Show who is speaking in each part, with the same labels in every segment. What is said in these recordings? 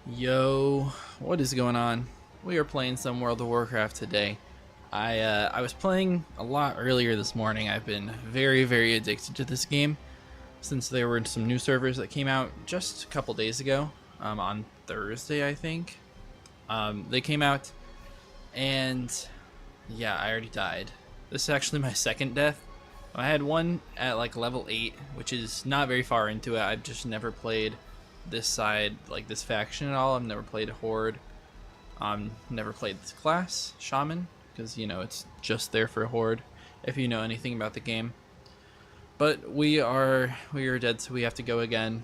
Speaker 1: Yo, what is going on? We are playing some World of Warcraft today. I was playing a lot earlier this morning. I've been very addicted to this game since there were some new servers that came out just a couple days ago, on Thursday I think. They came out, and yeah, I already died. This is actually my second death. I had one at like level 8, which is not very far into it. I've just never played this side, like this faction at all. I've never played Horde. Never played this class, Shaman, because you know it's just there for Horde. If you know anything about the game, but we are dead, so we have to go again.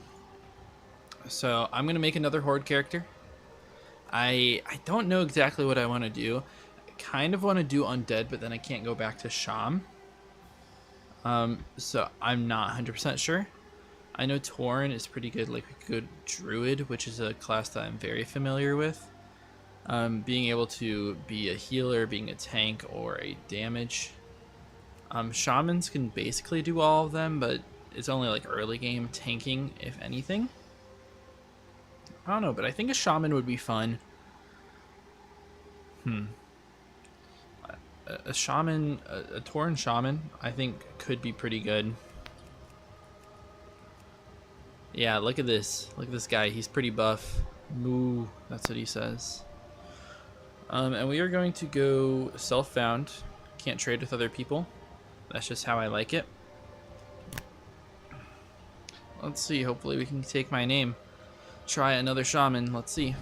Speaker 1: So I'm gonna make another Horde character. I don't know exactly what I want to do. I kind of want to do Undead, but then I can't go back to Sham. So I'm not 100% sure. I know Tauren is pretty good, like a good druid, which is a class that I'm very familiar with. Being able to be a healer, being a tank, or a damage. Shamans can basically do all of them, but it's only like early game tanking, if anything. I don't know, but I think a shaman would be fun. A shaman, a Tauren shaman, I think could be pretty good. Yeah, look at this. Look at this guy. He's pretty buff. Moo, that's what he says. And we are going to go self-found. Can't trade with other people. That's just how I like it. Let's see. Hopefully we can take my name. Try another shaman. Let's see.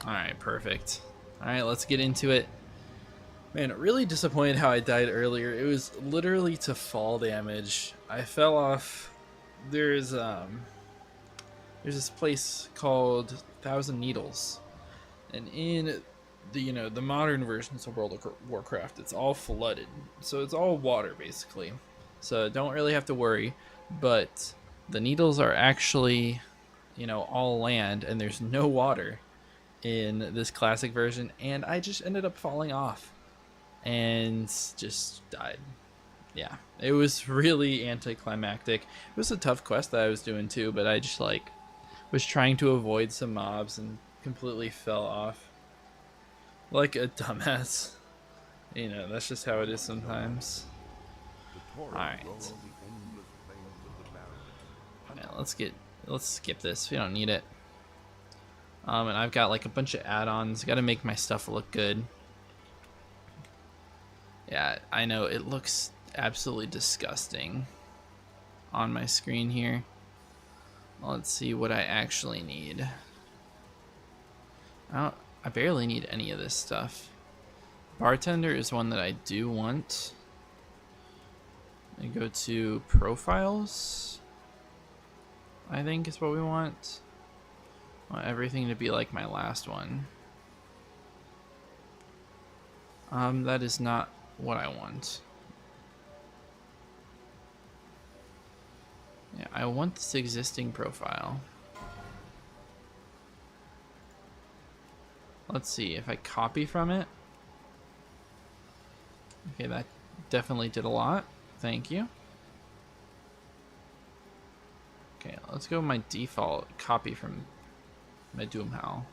Speaker 1: Alright, perfect. Alright, let's get into it. Man, really disappointed how I died earlier. It was literally to fall damage. I fell off. There's this place called Thousand Needles, and in the modern versions of World of Warcraft, it's all flooded, so it's all water basically. So don't really have to worry. But the needles are actually, all land, and there's no water in this classic version. And I just ended up falling off and just died. Yeah, it was really anticlimactic. It was a tough quest that I was doing too, but I just was trying to avoid some mobs and completely fell off like a dumbass. That's just how it is sometimes. Alright. Yeah, let's skip this. We don't need it. And I've got like a bunch of add-ons. Gotta make my stuff look good. Yeah, I know it looks absolutely disgusting on my screen here. Let's see what I actually need. I barely need any of this stuff. Bartender is one that I do want. I go to profiles, I think is what we want. I want everything to be like my last one. That is not what I want. Yeah, I want this existing profile. Let's see if I copy from it. Okay, that definitely did a lot. Thank you. Okay, let's go with my default copy from my Doomhowl.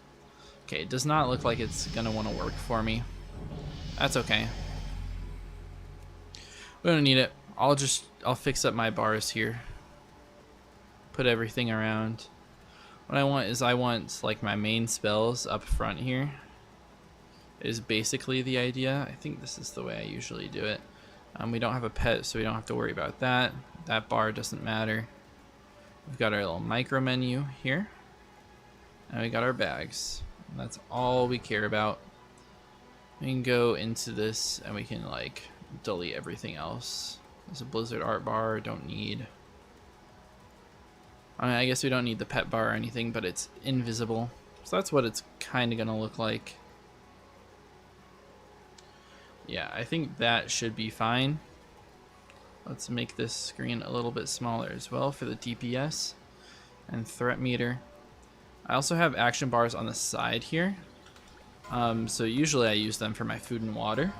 Speaker 1: Okay, it does not look like it's gonna want to work for me. That's okay. We don't need it. I'll fix up my bars here. Put everything around. What I want like my main spells up front here. Is basically the idea. I think this is the way I usually do it. We don't have a pet, so we don't have to worry about that. That bar doesn't matter. We've got our little micro menu here. And we got our bags. And that's all we care about. We can go into this and we can like delete everything else. There's a Blizzard art bar, don't need. I guess we don't need the pet bar or anything, but it's invisible. So that's what it's kind of going to look like. Yeah, I think that should be fine. Let's make this screen a little bit smaller as well for the DPS and threat meter. I also have action bars on the side here. So usually I use them for my food and water.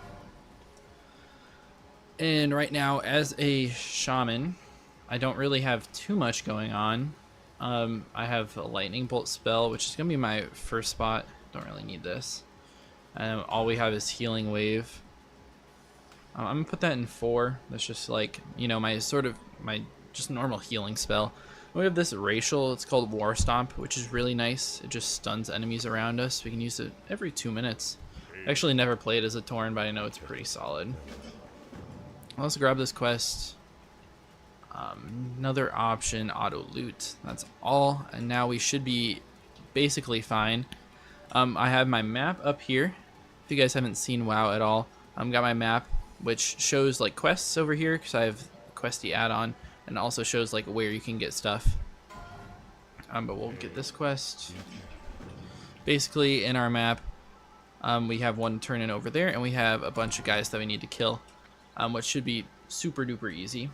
Speaker 1: And right now, as a shaman, I don't really have too much going on. I have a lightning bolt spell, which is gonna be my first spot. Don't really need this. And all we have is healing wave. I'm gonna put that in 4. That's just like, you know, my just normal healing spell. We have this racial, it's called War Stomp, which is really nice. It just stuns enemies around us. We can use it every 2 minutes. I actually never played as a Tauren, but I know it's pretty solid. Let's grab this quest. Another option, auto loot. That's all, and now we should be basically fine. I have my map up here. If you guys haven't seen WoW at all, I've got my map, which shows like quests over here because I have questy add-on, and also shows like where you can get stuff. But we'll get this quest. Basically, in our map, we have one turn-in over there, and we have a bunch of guys that we need to kill, which should be super duper easy.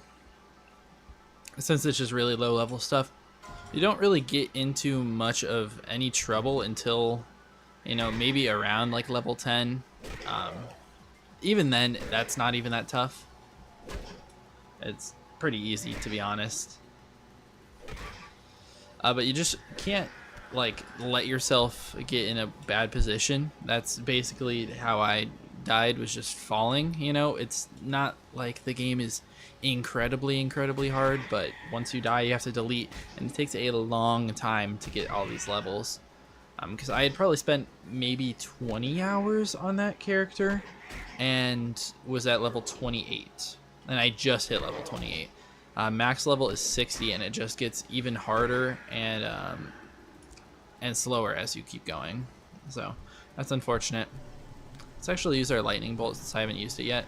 Speaker 1: Since it's just really low level stuff, you don't really get into much of any trouble until, you know, maybe around like level 10. Even then, that's not even that tough. It's pretty easy, to be honest. But you just can't like let yourself get in a bad position. That's basically how I died, was just falling. You know, it's not like the game is incredibly hard, but once you die you have to delete, and it takes a long time to get all these levels. Because I had probably spent maybe 20 hours on that character and was at level 28, and I just hit level 28. Max level is 60, and it just gets even harder and slower as you keep going, so that's unfortunate. Let's actually use our lightning bolt since I haven't used it yet.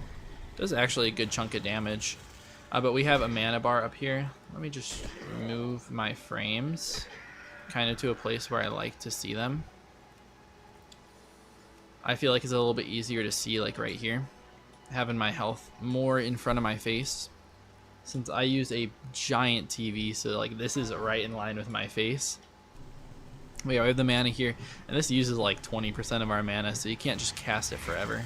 Speaker 1: It does actually a good chunk of damage. But we have a mana bar up here. Let me just move my frames kind of to a place where I like to see them. I feel like it's a little bit easier to see like right here, having my health more in front of my face, since I use a giant TV, so like this is right in line with my face. We have the mana here, and this uses like 20% of our mana, so you can't just cast it forever.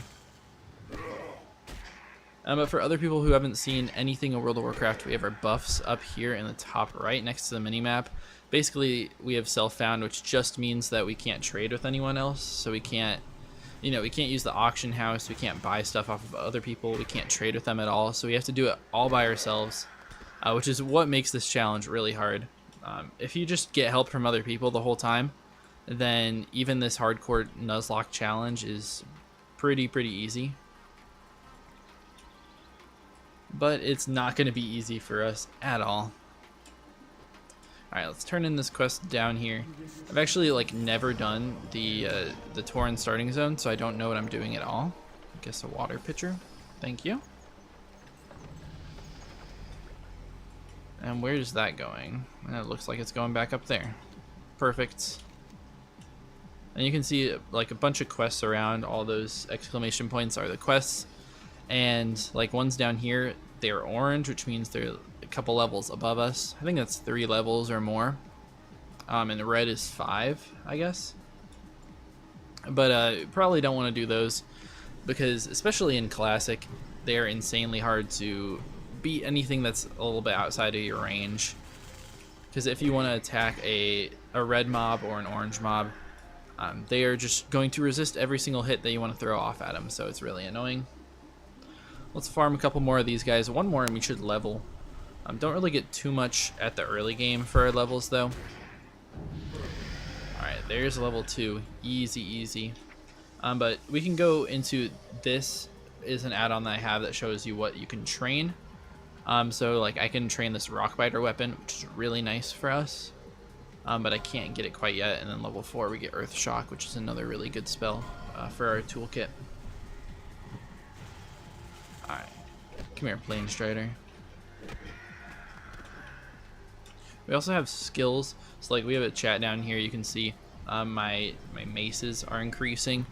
Speaker 1: But for other people who haven't seen anything in World of Warcraft, we have our buffs up here in the top right next to the minimap. Basically, we have self-found, which just means that we can't trade with anyone else, so we can't, you know, we can't use the auction house, we can't buy stuff off of other people, we can't trade with them at all, so we have to do it all by ourselves, which is what makes this challenge really hard. If you just get help from other people the whole time, then even this hardcore Nuzlocke challenge is pretty easy. But it's not going to be easy for us at all. Alright, let's turn in this quest down here. I've actually like never done the Tauren starting zone, so I don't know what I'm doing at all. I guess a water pitcher. Thank you. And where's that going? And it looks like it's going back up there. Perfect. And you can see like a bunch of quests around. All those exclamation points are the quests. And like ones down here, they're orange, which means they're a couple levels above us. I think that's 3 levels or more. And the red is 5, I guess. But probably don't want to do those, because especially in Classic, they're insanely hard to beat anything that's a little bit outside of your range. Because if you want to attack a red mob or an orange mob, they are just going to resist every single hit that you want to throw off at them, so it's really annoying. Let's farm a couple more of these guys. One more and we should level. Don't really get too much at the early game for our levels though. Alright, there's level 2. Easy. But we can go into, this is an add-on that I have that shows you what you can train. So like I can train this rockbiter weapon, which is really nice for us. But I can't get it quite yet. And then level 4 we get Earth Shock, which is another really good spell for our toolkit. Alright, come here, Plane Strider. We also have skills, so like we have a chat down here, you can see my maces are increasing,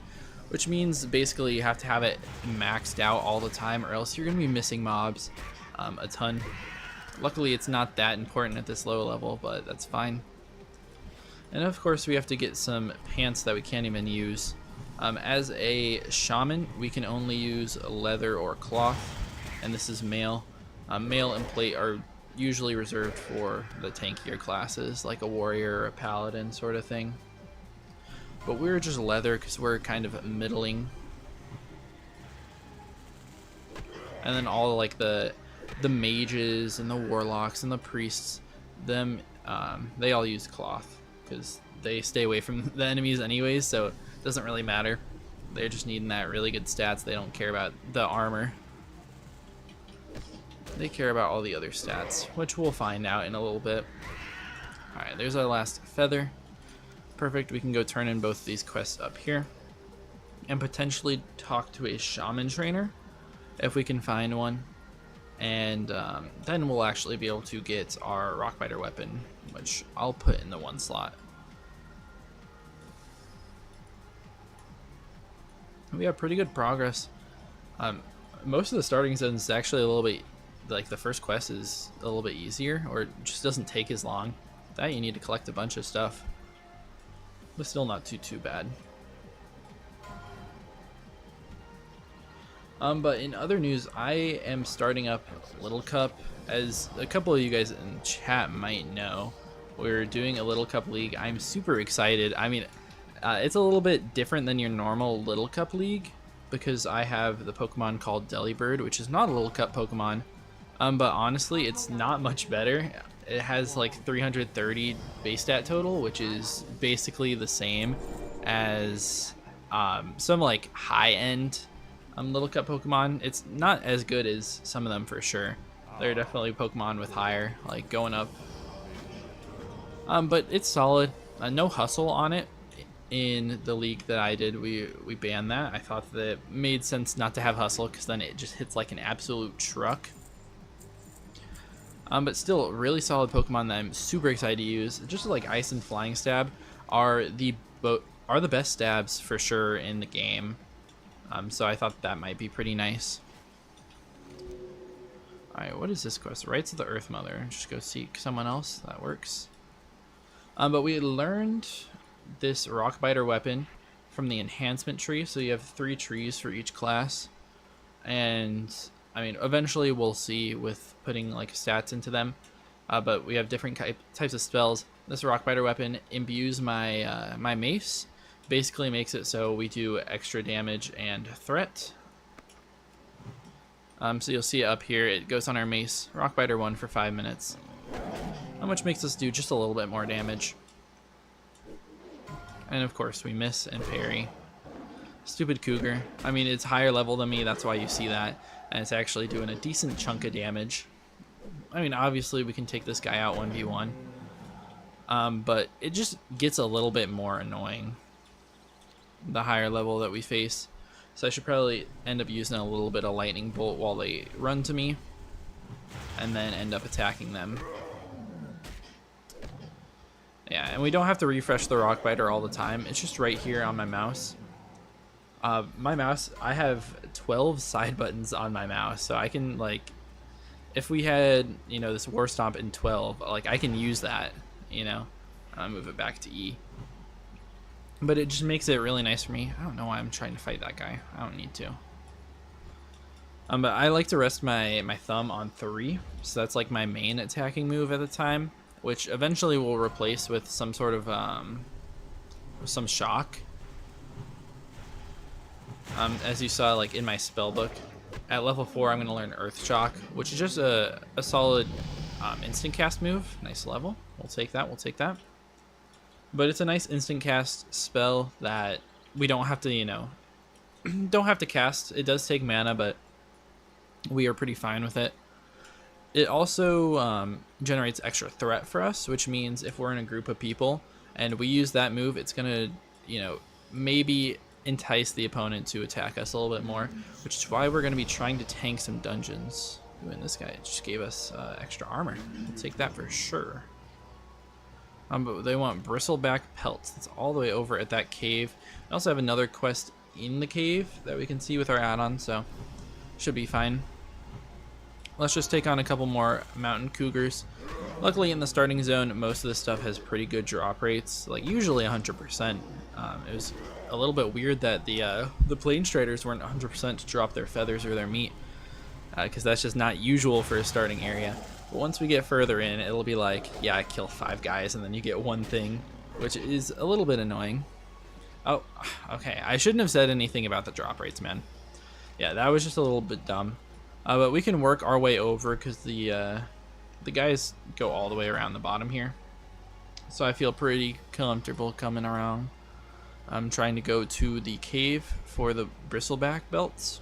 Speaker 1: which means basically you have to have it maxed out all the time, or else you're going to be missing mobs a ton. Luckily it's not that important at this low level, but that's fine. And of course we have to get some pants that we can't even use. As a shaman, we can only use leather or cloth, and this is mail. Mail and plate are usually reserved for the tankier classes, like a warrior or a paladin sort of thing. But we're just leather because we're kind of middling. And then all like the mages and the warlocks and the priests, them they all use cloth because they stay away from the enemies anyways, so it doesn't really matter. They're just needing that really good stats. They don't care about the armor. They care about all the other stats, which we'll find out in a little bit. Alright, there's our last feather. Perfect, we can go turn in both of these quests up here. And potentially talk to a shaman trainer, if we can find one. And then we'll actually be able to get our rockbiter weapon, which I'll put in the one slot. We have pretty good progress. Most of the starting zones is actually a little bit, like the first quest is a little bit easier, or it just doesn't take as long. That you need to collect a bunch of stuff, but still not too bad. But in other news, I am starting up Little Cup. As a couple of you guys in chat might know, we're doing a Little Cup league. I'm super excited. I mean, it's a little bit different than your normal Little Cup league because I have the Pokemon called Delibird, which is not a Little Cup Pokemon. But honestly, it's not much better. It has like 330 base stat total, which is basically the same as some like high-end Little Cup Pokemon. It's not as good as some of them for sure. There are definitely Pokemon with higher, like going up. But it's solid. No hustle on it. In the league that I did, we banned that. I thought that it made sense not to have hustle because then it just hits like an absolute truck. But still, really solid Pokemon that I'm super excited to use. Just like Ice and Flying Stab are the best stabs for sure in the game. So I thought that might be pretty nice. Alright, what is this quest? Rites of the Earth Mother. Just go seek someone else. That works. But we learned this Rockbiter weapon from the enhancement tree. So you have 3 trees for each class. And, I mean, eventually we'll see with putting, like, stats into them. But we have different types of spells. This Rockbiter weapon imbues my, my mace. Basically makes it so we do extra damage and threat. So you'll see it up here. It goes on our mace. Rockbiter 1 for 5 minutes. Which makes us do just a little bit more damage. And of course we miss and parry. Stupid Cougar. I mean, it's higher level than me, that's why you see that. And it's actually doing a decent chunk of damage. I mean, obviously we can take this guy out 1v1. But it just gets a little bit more annoying the higher level that we face. So I should probably end up using a little bit of lightning bolt while they run to me. And then end up attacking them. Yeah, and we don't have to refresh the Rockbiter all the time. It's just right here on my mouse. My mouse, I have 12 side buttons on my mouse, so I can, like, if we had, you know, this War Stomp in 12, like, I can use that, you know. I'll move it back to E. But it just makes it really nice for me. I don't know why I'm trying to fight that guy. I don't need to. But I like to rest my thumb on 3, so that's like my main attacking move at the time, which eventually we'll replace with some sort of some shock. As you saw, like in my spell book, at level 4 I'm going to learn Earth Shock, which is just a solid instant cast move. Nice level. We'll take that. We'll take that. But it's a nice instant cast spell that we don't have to, you know, don't have to cast. It does take mana, but we are pretty fine with it. It also generates extra threat for us, which means if we're in a group of people and we use that move, it's going to, you know, maybe entice the opponent to attack us a little bit more, which is why we're going to be trying to tank some dungeons. Ooh, and this guy just gave us extra armor. We'll take that for sure. But they want bristleback pelts. That's all the way over at that cave. I also have another quest in the cave that we can see with our add-on, so should be fine. Let's just take on a couple more mountain cougars. Luckily in the starting zone, most of this stuff has pretty good drop rates, like usually 100%. It was a little bit weird that the plain striders weren't 100% to drop their feathers or their meat, because that's just not usual for a starting area. But once we get further in, it'll be like, yeah, I kill 5 guys and then you get 1 thing, which is a little bit annoying. Oh, okay. I shouldn't have said anything about the drop rates, man. Yeah, that was just a little bit dumb. But we can work our way over because the guys go all the way around the bottom here. So I feel pretty comfortable coming around. I'm trying to go to the cave for the bristleback belts.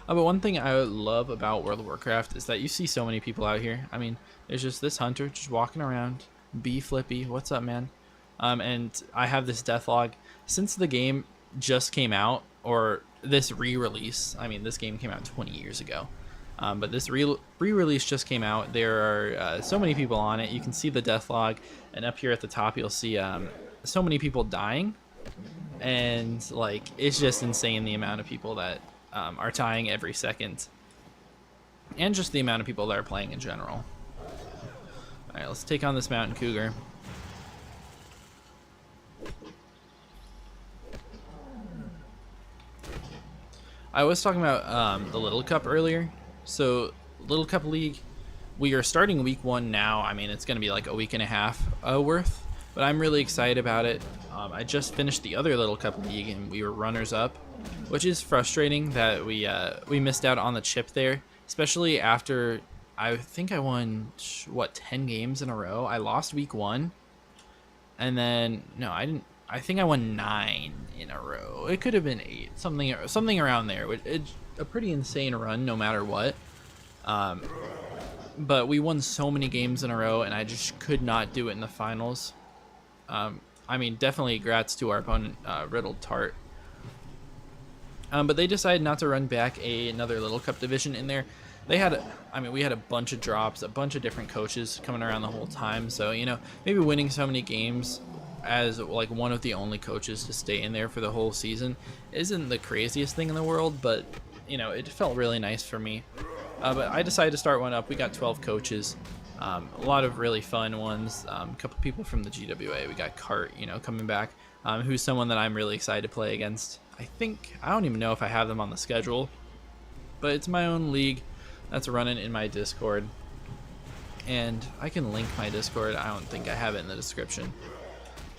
Speaker 1: But one thing I love about World of Warcraft is that you see so many people out here. I mean, there's just this hunter just walking around. B Flippy, what's up, man? And I have this death log. Since the game just came out, or this re-release, I mean, this game came out 20 years ago. But this re-release just came out. There are so many people on it. You can see the death log, and up here at the top you'll see so many people dying. And like, it's just insane the amount of people that are dying every second. And just the amount of people that are playing in general. Alright, let's take on this mountain cougar. I was talking about the Little Cup earlier. So, Little Cup League, we are starting week 1 now. I mean, it's going to be like a week and a half worth. But I'm really excited about it. I just finished the other Little Cup League and we were runners up, which is frustrating that we missed out on the chip there, especially after I think I won, what, 10 games in a row. I lost week 1, and then, no, I didn't. I think I won 9 in a row. It could have been 8, something around there. It's a pretty insane run, no matter what. But we won so many games in a row, and I just could not do it in the finals. I mean, definitely grats to our opponent, Riddled Tart. But they decided not to run back another Little Cup division in there. They had, we had a bunch of drops, a bunch of different coaches coming around the whole time. So, you know, maybe winning so many games as like one of the only coaches to stay in there for the whole season isn't the craziest thing in the world, but you know, it felt really nice for me. But I decided to start one up. We got 12 coaches, a lot of really fun ones, a couple people from the GWA. We got Cart, you know, coming back, who's someone that I'm really excited to play against. I don't even know if I have them on the schedule, but it's my own league that's running in my Discord, and I can link my Discord. I don't think I have it in the description.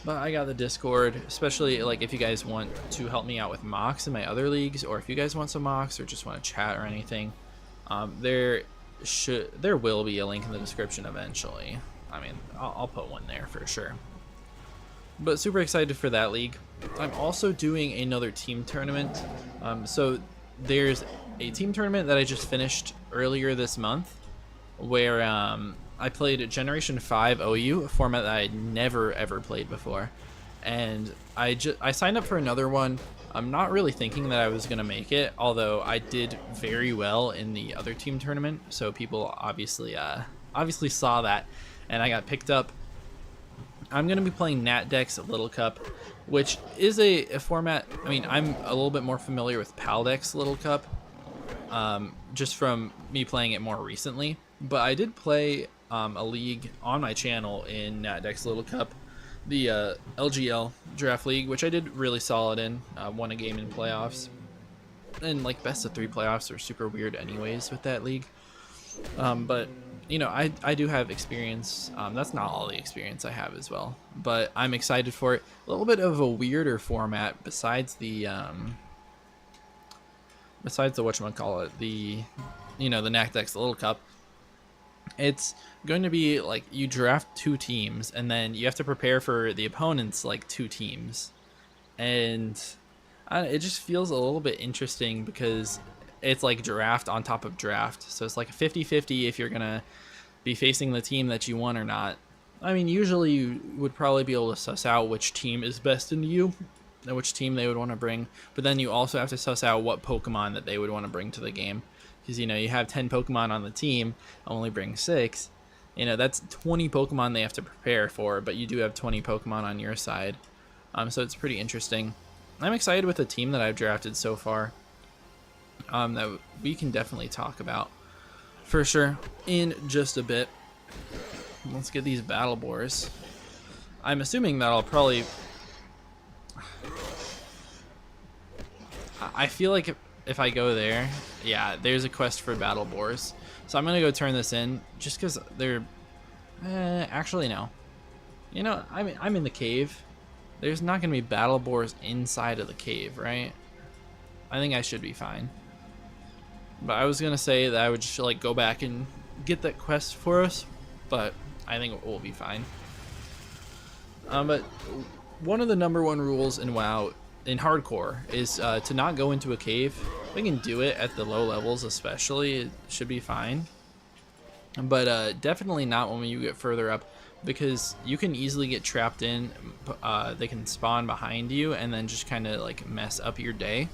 Speaker 1: But I got the Discord, especially like if you guys want to help me out with mocks in my other leagues, or if you guys want some mocks or just want to chat or anything, there will be a link in the description eventually. I mean, I'll put one there for sure. But super excited for that league. I'm also doing another team tournament. So there's a team tournament that I just finished earlier this month, where I played Generation 5 OU, a format that I'd never ever played before, and I signed up for another one. I'm not really thinking that I was gonna make it, although I did very well in the other team tournament, so people obviously saw that, and I got picked up. I'm gonna be playing Natdex Little Cup, which is a format. I mean, I'm a little bit more familiar with Paldex Little Cup, just from me playing it more recently. But I did play a league on my channel in Natdex Little Cup, the LGL Draft League, which I did really solid in. Won a game in playoffs, and like best of 3 playoffs are super weird anyways with that league. But you know, I do have experience. That's not all the experience I have as well, but I'm excited for it. A little bit of a weirder format besides the whatchamacallit, the Natdex Little Cup. It's going to be like you draft 2 teams, and then you have to prepare for the opponent's like 2 teams, and it just feels a little bit interesting because it's like draft on top of draft. So it's like a 50-50 if you're gonna be facing the team that you want or not. I mean, usually you would probably be able to suss out which team is best into you and which team they would want to bring, but then you also have to suss out what Pokemon that they would want to bring to the game. Because, you know, you have 10 Pokemon on the team, only bring 6. You know, that's 20 Pokemon they have to prepare for, but you do have 20 Pokemon on your side. So it's pretty interesting. I'm excited with the team that I've drafted so far. That we can definitely talk about for sure in just a bit. Let's get these battle boars. I'm assuming that I'll probably... I feel like if I go there, yeah, there's a quest for battle boars. So I'm gonna go turn this in just because they're. Actually no. You know, I'm in the cave. There's not gonna be battle boars inside of the cave, right? I think I should be fine. But I was gonna say that I would just like go back and get that quest for us, but I think we'll be fine. But one of the #1 rules in WoW, in hardcore, is to not go into a cave. We can do it at the low levels especially, it should be fine. But definitely not when you get further up, because you can easily get trapped in. They can spawn behind you and then just kind of like mess up your day.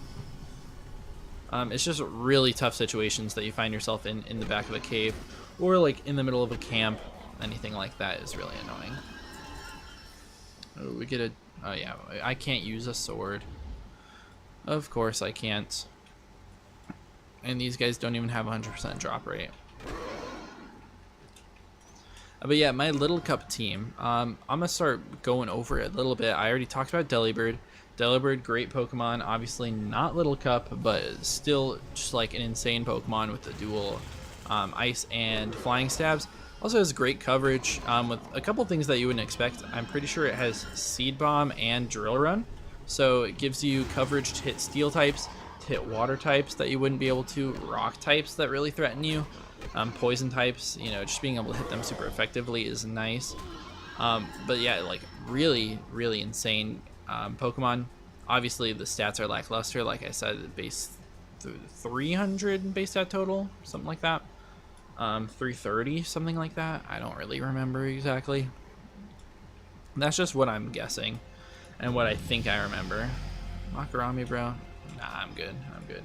Speaker 1: It's just really tough situations that you find yourself in the back of a cave, or like in the middle of a camp. Anything like that is really annoying. Oh, we get a... Oh yeah, I can't use a sword. Of course I can't. And these guys don't even have 100% drop rate. But yeah, my Little Cup team. I'm gonna start going over it a little bit. I already talked about Delibird. Delibird, great Pokemon. Obviously not Little Cup, but still just like an insane Pokemon with the dual ice and flying stabs. Also has great coverage with a couple things that you wouldn't expect. I'm pretty sure it has Seed Bomb and Drill Run. So it gives you coverage to hit Steel types, to hit Water types that you wouldn't be able to, Rock types that really threaten you, Poison types, you know, just being able to hit them super effectively is nice. But yeah, like really, really insane Pokemon. Obviously the stats are lackluster, like I said, base 300 base stat total, something like that. 330, something like that. I don't really remember exactly. That's just what I'm guessing and what I think I remember. Makarami, bro. Nah, I'm good. I'm good.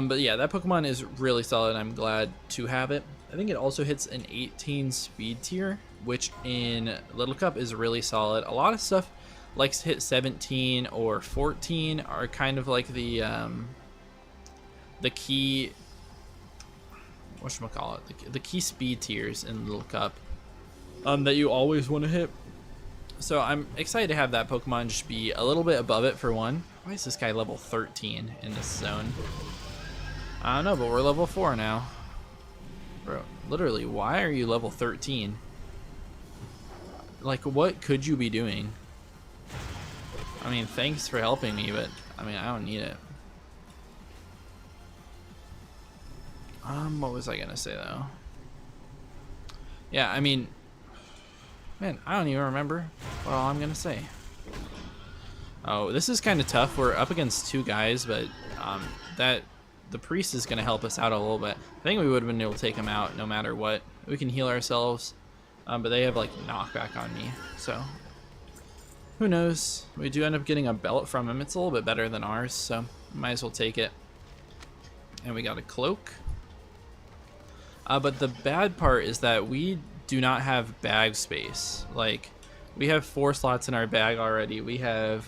Speaker 1: But yeah, that Pokemon is really solid. I'm glad to have it. I think it also hits an 18 speed tier, which in Little Cup is really solid. A lot of stuff likes to hit 17 or 14 are kind of like the key, whatchamacallit, the key speed tiers in Little Cup that you always want to hit. So I'm excited to have that Pokemon just be a little bit above it for one. Why is this guy level 13 in this zone? I don't know, but we're level 4 now. Bro, literally, why are you level 13? Like, what could you be doing? I mean, thanks for helping me, but I mean, I don't need it. What was I gonna say though? Yeah, I mean, man, I don't even remember what all I'm gonna say. Oh, this is kind of tough. We're up against 2 guys, but the priest is gonna help us out a little bit. I think we would have been able to take him out no matter what. We can heal ourselves, but they have like knockback on me, so who knows? We do end up getting a belt from him. It's a little bit better than ours, so might as well take it. And we got a cloak. But the bad part is that we do not have bag space. Like, we have 4 slots in our bag already. We have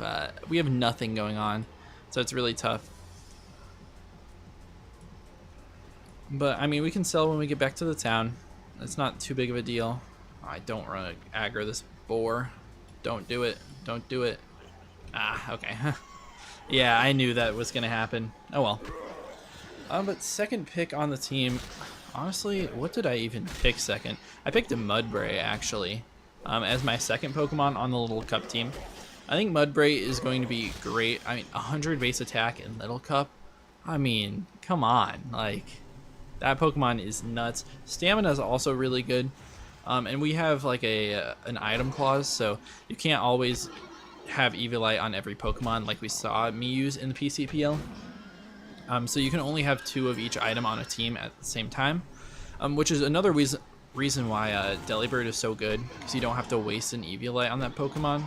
Speaker 1: nothing going on, so it's really tough. But I mean, we can sell when we get back to the town. It's not too big of a deal. I don't want to aggro this boar. Don't do it. Don't do it. Ah, okay. Yeah, I knew that was gonna happen. Oh well. But second pick on the team. Honestly, what did I even pick second? I picked a Mudbray, actually, as my second Pokemon on the Little Cup team. I think Mudbray is going to be great. I mean, 100 base attack in Little Cup. I mean, come on. Like, that Pokemon is nuts. Stamina is also really good. And we have, like, an item clause, so you can't always have Eviolite on every Pokemon like we saw me use in the PCPL. So you can only have 2 of each item on a team at the same time, which is another reason why Delibird is so good, because you don't have to waste an Eviolite on that Pokemon.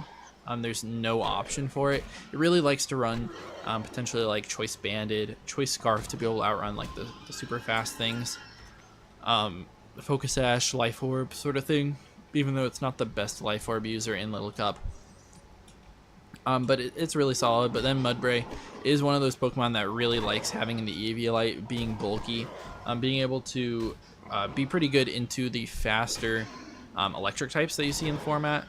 Speaker 1: There's no option for it. It really likes to run potentially like Choice Banded, Choice Scarf to be able to outrun like the super fast things, Focus Sash, Life Orb sort of thing, even though it's not the best Life Orb user in Little Cup. But it's really solid. But then Mudbray is one of those Pokemon that really likes having the Eviolite, being bulky, being able to be pretty good into the faster electric types that you see in the format.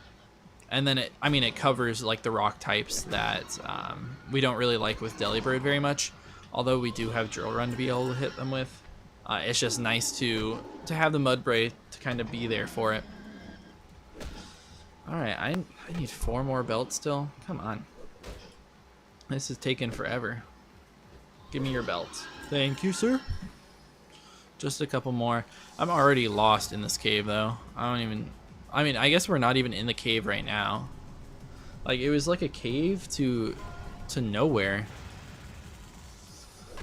Speaker 1: And then it covers like the rock types that we don't really like with Delibird very much, although we do have Drill Run to be able to hit them with. It's just nice to have the Mudbray to kind of be there for it. All right, I need 4 more belts still. Come on, this is taking forever. Give me your belt. Thank you, sir. Just a couple more. I'm already lost in this cave though. I mean, I guess we're not even in the cave right now. Like, it was like a cave to nowhere.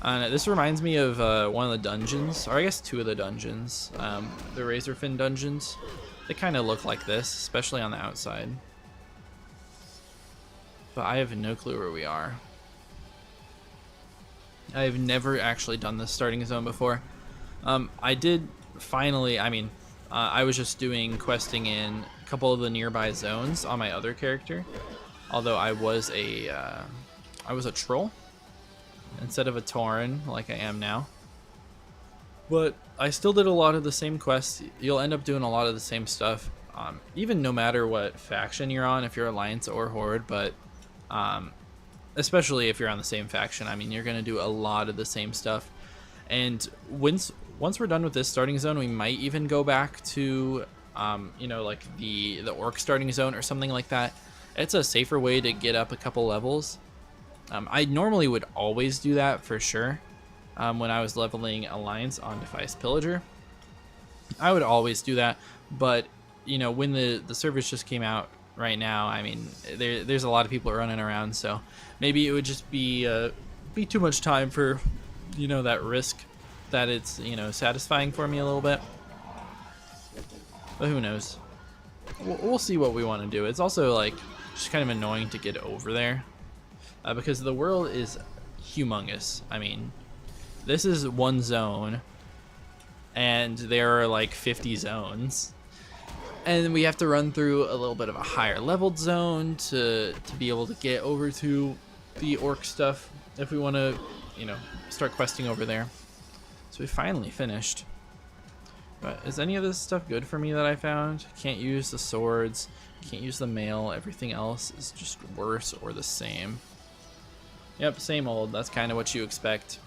Speaker 1: This reminds me of one of the dungeons, or I guess 2 of the dungeons. The Razorfin dungeons. They kind of look like this, especially on the outside. But I have no clue where we are. I've never actually done this starting zone before. I did finally, I was just doing questing in a couple of the nearby zones on my other character. Although I was a troll instead of a tauren like I am now. But I still did a lot of the same quests. You'll end up doing a lot of the same stuff, even no matter what faction you're on, if you're Alliance or Horde, but especially if you're on the same faction. I mean, you're going to do a lot of the same stuff. And once we're done with this starting zone, we might even go back to, you know, like the orc starting zone or something like that. It's a safer way to get up a couple levels. I normally would always do that for sure. When I was leveling Alliance on Defice Pillager, I would always do that. But you know, when the servers just came out right now, I mean, there's a lot of people running around, so maybe it would just be too much time for, you know, that risk that it's, you know, satisfying for me a little bit. But who knows? We'll see what we want to do. It's also like just kind of annoying to get over there because the world is humongous. I mean, this is one zone and there are like 50 zones, and we have to run through a little bit of a higher leveled zone to be able to get over to the orc stuff if we want to, you know, start questing over there. So we finally finished. But is any of this stuff good for me that I found? Can't use the swords, can't use the mail, everything else is just worse or the same. Yep, same old. That's kind of what you expect.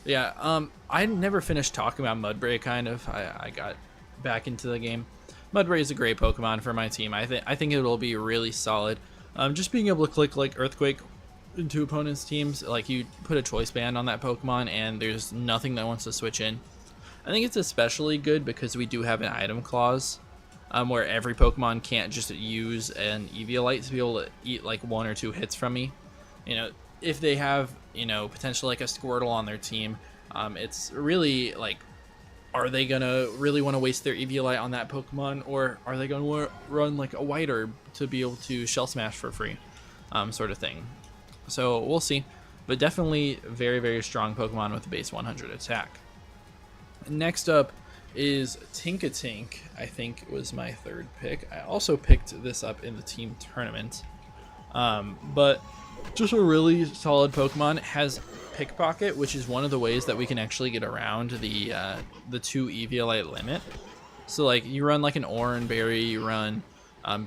Speaker 1: Yeah, I never finished talking about Mudbray, kind of. I got back into the game. Mudbray is a great Pokemon for my team. I think it will be really solid. Just being able to click like Earthquake into opponents' teams, like you put a choice band on that Pokemon and there's nothing that wants to switch in. I think it's especially good because we do have an item clause where every Pokemon can't just use an Eviolite to be able to eat like 1 or 2 hits from me. You know, if they have, you know, potentially like a Squirtle on their team, it's really like, are they gonna really want to waste their Eviolite on that Pokemon, or are they gonna run like a White Herb to be able to Shell Smash for free, sort of thing. So we'll see, but definitely very, very strong Pokemon with a base 100 attack. Next up is Tinkatink. I think was my 3rd pick. I also picked this up in the team tournament, but just a really solid Pokemon. It has Pickpocket, which is one of the ways that we can actually get around the 2 Eviolite limit. So like you run like an Oran Berry, you run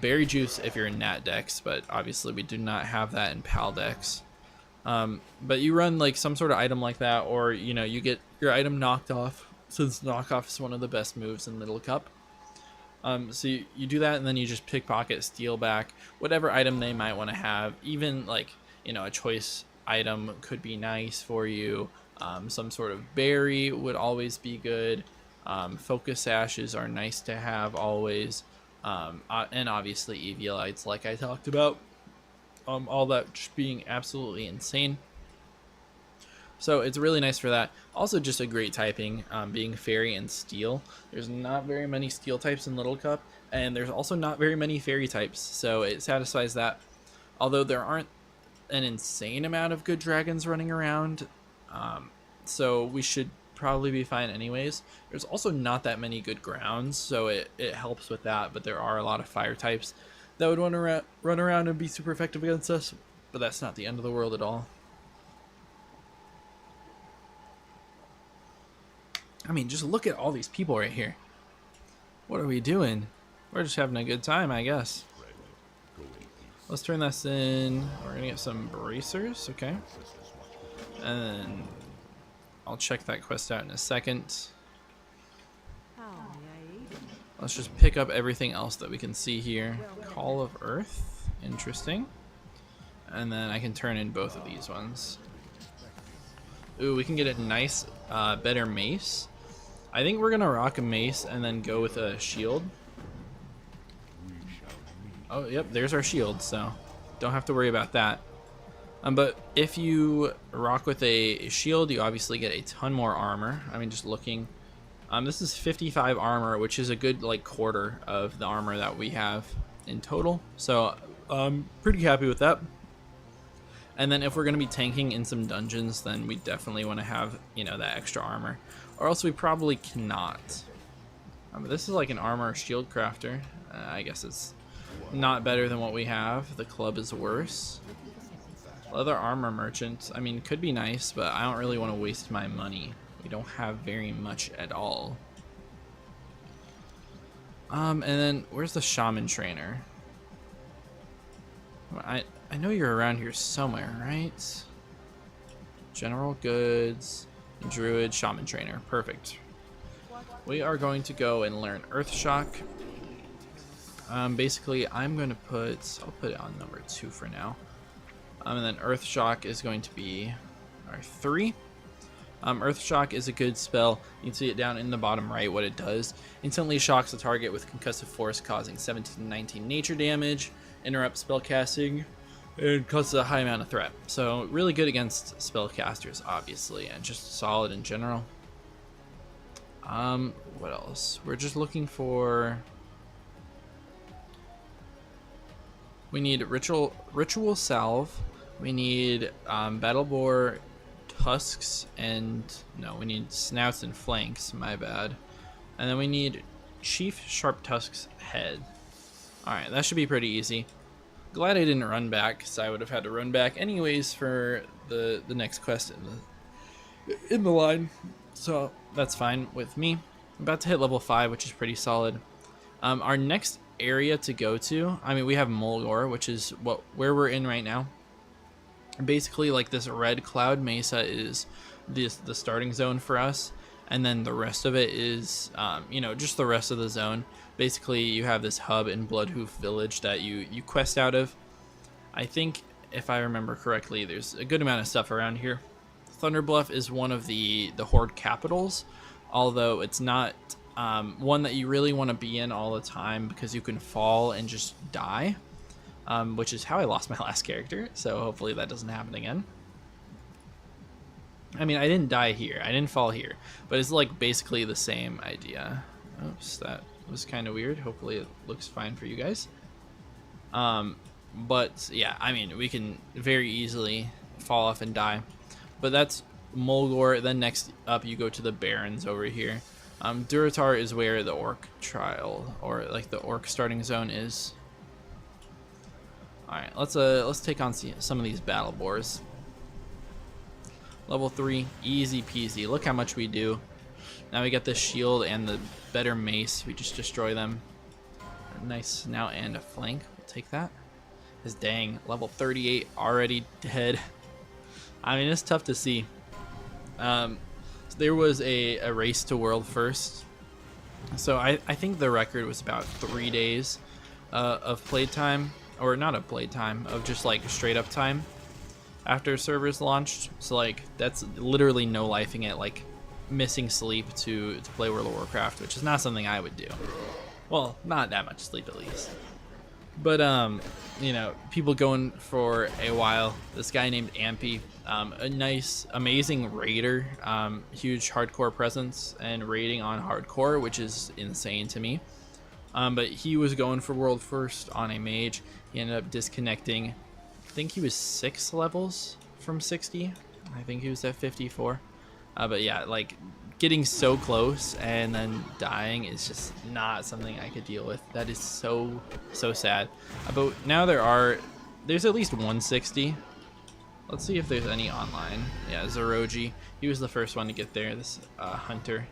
Speaker 1: Berry Juice if you're in Nat Dex, but obviously we do not have that in Pal Dex. But you run like some sort of item like that, or you know, you get your item knocked off, since knockoff is one of the best moves in Little Cup. So you do that, and then you just pickpocket, steal back whatever item they might want to have. Even like, you know, a choice item could be nice for you. Some sort of berry would always be good. Focus ashes are nice to have always. And obviously Eviolites, like I talked about. All that just being absolutely insane. So it's really nice for that. Also just a great typing, being Fairy and Steel. There's not very many Steel types in Little Cup, and there's also not very many Fairy types, so it satisfies that. Although there aren't an insane amount of good dragons running around, so we should probably be fine anyways. There's also not that many good grounds, so it helps with that, but there are a lot of Fire types that would want to run around and be super effective against us, but that's not the end of the world at all. I mean, just look at all these people right here. What are we doing? We're just having a good time, I guess. Let's turn this in. We're gonna get some bracers, okay. And then I'll check that quest out in a second. Let's just pick up everything else that we can see here. Call of Earth, interesting. And then I can turn in both of these ones. Ooh, we can get a nice, better mace. I think we're gonna rock a mace and then go with a shield. Oh, yep, there's our shield, so don't have to worry about that. But if you rock with a shield, you obviously get a ton more armor. I mean, just looking. This is 55 armor, which is a good like quarter of the armor that we have in total. So I'm pretty happy with that. And then if we're going to be tanking in some dungeons, then we definitely want to have, you know, that extra armor. Or else we probably cannot. But this is like an armor shield crafter. I guess it's not better than what we have. The club is worse. Leather armor merchant, I mean, could be nice, but I don't really want to waste my money. We don't have very much at all. And then where's the shaman trainer? I know you're around here somewhere, right? General goods, druid, shaman trainer, perfect. We are going to go and learn Earth Shock. Basically, I'll put it on number 2 for now. And then Earth Shock is going to be our 3. Earth Shock is a good spell. You can see it down in the bottom right what it does. Instantly shocks the target with concussive force, causing 17 to 19 nature damage, interrupts spell casting, and causes a high amount of threat. So really good against spellcasters, obviously, and just solid in general. What else? We're just looking for... We need ritual salve. We need battle boar tusks, and no, we need snouts and flanks, my bad. And then we need chief sharp tusks head. Alright, that should be pretty easy. Glad I didn't run back, because I would have had to run back anyways for the next quest in the line. So that's fine with me. I'm about to hit level 5, which is pretty solid. Our next area to go to, I mean, we have Mulgore, which is where we're in right now. Basically, like, this red cloud mesa is the starting zone for us, and then the rest of it is you know, just the rest of the zone. Basically, you have this hub in Bloodhoof Village that you quest out of. I think, if I remember correctly, there's a good amount of stuff around here. Thunderbluff is one of the Horde capitals, although it's not one that you really want to be in all the time, because you can fall and just die. Which is how I lost my last character, so hopefully that doesn't happen again. I mean, I didn't die here, I didn't fall here, but it's like basically the same idea. Oops, that was kind of weird. Hopefully it looks fine for you guys. But yeah, I mean, we can very easily fall off and die. But that's Mulgore. Then next up you go to the Barrens over here. Durotar is where the orc trial, or like the orc starting zone, is. Alright, let's take on some of these battle boars. Level 3, easy peasy. Look how much we do. Now we get the shield and the better mace. We just destroy them. A nice snout and a flank. We'll take that. This dang, level 38 already dead. I mean, it's tough to see. There was a race to world first. So I think the record was about 3 days of playtime. Or not of playtime, of just like straight up time after servers launched. So like that's literally no lifing it, like missing sleep to play World of Warcraft, which is not something I would do. Well, not that much sleep at least. But you know, people going for a while. This guy named Ampy, a nice, amazing raider, huge hardcore presence and raiding on hardcore, which is insane to me. But he was going for world first on a mage. He ended up disconnecting. I think he was 6 levels from 60. I think he was at 54. But yeah, like getting so close and then dying is just not something I could deal with. That is so sad. But now there's at least 160. Let's see if there's any online. Yeah, Zeroji. He was the first one to get there. This hunter.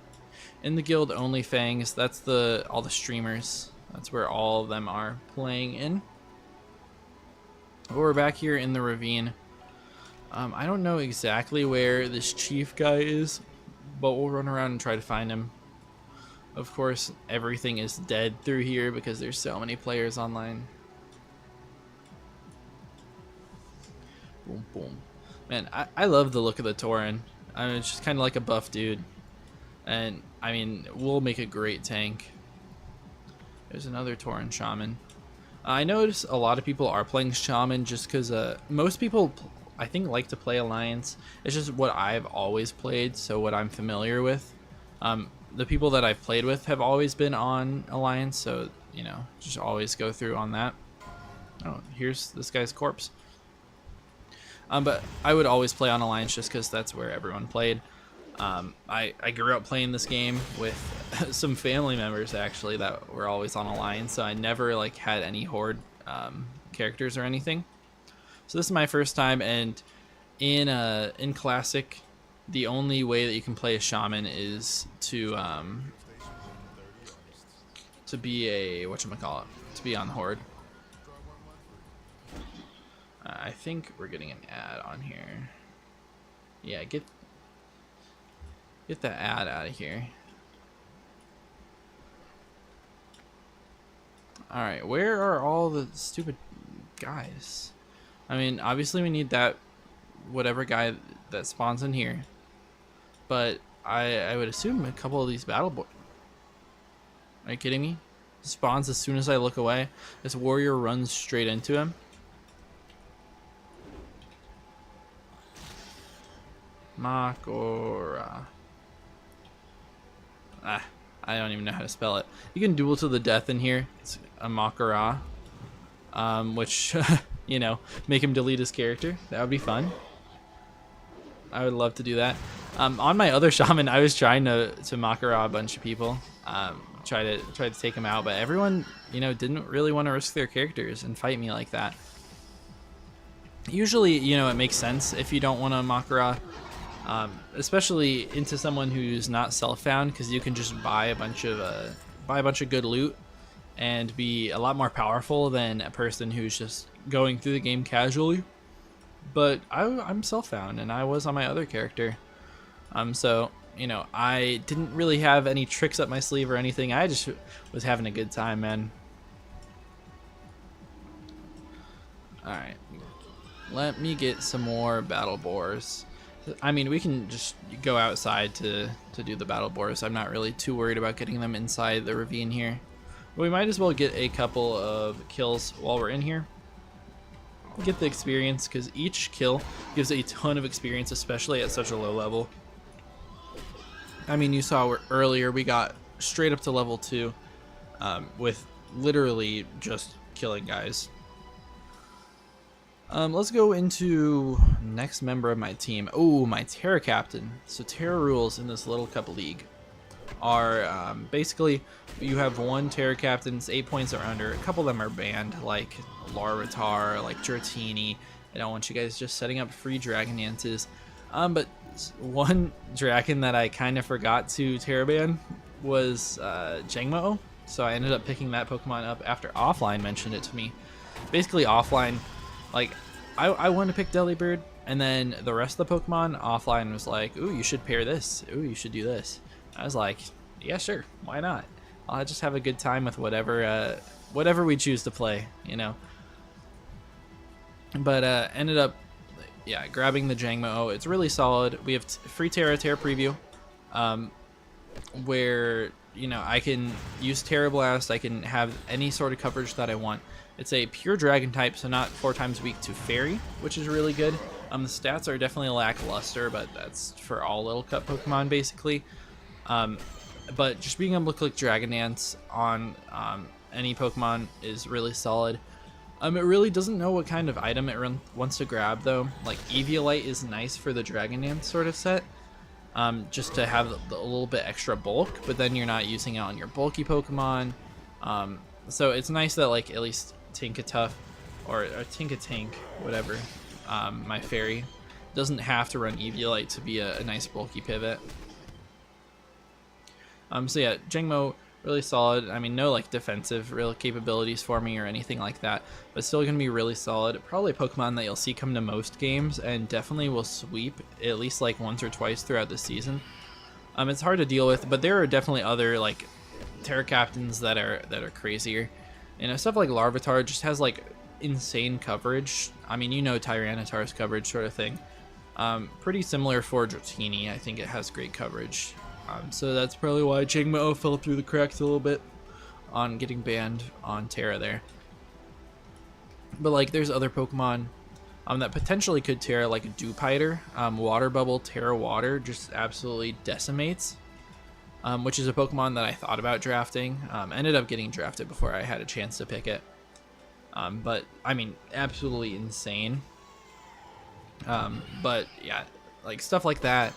Speaker 1: In the guild, only Fangs. That's all the streamers. That's where all of them are playing in. But we're back here in the ravine. I don't know exactly where this chief guy is, but we'll run around and try to find him. Of course, everything is dead through here because there's so many players online. Boom, boom. Man, I love the look of the Tauren. I mean, it's just kind of like a buff dude. And, I mean, we'll make a great tank. There's another Tauren Shaman. I notice a lot of people are playing Shaman just because most people, I think, like to play Alliance. It's just what I've always played, so what I'm familiar with. The people that I've played with have always been on Alliance, so, you know, just always go through on that. Oh, here's this guy's corpse. But I would always play on Alliance just because that's where everyone played. I grew up playing this game with some family members, actually, that were always on Alliance, so I never, like, had any Horde characters or anything. So this is my first time, and in Classic, the only way that you can play a Shaman is to be a, whatchamacallit, to be on Horde. I think we're getting an ad on here. Yeah, get the ad out of here. Alright, where are all the stupid guys? I mean, obviously we need that whatever guy that spawns in here. But I would assume a couple of these battle boys. Are you kidding me? Spawns as soon as I look away. This warrior runs straight into him. Makora. I don't even know how to spell it. You can duel to the death in here. It's a Makora. Which, you know, make him delete his character. That would be fun. I would love to do that. On my other shaman, I was trying to Makara a bunch of people, try to take them out, but everyone, you know, didn't really want to risk their characters and fight me like that. Usually, you know, it makes sense if you don't want to Makara, especially into someone who's not self-found, because you can just buy a bunch of good loot and be a lot more powerful than a person who's just going through the game casually. But I'm self-found, and I was on my other character. So, you know, I didn't really have any tricks up my sleeve or anything. I just was having a good time, man. Alright. Let me get some more battle boars. I mean, we can just go outside to do the battle boars. I'm not really too worried about getting them inside the ravine here. But we might as well get a couple of kills while we're in here. Get the experience, because each kill gives a ton of experience, especially at such a low level. I mean, you saw earlier we got straight up to level 2 with literally just killing guys. Let's go into next member of my team. Oh, my Terra captain. So Terra rules in this Little Cup League are basically you have one Terra captain, it's 8 points or under. A couple of them are banned, like Larvitar, like Dratini. I don't want you guys just setting up free Dragon Dances. But one dragon that I kind of forgot to Terra ban was Jangmo. So I ended up picking that Pokemon up after Offline mentioned it to me. Basically Offline, like, I wanted to pick Delibird, and then the rest of the Pokemon, Offline was like, ooh, you should pair this. Ooh, you should do this. I was like, yeah, sure, why not? I'll just have a good time with whatever we choose to play, you know. But ended up, yeah, grabbing the Jangmo. It's really solid. We have free Terra preview, where, you know, I can use Terra Blast. I can have any sort of coverage that I want. It's a pure dragon type, so not 4 times weak to fairy, which is really good. The stats are definitely lackluster, but that's for all Little Cup Pokemon basically. But just being able to click Dragon Dance on any Pokemon is really solid. It really doesn't know what kind of item it wants to grab though. Like Eviolite is nice for the Dragon Dance sort of set, just to have a little bit extra bulk, but then you're not using it on your bulky Pokemon. So it's nice that, like, at least Tinkatuff or Tinkatank, whatever, my fairy, doesn't have to run Eviolite to be a nice bulky pivot. So yeah, Jangmo Really solid. I mean, no like defensive real capabilities for me or anything like that, but still gonna be really solid. Probably a Pokemon that you'll see come to most games and definitely will sweep at least like once or twice throughout the season. It's hard to deal with, but there are definitely other like Terra Captains that are crazier. You know, stuff like Larvitar just has like insane coverage. I mean, you know, Tyranitar's coverage sort of thing. Pretty similar for Dratini. I think it has great coverage. So that's probably why Jangmo fell through the cracks a little bit on getting banned on Terra there. But like, there's other Pokemon that potentially could Terra, like a Dewpider. Water Bubble Terra Water just absolutely decimates, which is a Pokemon that I thought about drafting. Ended up getting drafted before I had a chance to pick it. But I mean, absolutely insane. But yeah, like stuff like that.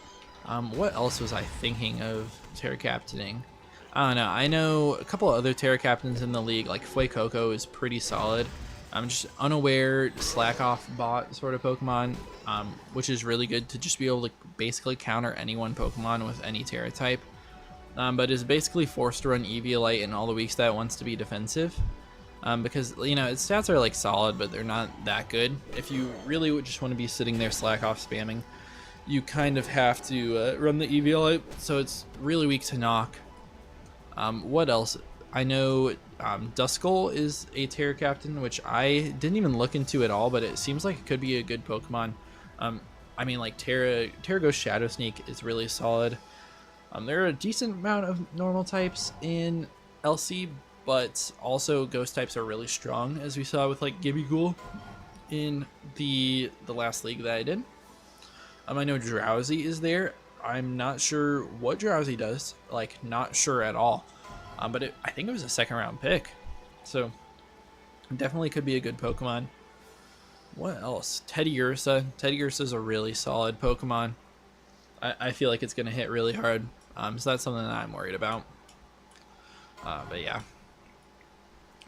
Speaker 1: What else was I thinking of Terra Captaining? I don't know. I know a couple of other Terra Captains in the league, like Fuecoco is pretty solid. I'm just unaware, slack off bot sort of Pokemon, which is really good to just be able to basically counter any one Pokemon with any Terra type. But is basically forced to run Eviolite in all the weeks that it wants to be defensive. Because, you know, its stats are like solid, but they're not that good. If you really would just want to be sitting there slack off spamming, you kind of have to run the Eviolite, so it's really weak to knock. What else? I know Duskull is a Terra Captain, which I didn't even look into at all, but it seems like it could be a good Pokemon. I mean, like Terra Ghost Shadow Sneak is really solid. There are a decent amount of normal types in LC, but also ghost types are really strong, as we saw with like Gimmighoul in the last league that I did. I know Drowsy is there. I'm not sure what Drowsy does, like not sure at all. But I think it was a second round pick, so definitely could be a good Pokemon. What else? Teddiursa. Teddiursa is a really solid Pokemon. I feel like it's gonna hit really hard, so that's something that I'm worried about. But yeah,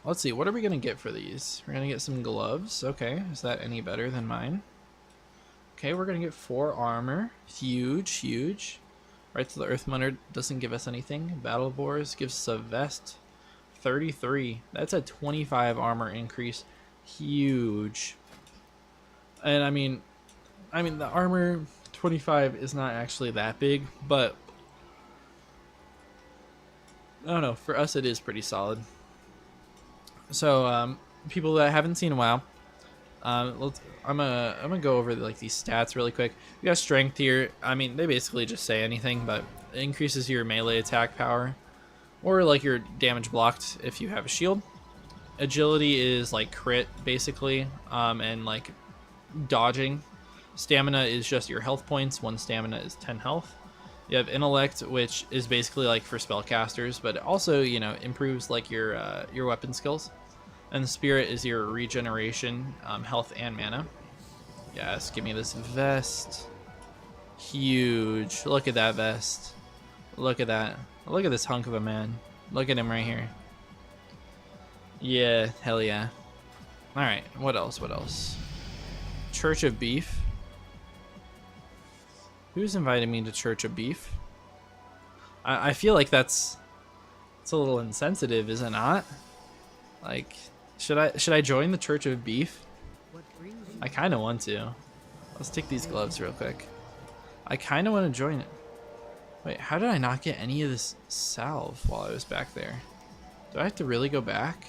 Speaker 1: let's see. What are we gonna get for these? We're gonna get some gloves. Okay, is that any better than mine? Okay, we're gonna get 4 armor. Huge, huge. Right, so the Earth Mother doesn't give us anything. Battle Boars gives us a vest. 33. That's a 25 armor increase. Huge. And I mean the armor 25 is not actually that big, but I don't know. For us, it is pretty solid. So people that haven't seen a WoW. I'm gonna go over like these stats really quick. We got strength here. I mean, they basically just say anything, but it increases your melee attack power, or like your damage blocked if you have a shield. Agility is like crit basically, and like dodging. Stamina is just your health points. 1 stamina is 10 health. You have intellect, which is basically like for spellcasters, but it also, you know, improves like your weapon skills. And the spirit is your regeneration, health, and mana. Yes, give me this vest. Huge. Look at that vest. Look at that. Look at this hunk of a man. Look at him right here. Yeah, hell yeah. Alright, what else? What else? Church of Beef. Who's invited me to Church of Beef? I feel like it's a little insensitive, is it not? Like, should I join the Church of Beef? I kind of want to. Let's take these gloves real quick. I kind of want to join it. Wait, how did I not get any of this salve while I was back there? Do I have to really go back?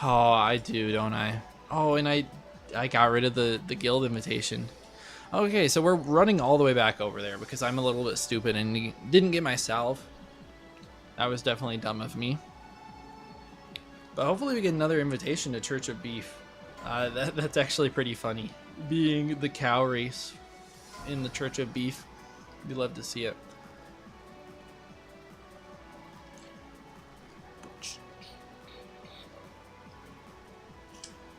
Speaker 1: Oh, I do, don't I? Oh, and I got rid of the guild invitation. Okay, so we're running all the way back over there because I'm a little bit stupid and didn't get my salve. That was definitely dumb of me. But hopefully we get another invitation to Church of Beef. That's actually pretty funny. Being the cow race in the Church of Beef. We'd love to see it.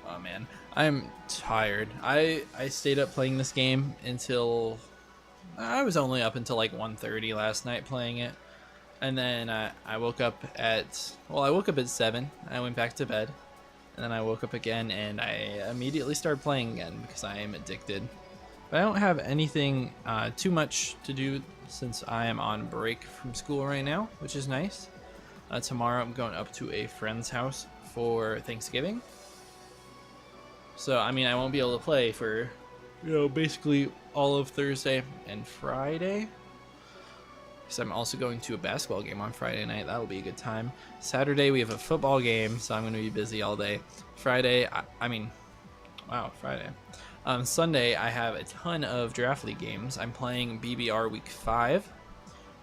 Speaker 1: Oh man, I'm tired. I stayed up playing this game until... I was only up until like 1:30 last night playing it. And then I woke up at... Well, I woke up at 7. I went back to bed. And then I woke up again and I immediately started playing again because I am addicted. But I don't have anything too much to do since I am on break from school right now, which is nice. Tomorrow I'm going up to a friend's house for Thanksgiving. So, I mean, I won't be able to play for, basically all of Thursday and Friday. Because I'm also going to a basketball game on Friday night. That'll be a good time. Saturday we have a football game, so I'm going to be busy all day. Friday, Friday. Sunday, I have a ton of Draft League games. I'm playing BBR Week 5.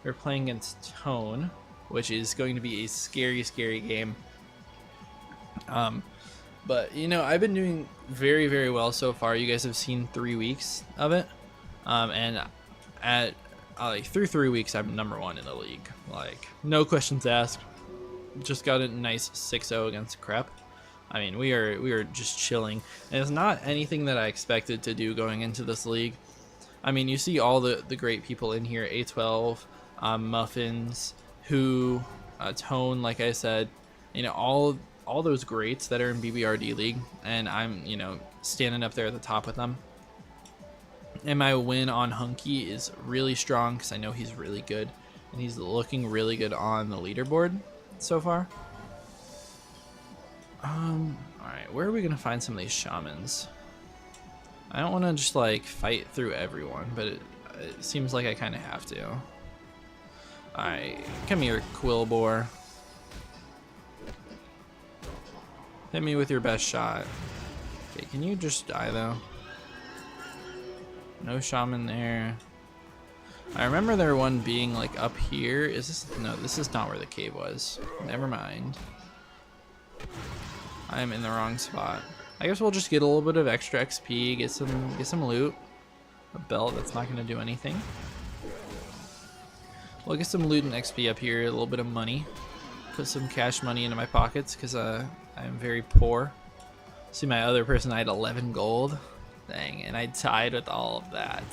Speaker 1: We're playing against Tone, which is going to be a scary, scary game. But, I've been doing very, very well so far. You guys have seen 3 weeks of it. And through 3 weeks, I'm #1 in the league. Like, no questions asked. Just got a nice 6-0 against Crep. I mean, we are just chilling. And it's not anything that I expected to do going into this league. I mean, you see all the great people in here. A12, Muffins, Who, Tone, like I said. All those greats that are in BBRD League. And I'm, standing up there at the top with them. And my win on Hunky is really strong because I know he's really good. And he's looking really good on the leaderboard so far. Alright, where are we going to find some of these shamans? I don't want to just, fight through everyone, but it seems like I kind of have to. Alright, come here, Quillbore. Hit me with your best shot. Okay, can you just die, though? No shaman there. I remember there one being, up here. Is this... No, this is not where the cave was. Never mind. I am in the wrong spot. I guess we'll just get a little bit of extra XP, get some loot. A belt that's not going to do anything. We'll get some loot and XP up here, a little bit of money. Put some cash money into my pockets because I am very poor. See, my other person, I had 11 gold. Dang, and I tied with all of that.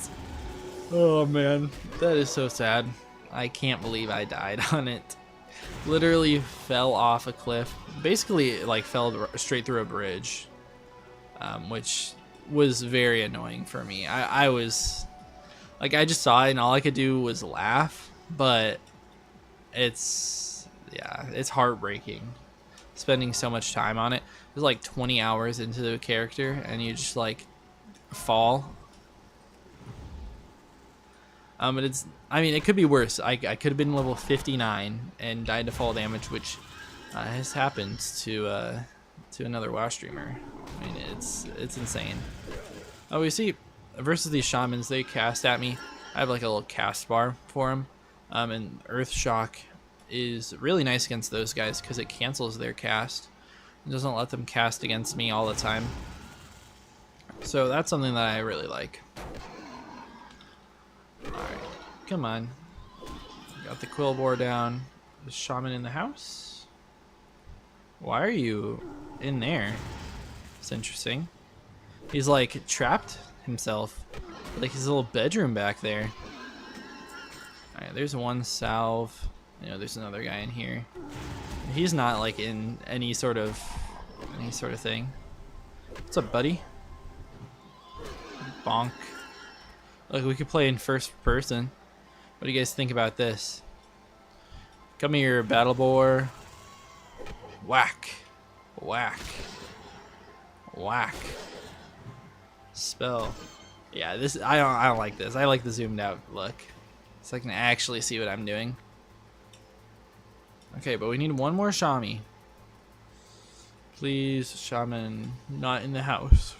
Speaker 1: Oh man, that is so sad. I can't believe I died on it. Literally fell off a cliff. Basically, fell straight through a bridge, which was very annoying for me. I was, I just saw it and all I could do was laugh, but it's heartbreaking. Spending so much time on it. It was 20 hours into the character and you just fall. But it could be worse. I could have been level 59 and died to fall damage, which has happened to another WoW streamer. I mean, it's insane. Oh, we see versus these shamans, they cast at me. I have a little cast bar for them, and Earth Shock is really nice against those guys because it cancels their cast. It doesn't let them cast against me all the time. So that's something that I really like. Alright, come on. Got the Quillbore down. The shaman in the house? Why are you in there? It's interesting. He's trapped himself. His little bedroom back there. Alright, there's one salve. There's another guy in here. He's not in any sort of thing. What's up, buddy? Bonk. Look, we could play in first person. What do you guys think about this? Come here, battle boar. Whack. Whack. Whack. Spell. Yeah, this I don't like this. I like the zoomed out look. So I can actually see what I'm doing. Okay, but we need one more Shami. Please, shaman, not in the house.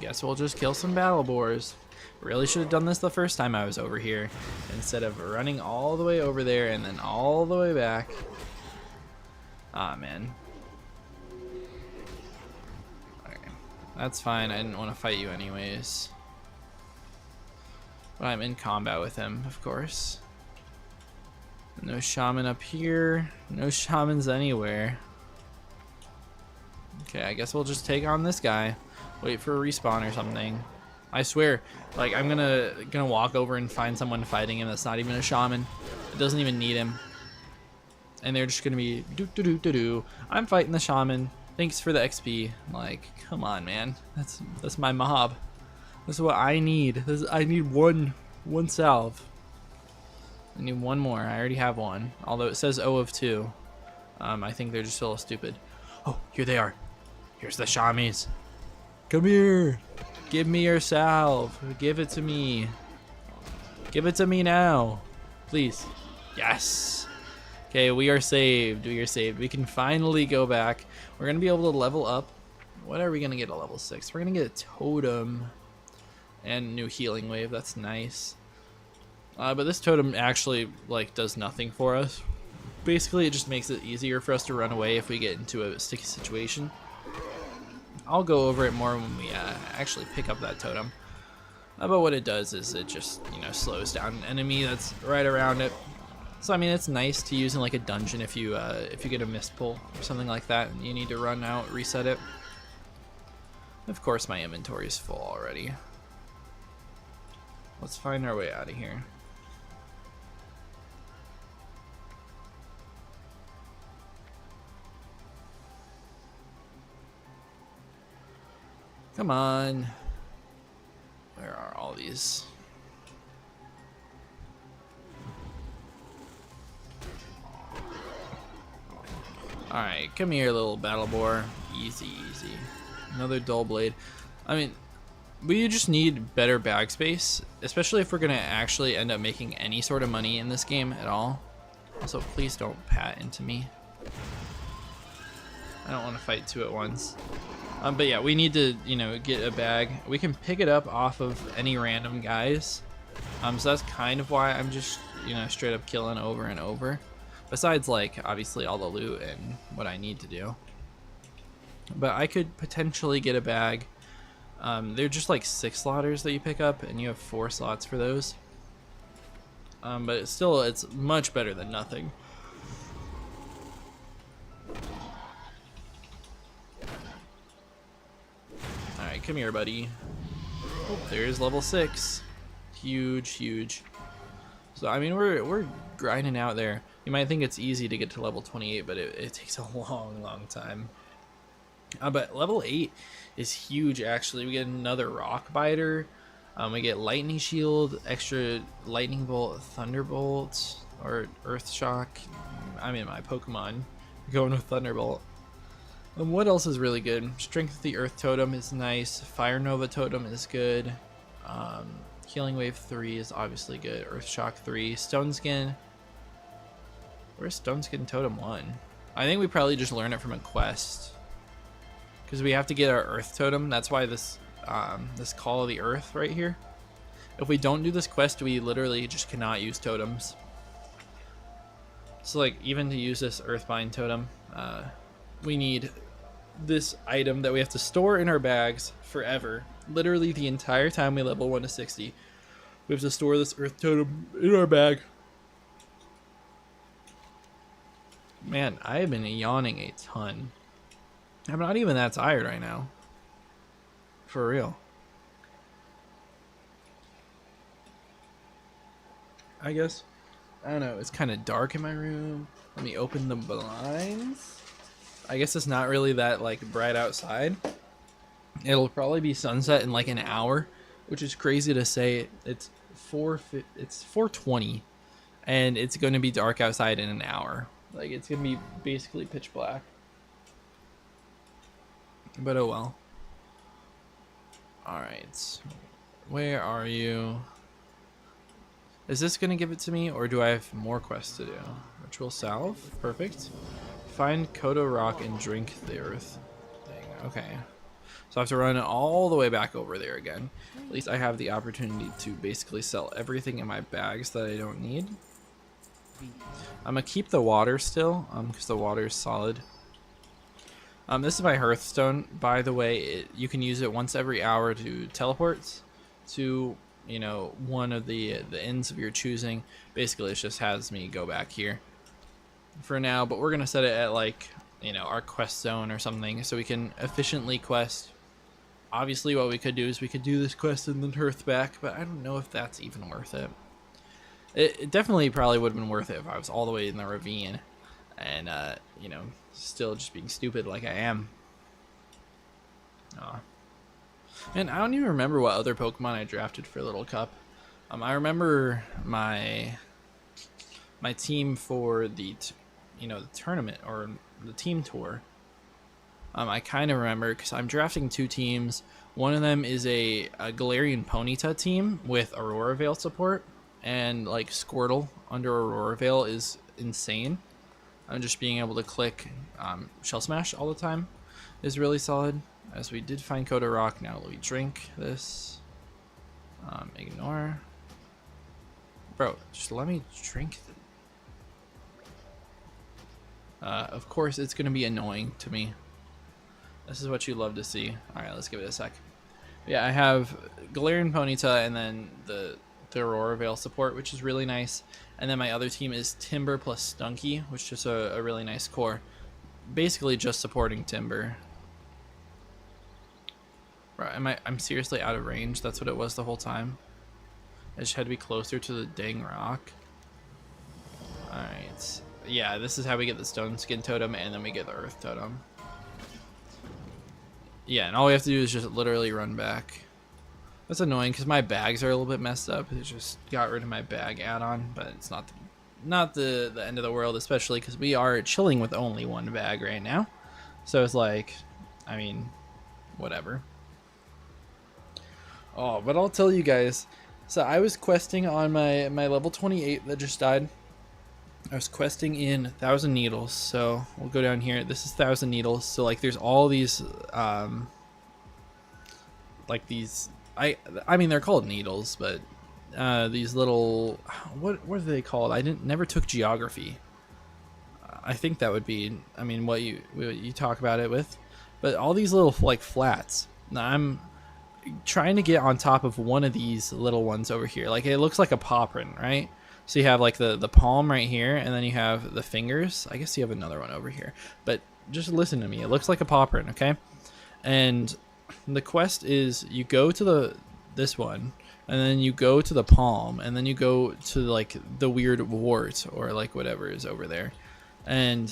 Speaker 1: Guess we'll just kill some battle boars. Really should have done this the first time I was over here, instead of running all the way over there and then all the way back. Ah, man. Okay, that's fine. I didn't want to fight you anyways. But I'm in combat with him, of course. No shaman up here. No shamans anywhere. Okay, I guess we'll just take on this guy. Wait for a respawn or something. I swear, I'm gonna walk over and find someone fighting him that's not even a shaman. It doesn't even need him. And they're just gonna be do do do do do. I'm fighting the shaman. Thanks for the XP. Like, come on, man. That's my mob. This is what I need. I need one salve. I need one more. I already have one. Although it says O of 2. I think they're just a little stupid. Oh, here they are. Here's the Shamis. Come here. Give me your salve. Give it to me. Give it to me now. Please. Yes. Okay, we are saved. We are saved. We can finally go back. We're going to be able to level up. What are we going to get at level 6? We're going to get a totem and new healing wave. That's nice. But this totem actually like does nothing for us. Basically, it just makes it easier for us to run away if we get into a sticky situation. I'll go over it more when we actually pick up that totem. But what it does is it just, you know, slows down an enemy that's right around it. So I mean, it's nice to use in like a dungeon if you get a mist pull or something like that and you need to run out, reset it. Of course, my inventory is full already. Let's find our way out of here. Come on. Where are all these? Alright, come here, little battle boar. Easy, easy. Another dull blade. I mean, we just need better bag space, especially if we're going to actually end up making any sort of money in this game at all. Also, please don't pat into me. I don't want to fight two at once. But yeah, we need to, you know, get a bag. We can pick it up off of any random guys. So that's kind of why I'm just, you know, straight up killing over and over. Besides, like, obviously all the loot and what I need to do. But I could potentially get a bag. They're just like 6 slaughters that you pick up, and you have 4 slots for those. But it's much better than nothing. Alright, come here, buddy. Oh, there's level 6. Huge, huge. So, I mean, we're grinding out there. You might think it's easy to get to level 28, but it takes a long, long time. But level 8 is huge, actually. We get another rock biter. We get lightning shield, extra lightning bolt, thunderbolt, or earth shock. I mean, my Pokemon going with thunderbolt. What else is really good? Strength of the earth totem is nice. Fire nova totem is good. Healing wave 3 is obviously good. Earth shock 3. Stone skin. Where's stone skin totem 1? I think we probably just learn it from a quest. Because we have to get our earth totem. That's why this this call of the earth right here. If we don't do this quest, we literally just cannot use totems. So like, even to use this earthbind totem, we need this item that we have to store in our bags forever. Literally the entire time we level 1 to 60. We have to store this earth totem in our bag. Man, I have been yawning a ton. I'm not even that tired right now. For real. I guess. I don't know. It's kind of dark in my room. Let me open the blinds. I guess it's not really that like bright outside. It'll probably be sunset in like an hour, which is crazy to say. It's 4:20, and it's going to be dark outside in an hour. Like, it's going to be basically pitch black. But oh well. Alright. Where are you? Is this going to give it to me, or do I have more quests to do? Ritual salve. Perfect. Find Kodo Rock and drink the earth thing. Okay. So I have to run all the way back over there again. At least I have the opportunity to basically sell everything in my bags that I don't need. I'm going to keep the water still, because the water is solid. This is my Hearthstone, by the way. You can use it once every hour to teleport to, you know, one of the inns of your choosing. Basically, it just has me go back here for now, but we're gonna set it at, like, you know, our quest zone or something, so we can efficiently quest. Obviously, what we could do is we could do this quest and then Hearth back, but I don't know if that's even worth it. It definitely probably would have been worth it if I was all the way in the ravine and, you know, still just being stupid like I am. Aw. And I don't even remember what other Pokemon I drafted for Little Cup. I remember my team for the the tournament or the team tour. I kind of remember because I'm drafting 2 teams. One of them is a Galarian Ponyta team with Aurora Veil support, and like Squirtle under Aurora Veil is insane. I'm just being able to click Shell Smash all the time is really solid. As we did find Coda Rock, now we drink this. Ignore. Bro, just let me drink. Of course, it's going to be annoying to me. This is what you love to see. Alright, let's give it a sec. Yeah, I have Galarian Ponyta and then the Aurora Veil support, which is really nice. And then my other team is Timber plus Stunky, which is a really nice core. Basically just supporting Timber. Right, I'm seriously out of range. That's what it was the whole time. I just had to be closer to the dang rock. Alright. Yeah, this is how we get the Stone Skin Totem, and then we get the Earth Totem. Yeah, and all we have to do is just literally run back. That's annoying because my bags are a little bit messed up. It just got rid of my bag add-on, but it's not the end of the world, especially because we are chilling with only 1 bag right now. So it's like, I mean, whatever. Oh, but I'll tell you guys. So I was questing on my level 28 that just died. I was questing in 1,000 Needles, so we'll go down here. This is 1,000 Needles, so like there's all these like these I mean they're called needles, but these little what are they called? I never took geography. I think that would be, I mean, what you talk about it with, but all these little like flats. Now I'm trying to get on top of one of these little ones over here. Like it looks like a paw print, right? So you have like the palm right here, and then you have the fingers. I guess you have another one over here, but just listen to me. It looks like a paw print, okay? And the quest is you go to this one, and then you go to the palm, and then you go to like the weird wart or like whatever is over there. And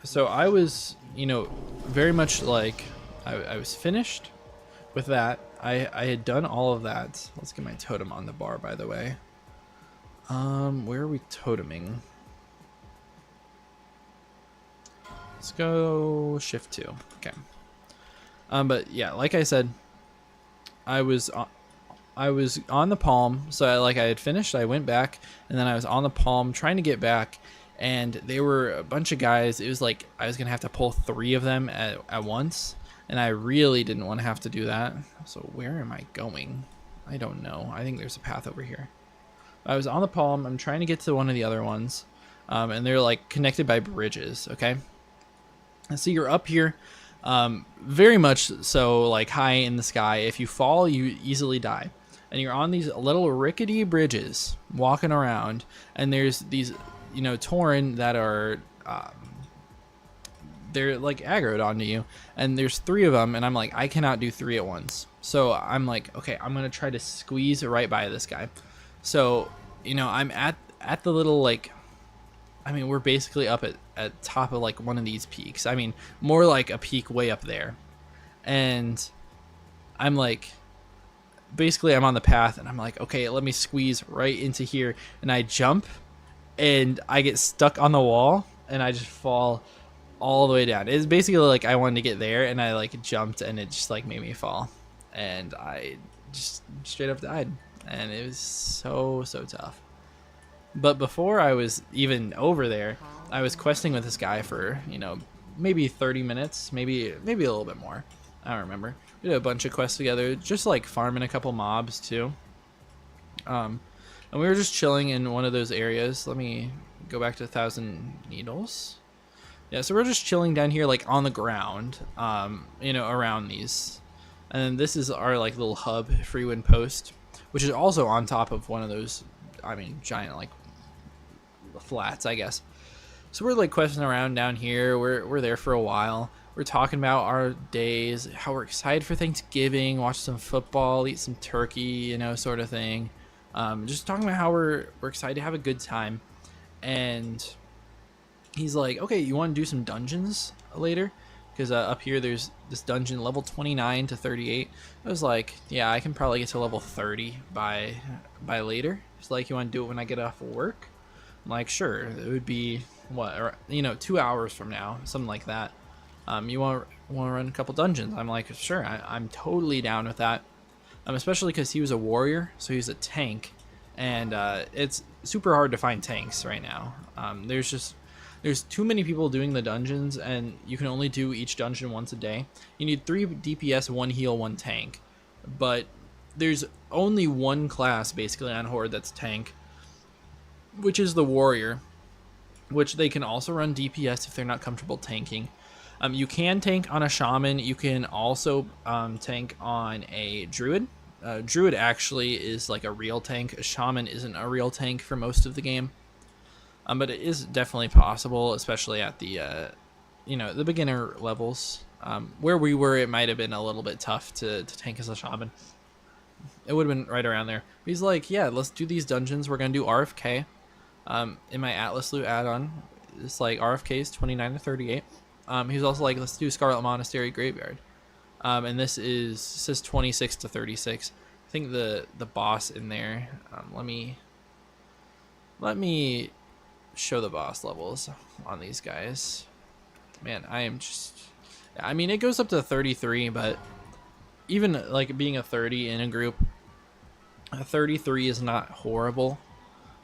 Speaker 1: so I was, very much like I was finished with that. I had done all of that. Let's get my totem on the bar, by the way. Where are we toteming? Let's go shift 2. Okay. But yeah, like I said, I was on the palm. So I had finished. I went back, and then I was on the palm trying to get back, and they were a bunch of guys. It was like I was gonna have to pull 3 of them at once, and I really didn't want to have to do that. So where am I going? I don't know. I think there's a path over here. I was on the palm. I'm trying to get to one of the other ones, and they're like connected by bridges. Okay, and so you're up here, very much so like high in the sky. If you fall, you easily die, and you're on these little rickety bridges walking around, and there's these Tauren that are they're like aggroed onto you, and there's 3 of them, and I'm like, I cannot do 3 at once. So I'm like, okay, I'm gonna try to squeeze right by this guy. So, I'm at the little, like, I mean, we're basically up at top of, like, one of these peaks. I mean, more like a peak way up there. And I'm, like, basically I'm on the path, and I'm like, okay, let me squeeze right into here. And I jump, and I get stuck on the wall, and I just fall all the way down. It's basically like I wanted to get there, and I, like, jumped, and it just, like, made me fall. And I just straight up died. And it was so tough. But before I was even over there, I was questing with this guy for maybe 30 minutes, maybe a little bit more. I don't remember. We did a bunch of quests together, just like farming a couple mobs too. And we were just chilling in one of those areas. Let me go back to 1,000 Needles. Yeah, so we're just chilling down here, like on the ground, around these. And then this is our like little hub, Freewind Post, which is also on top of one of those, I mean, giant like flats, I guess. So we're like questing around down here. We're there for a while. We're talking about our days, how we're excited for Thanksgiving, watch some football, eat some turkey, sort of thing. Just talking about how we're excited to have a good time. And he's like, okay, you want to do some dungeons later? because up here there's this dungeon level 29 to 38. I was like, yeah, I can probably get to level 30 by later. It's like, you want to do it when I get off of work? I'm like, sure. It would be what, or, you know, 2 hours from now, something like that. You want to run a couple dungeons? I'm like, sure, I'm totally down with that. Especially because he was a warrior, so he's a tank, and it's super hard to find tanks right now. There's too many people doing the dungeons, and you can only do each dungeon once a day. You need 3 DPS, 1 heal, 1 tank, but there's only one class basically on Horde that's tank, which is the warrior, which they can also run DPS if they're not comfortable tanking. You can tank on a shaman. You can also tank on a druid. Druid actually is like a real tank. A shaman isn't a real tank for most of the game, but it is definitely possible, especially at the the beginner levels. Where we were, it might have been a little bit tough to tank as a shaman. It would have been right around there. He's like, yeah, let's do these dungeons. We're gonna do RFK. In my Atlas loot add-on, it's like RFK is 29 to 38. He's also like, let's do Scarlet Monastery Graveyard. And this says 26 to 36. I think the boss in there, let me show the boss levels on these guys. Man, I mean, it goes up to 33, but even like being a 30 in a group, a 33 is not horrible.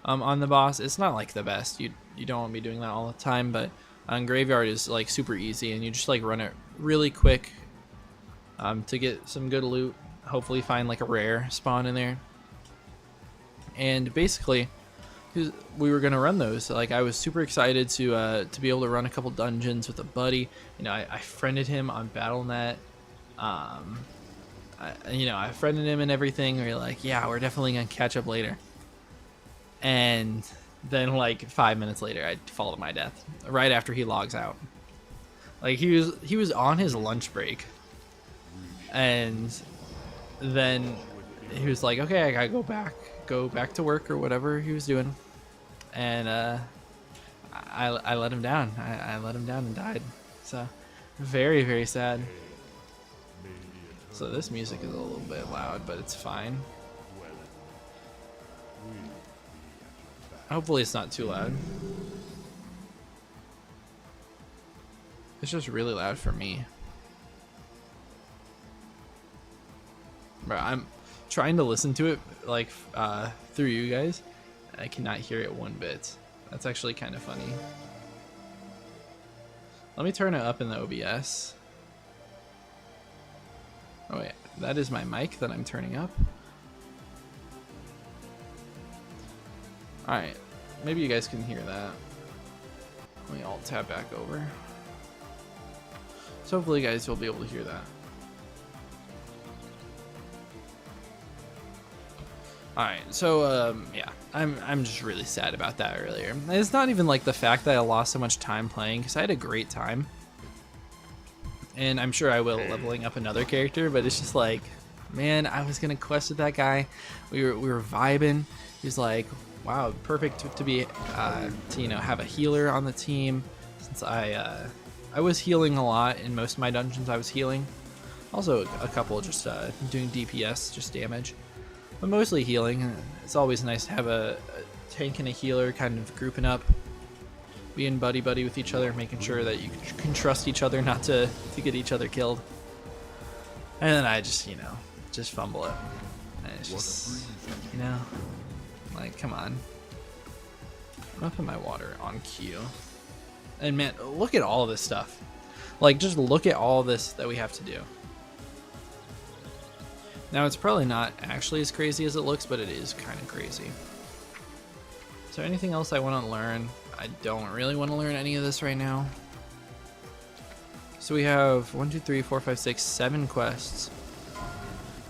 Speaker 1: On the boss, it's not like the best. You don't want to be doing that all the time, but on Graveyard is like super easy, and you just like run it really quick to get some good loot. Hopefully find like a rare spawn in there. And basically, we were gonna run those. Like, I was super excited to be able to run a couple dungeons with a buddy. You know, I friended him on Battle.net. I friended him and everything. We were like, yeah, we're definitely gonna catch up later. And then like 5 minutes later, I fall to my death right after he logs out. Like, he was on his lunch break, and then he was like, okay, I gotta go back to work or whatever he was doing, and I let him down. I let him down and died. So very, very sad. So this music is a little bit loud, but it's fine. Hopefully it's not too loud. It's just really loud for me. Bro, I'm trying to listen to it like through you guys. I cannot hear it one bit. That's actually kind of funny. Let me turn it up in the OBS. Oh wait, that is my mic that I'm turning up. Alright, maybe you guys can hear that. Let me alt tab back over. So hopefully you guys will be able to hear that. Alright, so yeah, I'm just really sad about that earlier. And it's not even like the fact that I lost so much time playing, because I had a great time. And I'm sure I will leveling up another character, but it's just like, man, I was gonna quest with that guy. We were vibing. He was like, wow, perfect to be to have a healer on the team, since I was healing a lot in most of my dungeons. I was healing, also a couple just doing DPS, just damage, but mostly healing. It's always nice to have a tank and a healer kind of grouping up, being buddy with each other, making sure that you can trust each other not to get each other killed. And then I just just fumble it, and it's just like, come on. I'm gonna put my water on Q. And man, look at all of this stuff. Like, just look at all this that we have to do. Now, it's probably not actually as crazy as it looks, but it is kind of crazy. So anything else I want to learn? I don't really want to learn any of this right now. So we have 1, 2, 3, 4, 5, 6, 7 quests.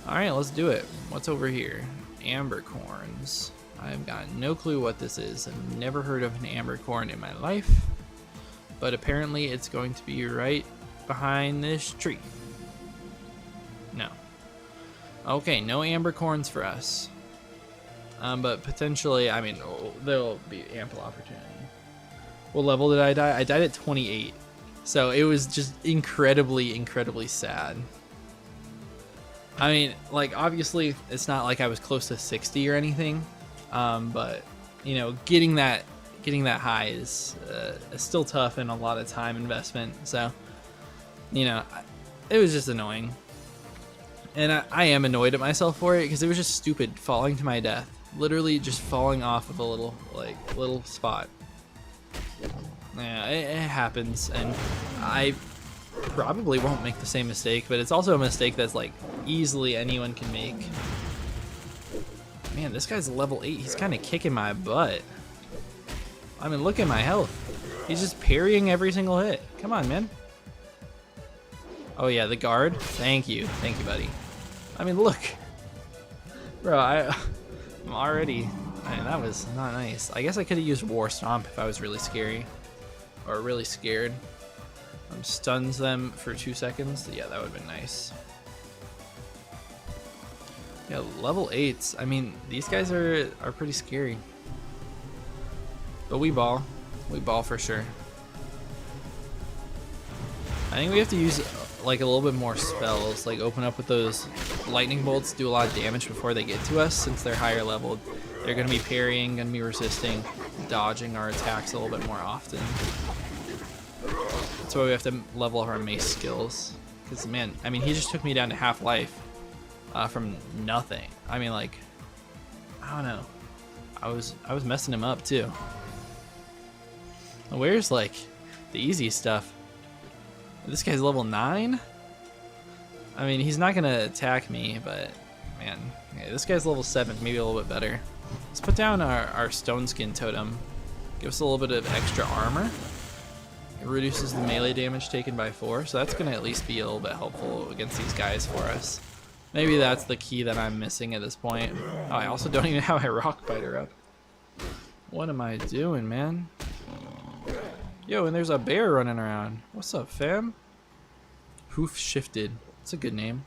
Speaker 1: Alright, let's do it. What's over here? Ambercorns. I've got no clue what this is. I've never heard of an ambercorn in my life, but apparently it's going to be right behind this tree. No. Okay, no ambercorns for us. But potentially, I mean, there'll be ample opportunity. What level did I die? I died at 28. So it was just incredibly sad. I mean, like, obviously it's not like I was close to 60 or anything, but you know, getting that high is still tough and a lot of time investment. So, you know, it was just annoying, and I am annoyed at myself for it because it was just stupid falling to my death, literally just falling off of a little spot. Yeah, it happens, and I probably won't make the same mistake, but it's also a mistake that's like easily anyone can make. Man, this guy's level 8. He's kind of kicking my butt. I mean, look at my health. He's just parrying every single hit. Come on, man. Oh yeah, the guard. Thank you, buddy. I mean, look, bro. I'm already. I mean, that was not nice. I guess I could have used War Stomp if I was really scary. Or really scared. Stuns them for 2 seconds. Yeah, that would have been nice. Yeah, level 8s. I mean, these guys are pretty scary. But we ball. We ball for sure. I think we have to use like a little bit more spells. Like open up with those lightning bolts, do a lot of damage before they get to us. Since they're higher leveled, they're going to be parrying, going to be resisting, dodging our attacks a little bit more often. That's why we have to level up our mace skills. Because, man, I mean, he just took me down to half life from nothing. I mean, like, I don't know. I was messing him up too. Where's like the easy stuff? This guy's level 9. I mean, he's not gonna attack me, but man, yeah, this guy's level 7, maybe a little bit better. Let's put down our stone skin totem. Give us a little bit of extra armor. It reduces the melee damage taken by 4, so that's gonna at least be a little bit helpful against these guys for us. Maybe that's the key that I'm missing at this point. Oh, I also don't even have my rock biter up. What am I doing, man? Yo, and there's a bear running around. What's up, fam? Hoof Shifted. That's a good name.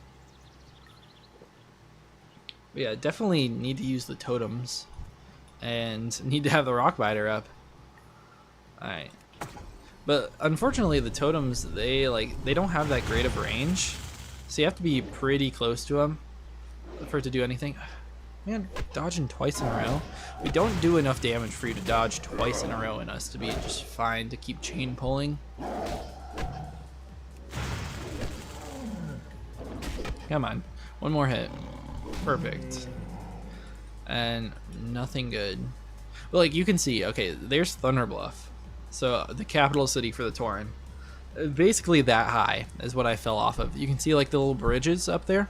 Speaker 1: But yeah, definitely need to use the totems. And need to have the rock biter up. Alright. But unfortunately the totems, they don't have that great of range. So you have to be pretty close to them for it to do anything. Man, dodging twice in a row. We don't do enough damage for you to dodge twice in a row in us to be just fine to keep chain pulling. Come on. One more hit. Perfect. And nothing good. But like you can see, okay, there's Thunderbluff. So the capital city for the Tauren. Basically that high is what I fell off of. You can see like the little bridges up there.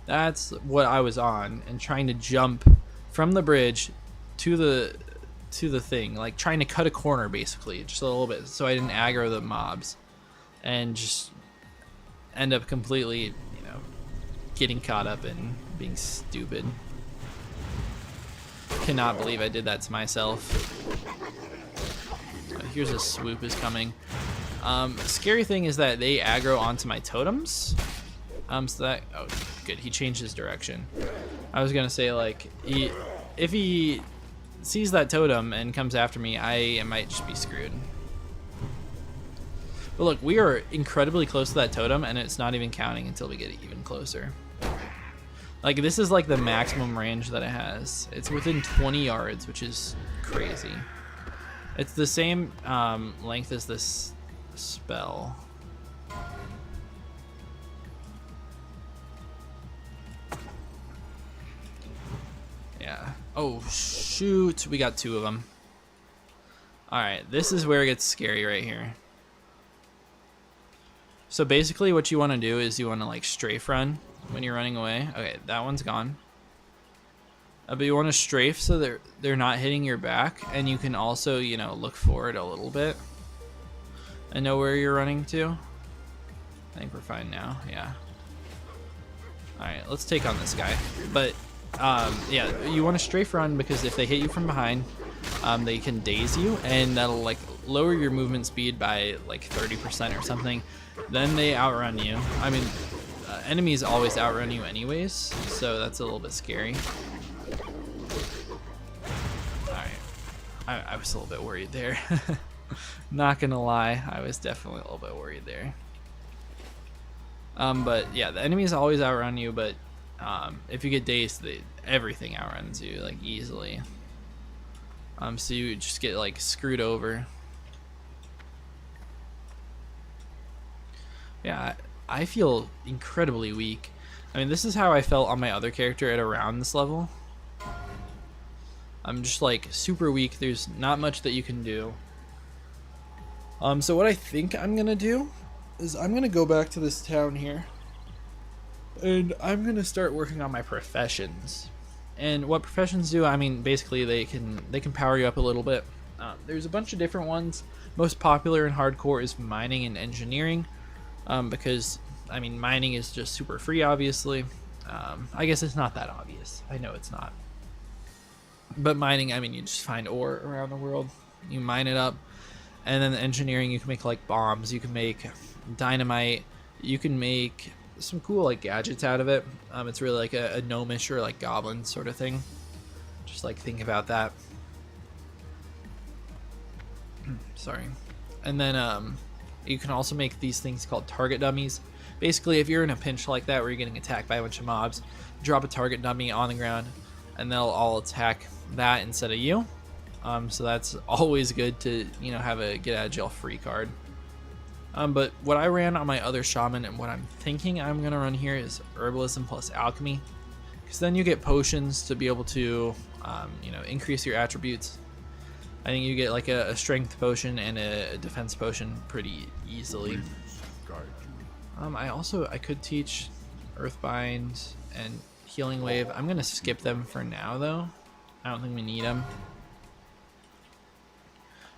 Speaker 1: That's what I was on, and trying to jump from the bridge to the thing, like trying to cut a corner basically, just a little bit, so I didn't aggro the mobs, and just end up completely, you know, getting caught up in being stupid. Cannot believe I did that to myself. Here's a swoop is coming. Scary thing is that they aggro onto my totems. So that, oh good, he changed his direction. I was gonna say like, if he sees that totem and comes after me, I might just be screwed. But look, we are incredibly close to that totem, and it's not even counting until we get even closer. Like this is like the maximum range that it has. It's within 20 yards, which is crazy. It's the same length as this spell. Yeah. Oh shoot, we got 2 of them. Alright, this is where it gets scary right here. So basically what you want to do is you want to like strafe run when you're running away. Okay, that one's gone. But you want to strafe so they're not hitting your back, and you can also, you know, look forward a little bit and know where you're running to. I think we're fine now. Yeah. Alright, let's take on this guy. But yeah, you want to strafe run because if they hit you from behind, they can daze you, and that'll like lower your movement speed by like 30% or something. Then they outrun you. I mean, enemies always outrun you anyways, so that's a little bit scary. Alright, I was a little bit worried there. Not gonna lie, I was definitely a little bit worried there. But yeah, the enemies always outrun you, but if you get dazed, everything outruns you like easily. So you just get like screwed over. Yeah, I feel incredibly weak. I mean, this is how I felt on my other character at around this level. I'm just like super weak. There's not much that you can do. So what I think I'm gonna do is I'm gonna go back to this town here, and I'm gonna start working on my professions. And what professions do, I mean, basically they can power you up a little bit. There's a bunch of different ones. Most popular in hardcore is mining and engineering, because I mean mining is just super free, obviously. I guess it's not that obvious. I know it's not. But mining, I mean, you just find ore around the world, you mine it up, and then the engineering, you can make like bombs, you can make dynamite, you can make some cool like gadgets out of it. It's really like a gnomish or like goblin sort of thing. Just like think about that. Sorry. And then you can also make these things called target dummies. Basically, if you're in a pinch like that where you're getting attacked by a bunch of mobs, drop a target dummy on the ground and they'll all attack that instead of you. So that's always good to, you know, have a get out of jail free card. But what I ran on my other shaman and what I'm thinking I'm gonna run here is herbalism plus alchemy, because then you get potions to be able to you know, increase your attributes. I think you get like a strength potion and a defense potion pretty easily. I could teach Earthbind and Healing Wave. I'm gonna skip them for now though. I don't think we need them.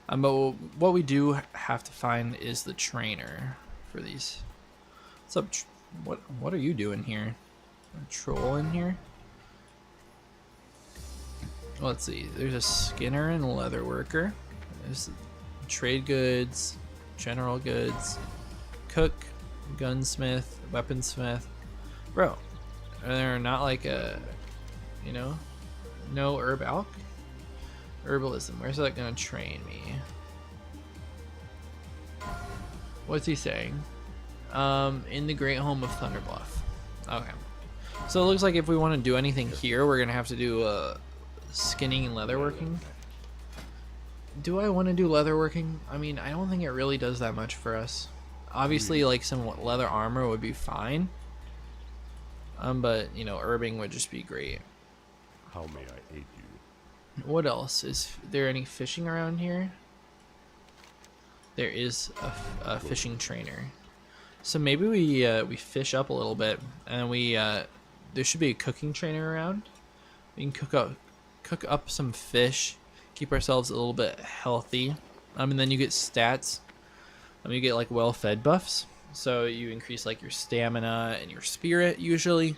Speaker 1: But what we do have to find is the trainer for these. What's up? What are you doing here? A troll in here? Let's see. There's a Skinner and Leatherworker. There's trade goods, general goods, cook, gunsmith, weaponsmith. Bro, are there not like a, you know, no herb alch? Herbalism, where's that gonna train me? What's he saying? In the great home of Thunderbluff. Okay. So it looks like if we want to do anything here, we're gonna have to do skinning and leatherworking. Do I want to do leatherworking? I mean, I don't think it really does that much for us. Obviously, like some leather armor would be fine. But you know, herbing would just be great.
Speaker 2: How may I aid you?
Speaker 1: What else? Is there any fishing around here? There is a fishing trainer. So maybe we fish up a little bit, and there should be a cooking trainer around. We can cook up some fish, keep ourselves a little bit healthy. And then you get stats. You get like well-fed buffs. So you increase like your stamina and your spirit usually.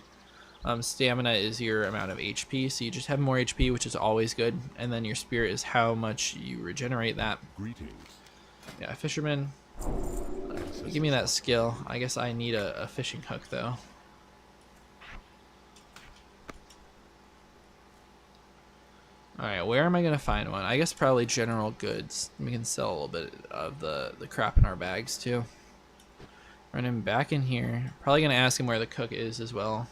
Speaker 1: Stamina is your amount of HP, so you just have more HP, which is always good. And then your spirit is how much you regenerate that.
Speaker 2: Greetings.
Speaker 1: Yeah, fisherman. Give me that skill. I guess I need a fishing hook though. Alright, where am I going to find one? I guess probably general goods. We can sell a little bit of the crap in our bags too. Run him back in here. Probably going to ask him where the cook is as well.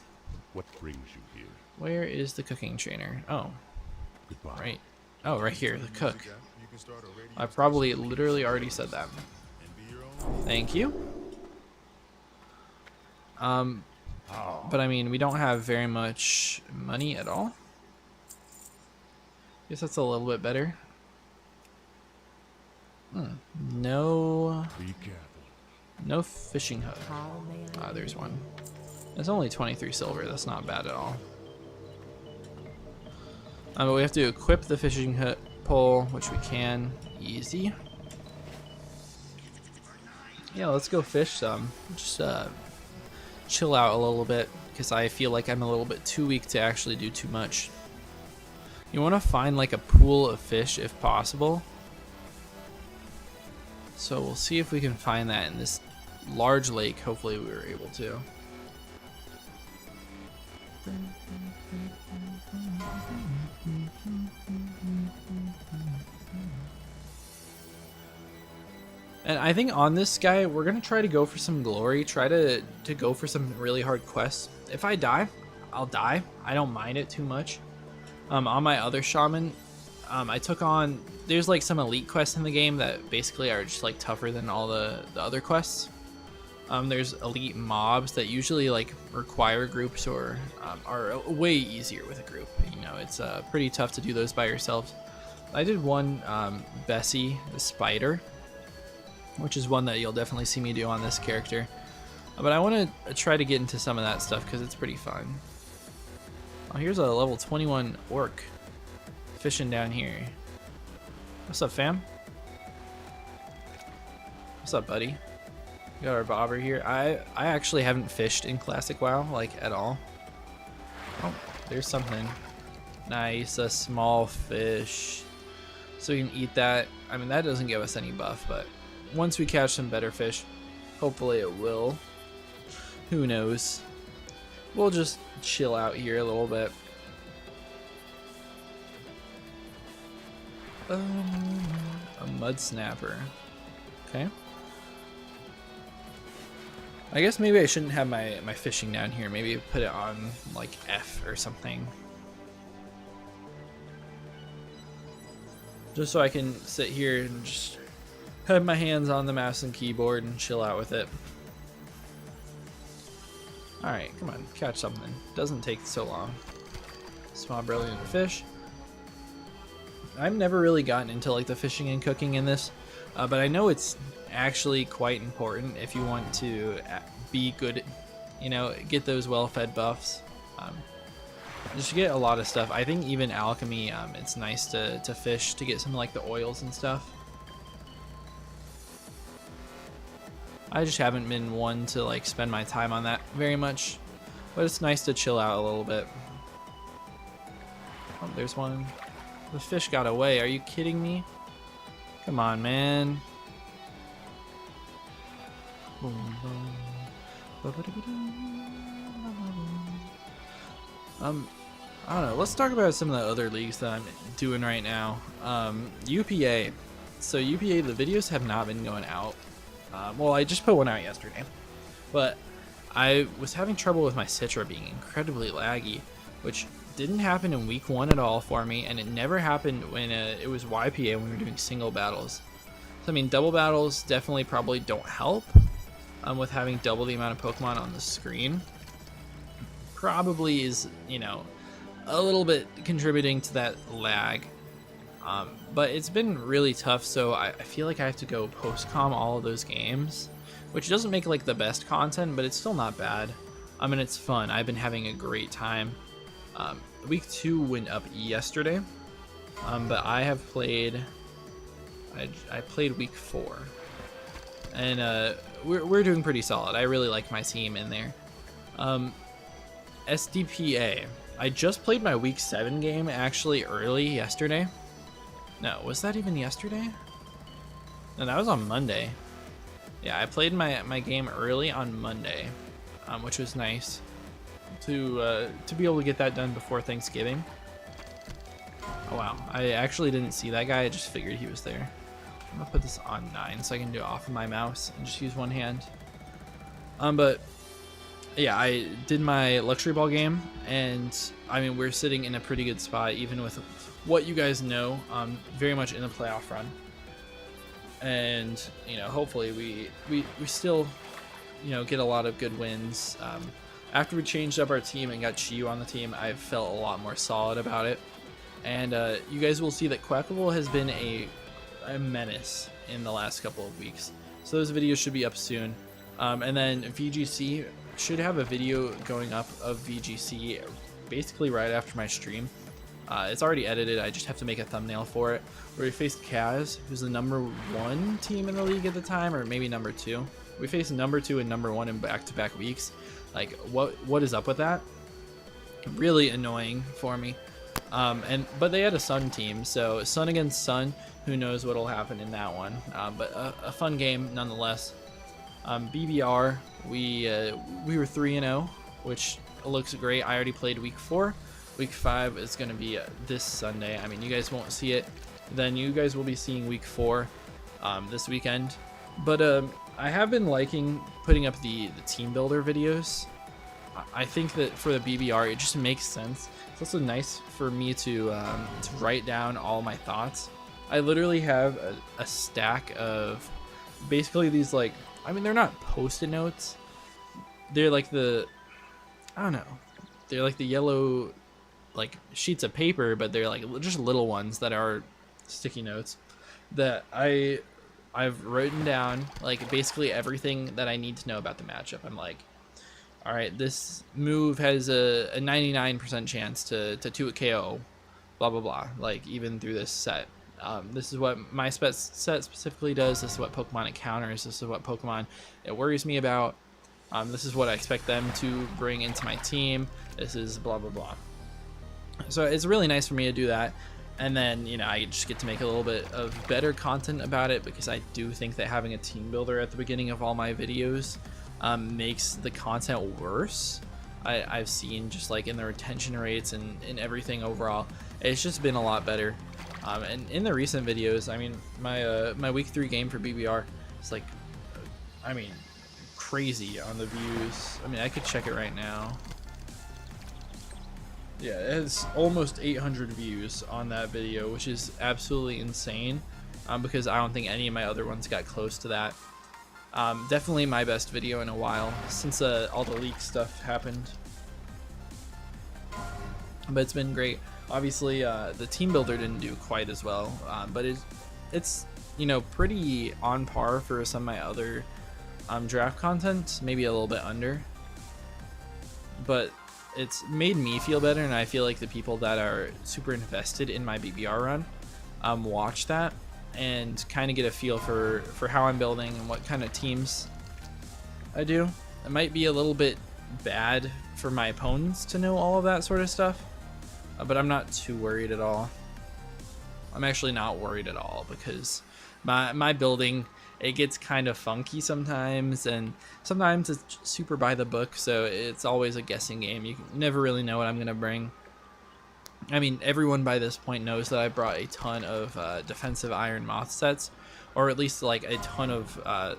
Speaker 2: What brings you here?
Speaker 1: Where is the cooking trainer? Oh.
Speaker 2: Goodbye.
Speaker 1: Right. Oh, right here, the cook. I probably literally already said that. Thank you. But I mean, we don't have very much money at all. Guess that's a little bit better. No fishing hook. Ah, there's one. It's only 23 silver. That's not bad at all. But we have to equip the fishing hook pole, which we can. Easy. Yeah, let's go fish some. Just chill out a little bit, because I feel like I'm a little bit too weak to actually do too much. You want to find like a pool of fish if possible. So we'll see if we can find that in this large lake. Hopefully we were able to. And I think on this guy, we're going to try to go for some glory, try to go for some really hard quests. If I die, I'll die. I don't mind it too much. On my other shaman, I took on, there's like some elite quests in the game that basically are just like tougher than all the other quests. There's elite mobs that usually like require groups or are way easier with a group. You know, it's pretty tough to do those by yourselves. I did one Bessie the Spider, which is one that you'll definitely see me do on this character. But I want to try to get into some of that stuff because it's pretty fun. Oh, here's a level 21 orc fishing down here. What's up, fam? What's up, buddy? We got our bobber here. I actually haven't fished in Classic WoW, like, at all. Oh, there's something. Nice, a small fish. So we can eat that. I mean, that doesn't give us any buff, but once we catch some better fish, hopefully it will. Who knows? We'll just chill out here a little bit. A mud snapper. Okay. I guess maybe I shouldn't have my fishing down here. Maybe put it on like F or something. Just so I can sit here and just have my hands on the mouse and keyboard and chill out with it. Alright, come on, catch something. Doesn't take so long. Small brilliant fish. I've never really gotten into like the fishing and cooking in this, but I know it's actually quite important if you want to be good, you know, get those well-fed buffs. Just get a lot of stuff. I think even alchemy, it's nice to fish to get some like the oils and stuff. I just haven't been one to like spend my time on that very much, but it's nice to chill out a little bit. Oh, there's one. The fish got away. Are you kidding me? Come on, man. I don't know. Let's talk about some of the other leagues that I'm doing right now. UPA. So UPA, the videos have not been going out. Well, I just put one out yesterday, but I was having trouble with my Citra being incredibly laggy, which didn't happen in week 1 at all for me, and it never happened when it was YPA when we were doing single battles. So I mean, double battles definitely probably don't help with having double the amount of Pokemon on the screen. Probably is, you know, a little bit contributing to that lag. But it's been really tough, so I feel like I have to go post-com all of those games, which doesn't make like the best content, but it's still not bad. I mean, it's fun. I've been having a great time. Week 2 went up yesterday, but I have played, I played week 4, and we're doing pretty solid. I really like my team in there. SDPA, I just played my week 7 game actually early yesterday. No, was that even yesterday? No, that was on Monday. Yeah, I played my game early on Monday, which was nice to be able to get that done before Thanksgiving. Oh wow, I actually didn't see that guy. I just figured he was there. I'm gonna put this on 9 so I can do it off of my mouse and just use one hand. But yeah, I did my luxury ball game, and I mean, we're sitting in a pretty good spot even with what you guys know, very much in the playoff run. And you know, hopefully we still, you know, get a lot of good wins. After we changed up our team and got Chiyu on the team, I felt a lot more solid about it. And you guys will see that Quackable has been a menace in the last couple of weeks. So those videos should be up soon. And then VGC should have a video going up of VGC basically right after my stream. It's already edited. I just have to make a thumbnail for it. Where we faced Kaz, who's the #1 team in the league at the time, or maybe #2. We faced #2 and #1 in back-to-back weeks. Like, what is up with that? Really annoying for me. But they had a Sun team, so Sun against Sun. Who knows what'll happen in that one? But a fun game nonetheless. BBR, we were 3-0, which looks great. I already played week 4. Week 5 is going to be this Sunday. I mean, you guys won't see it. Then you guys will be seeing week 4 this weekend. But I have been liking putting up the team builder videos. I think that for the BBR, it just makes sense. It's also nice for me to write down all my thoughts. I literally have a stack of basically these, like, I mean, they're not post-it notes. They're like I don't know. They're like the yellow, like, sheets of paper, but they're like just little ones that are sticky notes that I've written down, like, basically everything that I need to know about the matchup. I'm like, all right, this move has a 99% chance to 2 KO, blah, blah, blah, like, even through this set. This is what my set specifically does. This is what Pokemon it counters. This is what Pokemon it worries me about. This is what I expect them to bring into my team. This is blah, blah, blah. So it's really nice for me to do that. And then, you know, I just get to make a little bit of better content about it, because I do think that having a team builder at the beginning of all my videos makes the content worse. I've seen just like in the retention rates and in everything overall, it's just been a lot better. And in the recent videos, I mean, my week 3 game for BBR is like, I mean, crazy on the views. I mean, I could check it right now. Yeah, it has almost 800 views on that video, which is absolutely insane, because I don't think any of my other ones got close to that. Definitely my best video in a while since all the leak stuff happened. But it's been great. Obviously, the team builder didn't do quite as well, but it's you know, pretty on par for some of my other draft content, maybe a little bit under. But it's made me feel better, and I feel like the people that are super invested in my BBR run watch that and kind of get a feel for how I'm building and what kind of teams I do. It might be a little bit bad for my opponents to know all of that sort of stuff, but I'm not too worried at all. I'm actually not worried at all, because my building, it gets kind of funky sometimes, and sometimes it's super by the book, so it's always a guessing game. You never really know what I'm gonna bring. I mean, everyone by this point knows that I brought a ton of defensive Iron Moth sets, or at least like a ton of a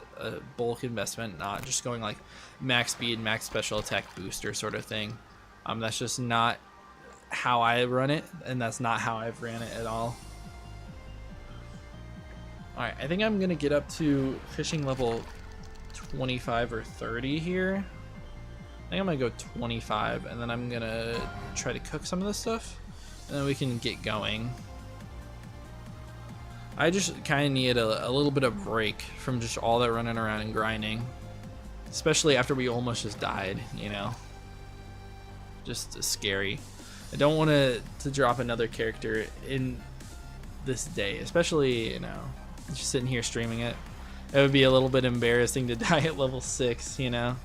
Speaker 1: bulk investment, not just going like max speed, max special attack booster sort of thing. That's just not how I run it, and that's not how I've ran it at all. Alright, I think I'm gonna get up to fishing level 25 or 30 here. I think I'm gonna go 25, and then I'm gonna try to cook some of this stuff, and then we can get going. I just kind of need a little bit of break from just all that running around and grinding, especially after we almost just died, you know. Just scary. I don't want to drop another character in this day, especially, you know, just sitting here streaming it. It would be a little bit embarrassing to die at level 6, you know,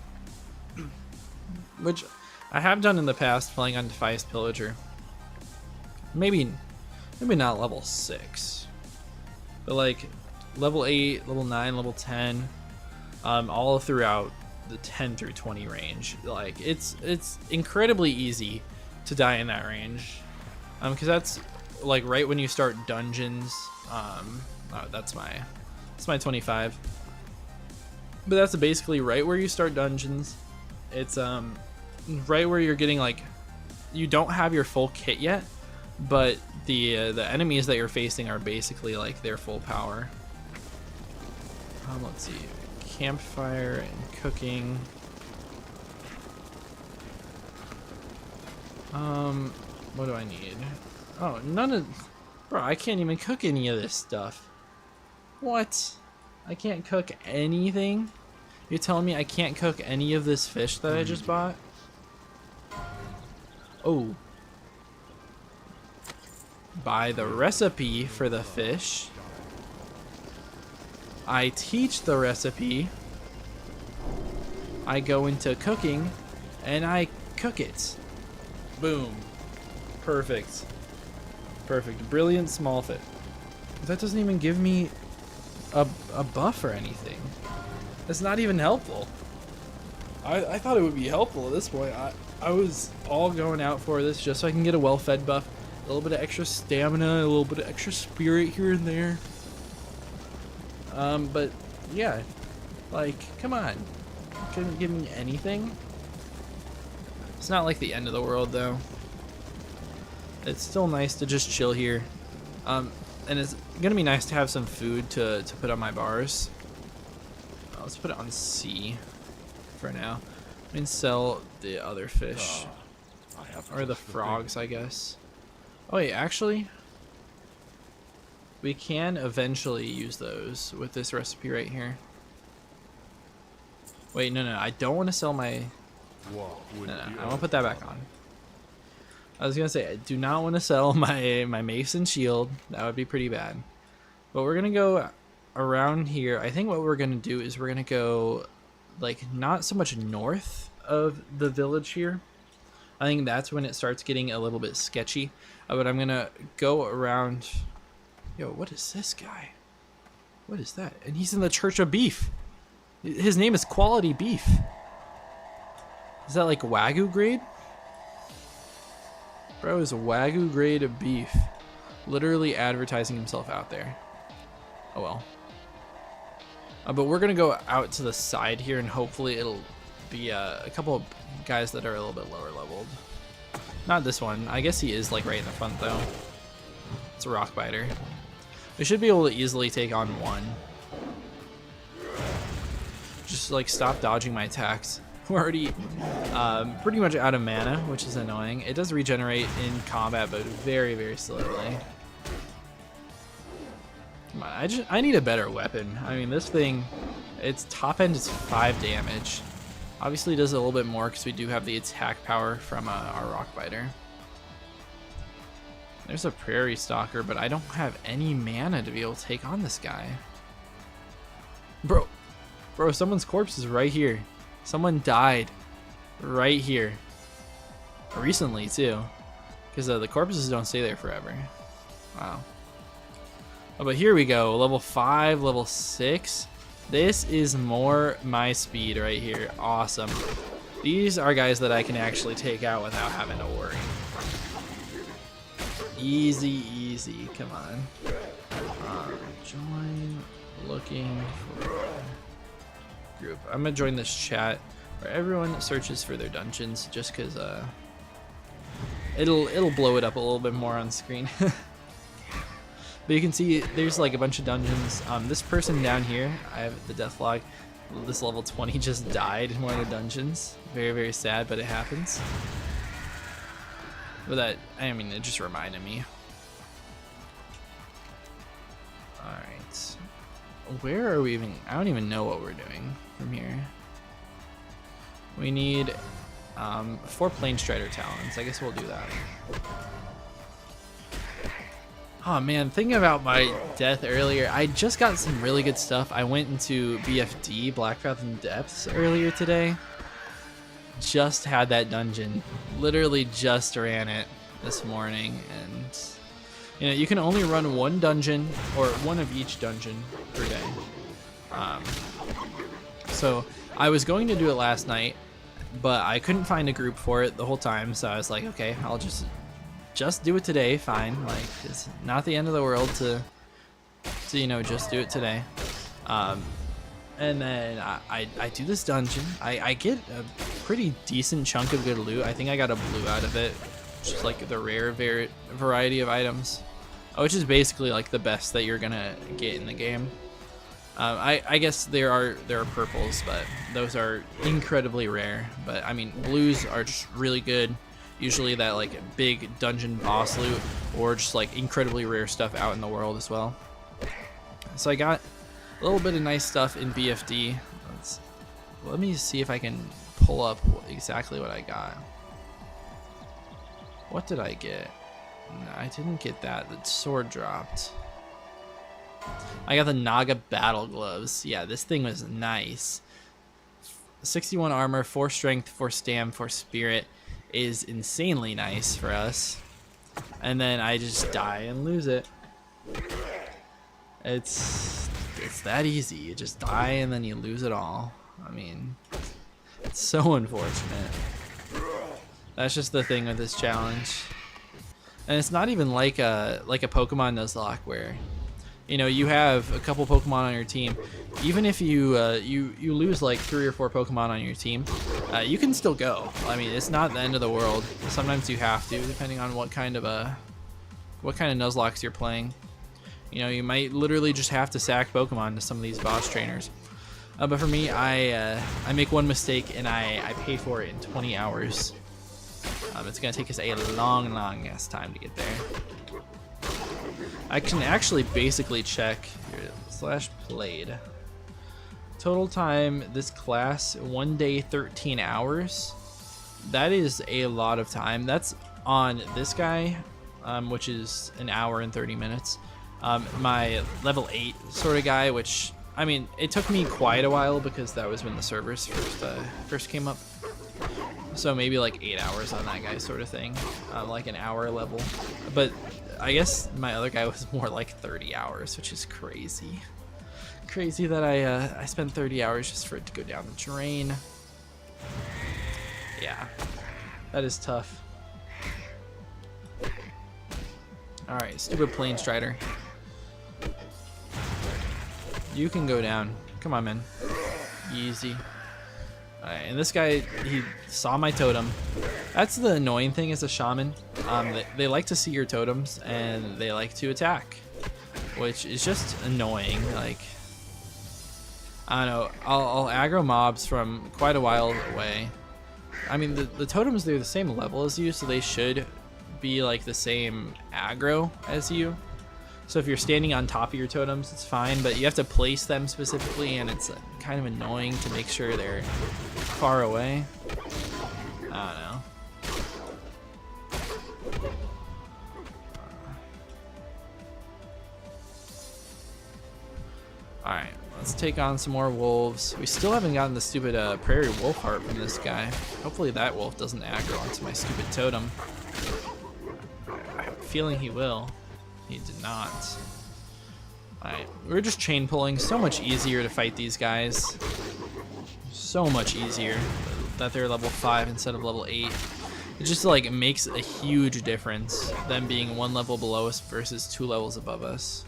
Speaker 1: which I have done in the past playing on Defias Pillager. Maybe not level 6, but like level 8, level 9, level 10, all throughout the 10 through 20 range. Like it's incredibly easy to die in that range, because that's like right when you start dungeons. Oh, that's my 25, but that's basically right where you start dungeons. It's right where you're getting, like, you don't have your full kit yet, but the enemies that you're facing are basically like their full power. Let's see, campfire and cooking. What do I need? Oh, none of, bro, I can't even cook any of this stuff. What? I can't cook anything? You're telling me I can't cook any of this fish that I just bought? Oh. Buy the recipe for the fish. I teach the recipe. I go into cooking and I cook it. Boom. Perfect. Perfect. Brilliant small fit. That doesn't even give me a buff or anything. That's not even helpful. I thought it would be helpful at this point. I was all going out for this just so I can get a well-fed buff, a little bit of extra stamina, a little bit of extra spirit here and there. But Yeah. Like, come on. Couldn't give me anything? It's not like the end of the world, though. It's still nice to just chill here. And it's gonna be nice to have some food to put on my bars. Let's put it on C for now. And sell the other fish. Or the frogs, I guess. Oh wait, actually, we can eventually use those with this recipe right here. Wait, no, I don't want to sell my... No, I want to put that back on. I was gonna say, I do not want to sell my mason shield. That would be pretty bad. But we're gonna go around here. I think what we're gonna do is we're gonna go, like, not so much north of the village here. I think that's when it starts getting a little bit sketchy. But I'm gonna go around. Yo, what is this guy? What is that? And he's in the Church of Beef. His name is Quality Beef. Is that like Wagyu grade? Bro is Wagyu grade of beef. Literally advertising himself out there. Oh well. But we're gonna go out to the side here, and hopefully it'll be a couple of guys that are a little bit lower leveled. Not this one. I guess he is like right in the front though. It's a rock biter. We should be able to easily take on one. Just like stop dodging my attacks. We're already pretty much out of mana, which is annoying. It does regenerate in combat, but very, very slowly. Come on, I need a better weapon. I mean, this thing, its top end is 5 damage. Obviously, it does a little bit more because we do have the attack power from our rock biter. There's a prairie stalker, but I don't have any mana to be able to take on this guy. Bro, someone's corpse is right here. Someone died right here. Recently, too. Because the corpses don't stay there forever. Wow. Oh, but here we go. Level 5, level 6. This is more my speed right here. Awesome. These are guys that I can actually take out without having to worry. Easy, easy. Come on. Join looking for group. I'm gonna join this chat where everyone searches for their dungeons, just because it'll blow it up a little bit more on screen. But you can see there's like a bunch of dungeons. This person down here, I have the death log. This level 20 just died in one of the dungeons. Very, very sad, but it happens. But that, I mean, it just reminded me. Alright. Where are we even? I don't even know what we're doing from here. We need 4 Plane Strider Talons. I guess we'll do that. Oh man, thinking about my death earlier, I just got some really good stuff. I went into BFD, Blackcraft in Depths, earlier today. Just had that dungeon. Literally just ran it this morning, and you know, you can only run one dungeon, or one of each dungeon per day. So I was going to do it last night, but I couldn't find a group for it the whole time, so I was like, okay, I'll just do it today, fine. Like, it's not the end of the world to you know, just do it today. And then I do this dungeon. I get a pretty decent chunk of good loot. I think I got a blue out of it, just like the rare variety of items, which is basically like the best that you're gonna get in the game. I guess there are purples, but those are incredibly rare. But I mean, blues are just really good. Usually that like big dungeon boss loot, or just like incredibly rare stuff out in the world as well. So I got a little bit of nice stuff in BFD. Let me see if I can pull up exactly what I got. What did I get? No, I didn't get that. The sword dropped. I got the Naga battle gloves. Yeah, this thing was nice. 61 armor, 4 strength, 4 stam, 4 spirit is insanely nice for us. And then I just die and lose it. It's that easy. You just die and then you lose it all. I mean, it's so unfortunate. That's just the thing with this challenge. And it's not even like a Pokemon Nuzlocke where, you know, you have a couple Pokemon on your team, even if you you lose like 3 or 4 Pokemon on your team, you can still go. I mean, it's not the end of the world. Sometimes you have to, depending on what kind of Nuzlockes you're playing. You know, you might literally just have to sack Pokemon to some of these boss trainers. But for me, I make one mistake and I pay for it in 20 hours. It's gonna take us a long ass time to get there. I can actually basically check here, /played. Total time this class, 1 day 13 hours. That is a lot of time. That's on this guy, which is an hour and 30 minutes. My level 8 sort of guy, which, I mean, it took me quite a while because that was when the servers first came up. So maybe like 8 hours on that guy sort of thing, like an hour level. But I guess my other guy was more like 30 hours, which is crazy. Crazy that I spent 30 hours just for it to go down the drain. Yeah, that is tough. Alright, stupid Plane Strider. You can go down. Come on, man. Easy. Alright, and this guy, he saw my totem. That's the annoying thing as a shaman. They like to see your totems, and they like to attack. Which is just annoying. Like, I don't know, I'll aggro mobs from quite a while away. I mean, the totems, they're the same level as you, so they should be like the same aggro as you. So if you're standing on top of your totems, it's fine, but you have to place them specifically, and it's kind of annoying to make sure they're far away. I don't know. Alright, let's take on some more wolves. We still haven't gotten the stupid prairie wolf heart from this guy. Hopefully that wolf doesn't aggro onto my stupid totem. I have a feeling he will. He did not. Alright, we're just chain pulling. So much easier to fight these guys. So much easier that they're level 5 instead of level 8. It just like makes a huge difference, them being 1 level below us versus 2 levels above us.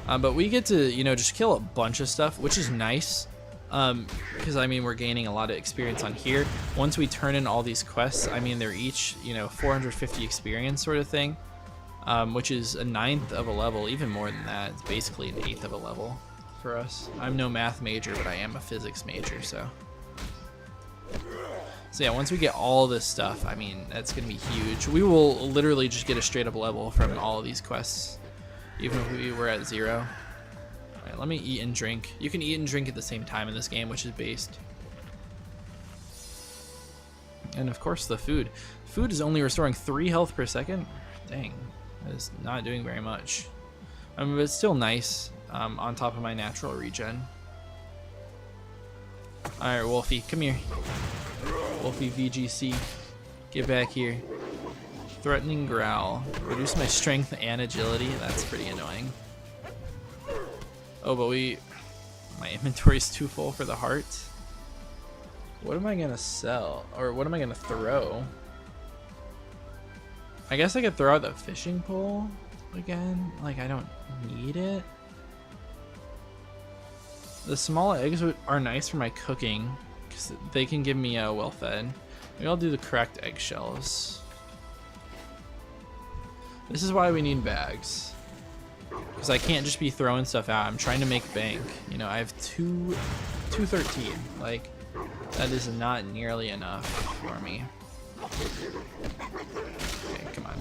Speaker 1: But we get to, you know, just kill a bunch of stuff, which is nice. Because I mean, we're gaining a lot of experience on here. Once we turn in all these quests, I mean, they're each, you know, 450 experience sort of thing, which is a 9th of a level, even more than that. It's basically an 8th of a level for us. I'm no math major, but I am a physics major, so yeah, once we get all this stuff, I mean, that's gonna be huge. We will literally just get a straight up level from all of these quests, even if we were at 0. Alright, let me eat and drink. You can eat and drink at the same time in this game, which is based. And of course the food. Food is only restoring 3 health per second. Dang, that is not doing very much. I mean, but it's still nice, on top of my natural regen. Alright, Wolfie, come here. Wolfie VGC. Get back here. Threatening growl. Reduce my strength and agility. That's pretty annoying. Oh, but my inventory's too full for the heart. What am I gonna sell? Or what am I gonna throw? I guess I could throw out the fishing pole again. Like, I don't need it. The small eggs are nice for my cooking, because they can give me well fed. Maybe I'll do the cracked eggshells. This is why we need bags. Because I can't just be throwing stuff out. I'm trying to make bank. You know, I have 213. Like, that is not nearly enough for me. Okay, come on.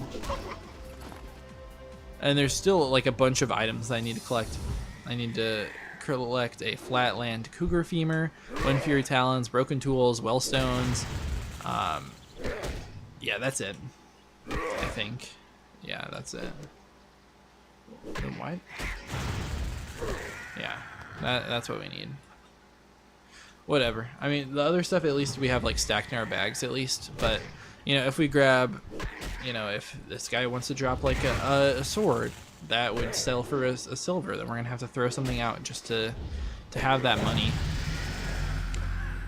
Speaker 1: And there's still like a bunch of items that I need to collect. I need to collect a flatland cougar femur, wind fury talons, broken tools, wellstones. Yeah, that's it. I think. Yeah, that's it. Then why? Yeah, that's what we need. Whatever. I mean, the other stuff, at least we have like stacked in our bags at least. But, you know, if we grab, you know, if this guy wants to drop like a sword that would sell for a silver, then we're gonna have to throw something out just to have that money.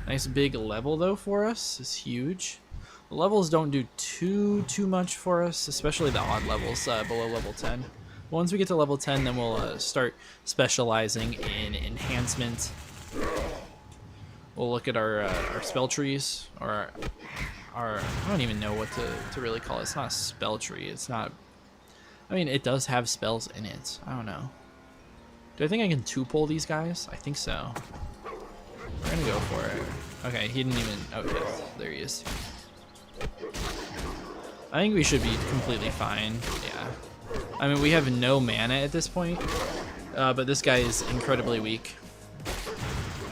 Speaker 1: Nice big level though for us is huge. The levels don't do too much for us, especially the odd levels below level 10. Once we get to level 10, then we'll start specializing in enhancement. We'll look at our spell trees, or our I don't even know what to really call it. It's not a spell tree. It's not. I mean, it does have spells in it. I don't know. Do I think I can two-pull these guys? I think so. We're gonna go for it. Okay, he didn't even. Oh, yes, there he is. I think we should be completely fine. Yeah. I mean, we have no mana at this point, but this guy is incredibly weak.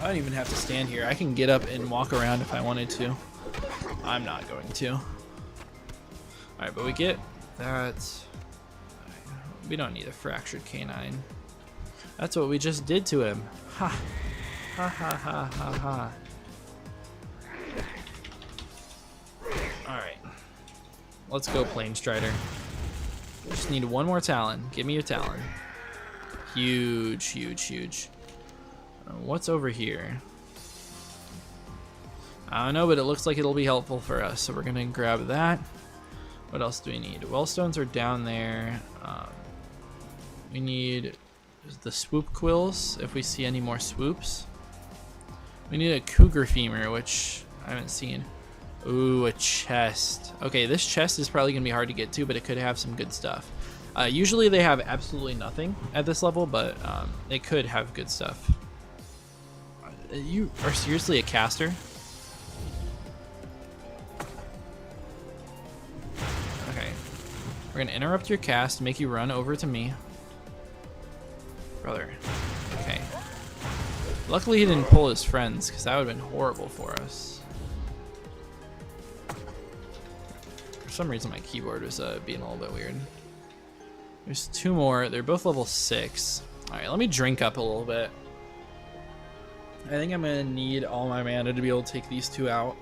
Speaker 1: I don't even have to stand here. I can get up and walk around if I wanted to. I'm not going to. Alright, but we get that. We don't need a fractured canine. That's what we just did to him. Ha. Ha ha ha ha ha. Alright. Let's go, Plane Strider. Just need one more Talon. Give me your Talon. Huge, huge, huge. What's over here? I don't know, but it looks like it'll be helpful for us. So we're going to grab that. What else do we need? Wellstones are down there. We need the swoop quills if we see any more swoops. We need a cougar femur, which I haven't seen. Ooh, a chest. Okay, this chest is probably going to be hard to get to, but it could have some good stuff. Usually they have absolutely nothing at this level, but it could have good stuff. You are seriously a caster? Okay. We're going to interrupt your cast, make you run over to me. Brother. Okay. Luckily he didn't pull his friends, because that would have been horrible for us. For some reason my keyboard was being a little bit weird. There's two more. They're both level 6. Alright, let me drink up a little bit. I think I'm going to need all my mana to be able to take these two out.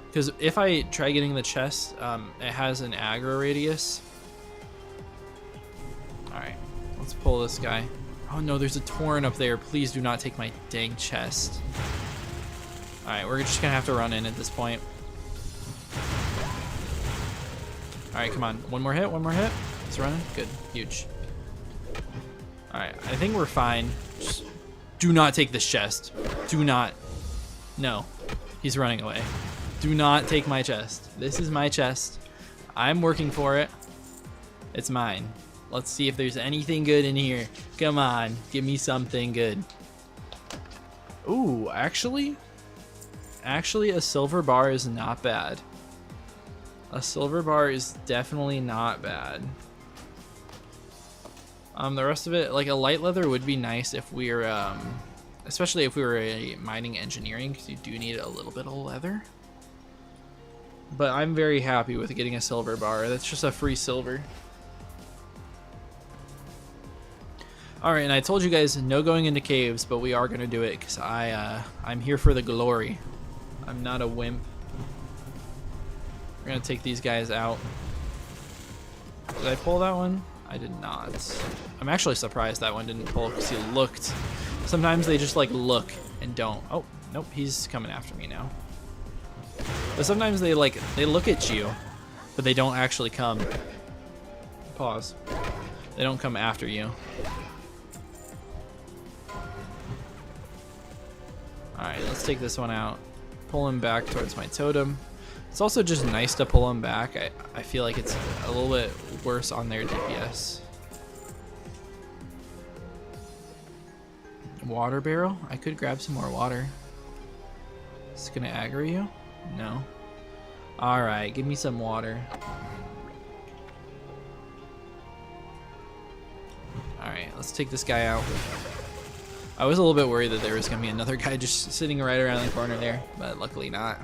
Speaker 1: Because if I try getting the chest, it has an aggro radius. Alright, let's pull this guy. Oh no, there's a Tauren up there. Please do not take my dang chest. Alright, we're just going to have to run in at this point. Alright, come on. One more hit, one more hit. It's running. Good. Huge. Alright, I think we're fine. Just do not take this chest. Do not. No. He's running away. Do not take my chest. This is my chest. I'm working for it. It's mine. Let's see if there's anything good in here. Come on. Give me something good. Ooh, actually, a silver bar is not bad. A silver bar is definitely not bad. The rest of it, like a light leather would be nice if we were, especially if we were a mining engineering, because you do need a little bit of leather. But I'm very happy with getting a silver bar. That's just a free silver. Alright, and I told you guys no going into caves, but we are going to do it because I'm here for the glory. I'm not a wimp. We're going to take these guys out. Did I pull that one? I did not. I'm actually surprised that one didn't pull because he looked. Sometimes they just like look and don't. Oh, nope, he's coming after me now. But sometimes they look at you, but they don't actually come. Pause. They don't come after you. Alright, let's take this one out. Pull him back towards my totem. It's also just nice to pull them back. I feel like it's a little bit worse on their DPS. Water barrel? I could grab some more water. Is it gonna aggro you? No. Alright, give me some water. Alright, let's take this guy out. I was a little bit worried that there was gonna be another guy just sitting right around the corner there, but luckily not.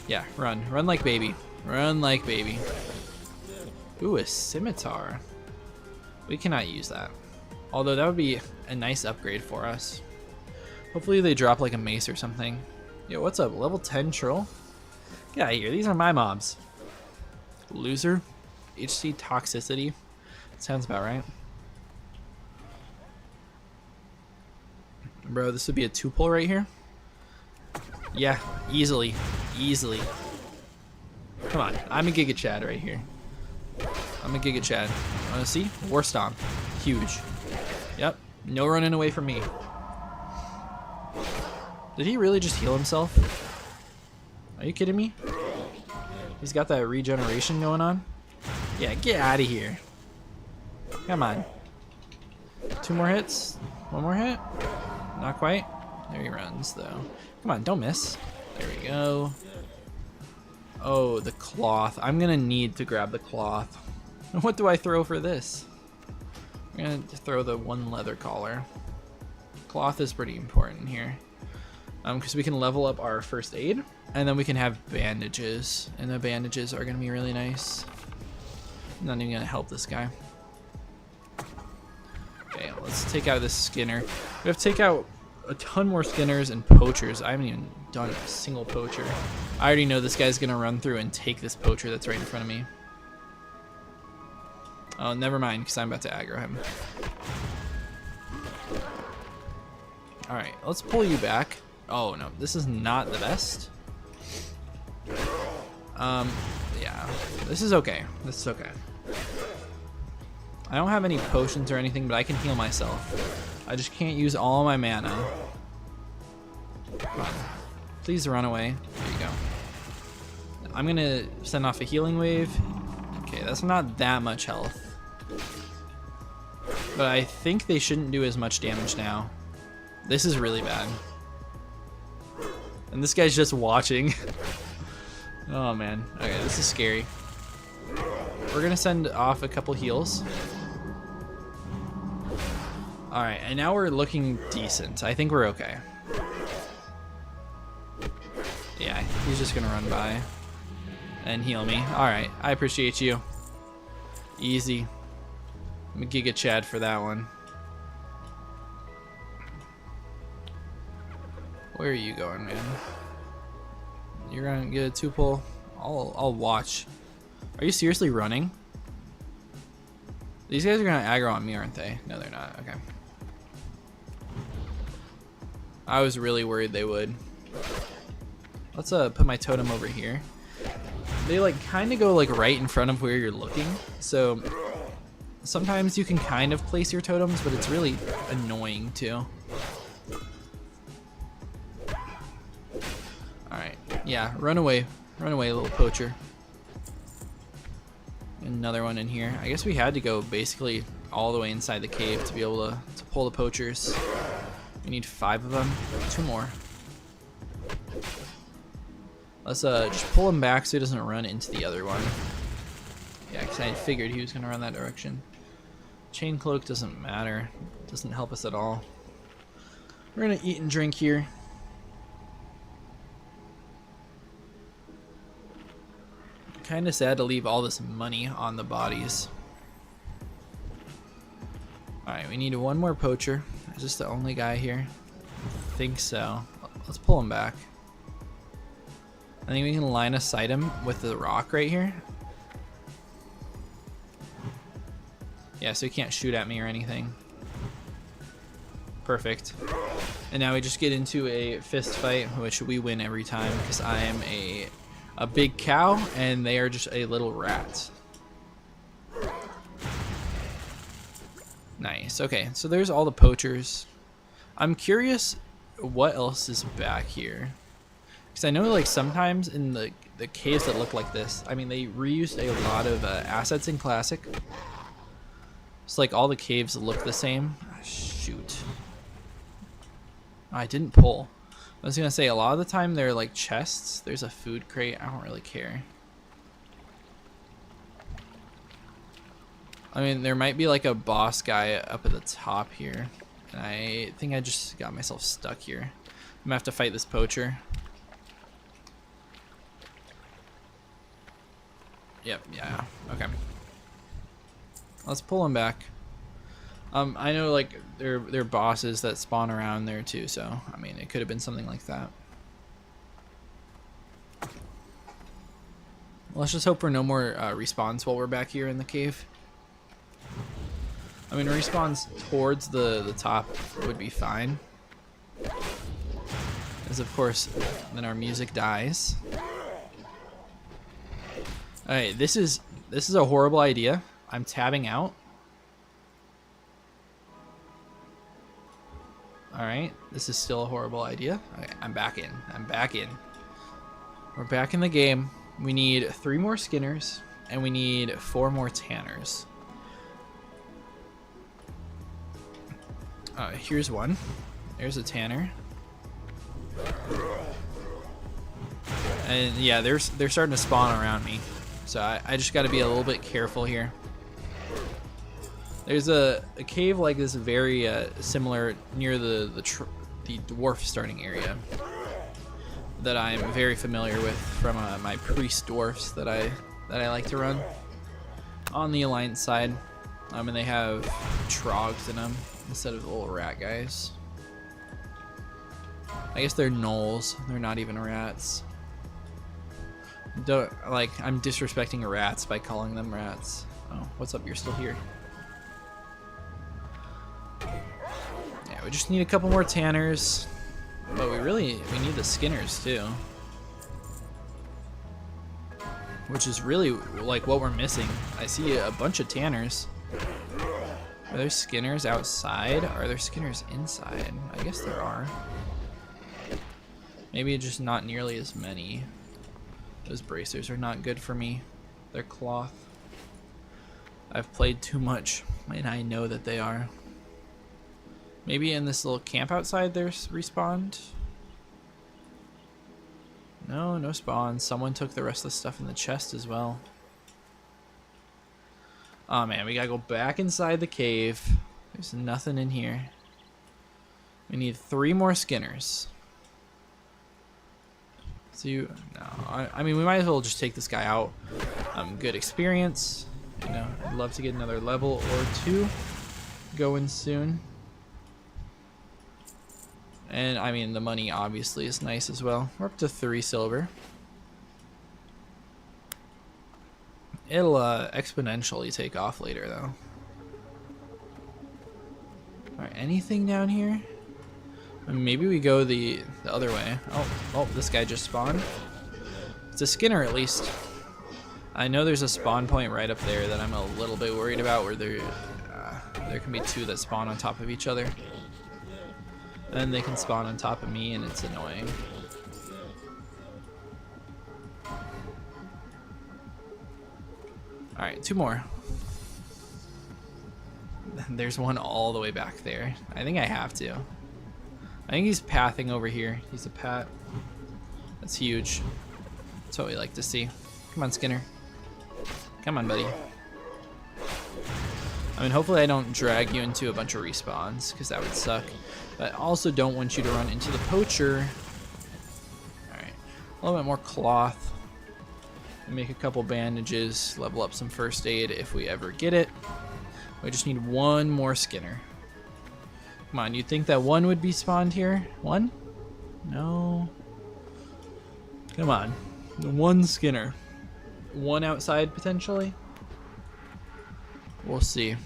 Speaker 1: Yeah, run. Run like baby. Run like baby. Ooh, a scimitar. We cannot use that. Although that would be a nice upgrade for us. Hopefully they drop like a mace or something. Yo, what's up? Level 10 troll? Get out of here. These are my mobs. Loser. HC toxicity. Sounds about right. Bro, this would be a 2-pull right here. Yeah, easily. Easily. Come on. I'm a Giga Chad right here. I'm a Giga Chad. Wanna see? War Stomp. Huge. Yep. No running away from me. Did he really just heal himself? Are you kidding me? He's got that regeneration going on? Yeah, get out of here. Come on. 2 more hits. 1 more hit. Not quite. There he runs, though. Come on, don't miss. There we go. Oh, the cloth. I'm gonna need to grab the cloth. What do I throw for this? I'm gonna throw the 1 leather collar. Cloth is pretty important here. Because we can level up our first aid, and then we can have bandages. And the bandages are gonna be really nice. I'm not even gonna help this guy. Okay, let's take out this Skinner. We have to take out a ton more Skinners and poachers. I haven't even done a single poacher. I already know this guy's gonna run through and take this poacher that's right in front of me. Oh, never mind, because I'm about to aggro him. Alright, let's pull you back. Oh no, this is not the best. Yeah, this is okay. This is okay. I don't have any potions or anything, but I can heal myself. I just can't use all my mana. Come on. Please run away. There you go. I'm gonna send off a healing wave. Okay, that's not that much health. But I think they shouldn't do as much damage now. This is really bad. And this guy's just watching. Oh man. Okay, this is scary. We're gonna send off a couple heals. Alright, and now we're looking decent. I think we're okay. Yeah, he's just gonna run by and heal me. Alright, I appreciate you. Easy. I'm a Giga Chad for that one. Where are you going, man? You're gonna get a 2-pull? I'll watch. Are you seriously running? These guys are gonna aggro on me, aren't they? No, they're not. Okay. I was really worried they would. Let's put my totem over here. They like kind of go like right in front of where you're looking, so sometimes you can kind of place your totems, but it's really annoying too. Alright, yeah, run away, little poacher. Another one in here. I guess we had to go basically all the way inside the cave to be able to pull the poachers. We need 5 of them. 2 more. Let's just pull him back so he doesn't run into the other one. Yeah, because I figured he was going to run that direction. Chain cloak doesn't matter. Doesn't help us at all. We're going to eat and drink here. Kind of sad to leave all this money on the bodies. Alright, we need 1 more poacher. Is this the only guy here? I think so. Let's pull him back. I think we can line of sight him with the rock right here. Yeah, so he can't shoot at me or anything. Perfect. And now we just get into a fist fight, which we win every time because I am a big cow and they are just a little rat. Nice. Okay, so there's all the poachers. I'm curious what else is back here. Because I know like sometimes in the caves that look like this, I mean they reused a lot of assets in Classic. It's like all the caves look the same. Ah, shoot. Oh, I didn't pull. I was going to say a lot of the time they're like chests. There's a food crate. I don't really care. I mean, there might be like a boss guy up at the top here. And I think I just got myself stuck here. I'm going to have to fight this poacher. Yep, yeah, okay. Let's pull him back. I know like there are bosses that spawn around there too, so I mean it could have been something like that. Let's just hope for no more respawns while we're back here in the cave. I mean, respawns towards the top would be fine. This because of course then our music dies. Alright, this is a horrible idea. I'm tabbing out. Alright, this is still a horrible idea. Okay, I'm back in. I'm back in. We're back in the game. We need 3 more Skinners, and we need 4 more Tanners. Here's one. There's a Tanner. And yeah, they're starting to spawn around me. So I just got to be a little bit careful here. There's a cave like this very similar near the dwarf starting area that I'm very familiar with from my priest dwarfs that I like to run on the alliance side. And they have trogs in them instead of the little rat guys. I guess they're gnolls. They're not even rats. I'm disrespecting rats by calling them rats. Oh, what's up? You're still here. Yeah, we just need a couple more Tanners, but we need the Skinners too, which is really like what we're missing. I see a bunch of Tanners. Are there Skinners outside? Are there Skinners inside? I guess there are. Maybe just not nearly as many. Those bracers are not good for me. They're cloth. I've played too much, and I know that they are. Maybe in this little camp outside there's respawned? No, no spawns. Someone took the rest of the stuff in the chest as well. Oh man, we gotta go back inside the cave. There's nothing in here. We need 3 more Skinners. So I mean, we might as well just take this guy out. Good experience. You know, I'd love to get another level or 2 going soon. And I mean, the money obviously is nice as well. We're up to 3 silver. It'll exponentially take off later though. Alright, anything down here? Maybe we go the other way. Oh, this guy just spawned. It's a Skinner at least. I know there's a spawn point right up there that I'm a little bit worried about, where there can be 2 that spawn on top of each other. Then they can spawn on top of me and it's annoying. Alright, 2 more. There's one all the way back there. I think I have to. I think he's pathing over here. He's a pat. That's huge. That's what we like to see. Come on, Skinner. Come on, buddy. I mean, hopefully I don't drag you into a bunch of respawns, because that would suck. But I also don't want you to run into the poacher. Alright. A little bit more cloth. Make a couple bandages. Level up some first aid if we ever get it. We just need 1 more Skinner. Come on, you'd think that 1 would be spawned here? 1? No. Come on. 1 Skinner. 1 outside, potentially? We'll see.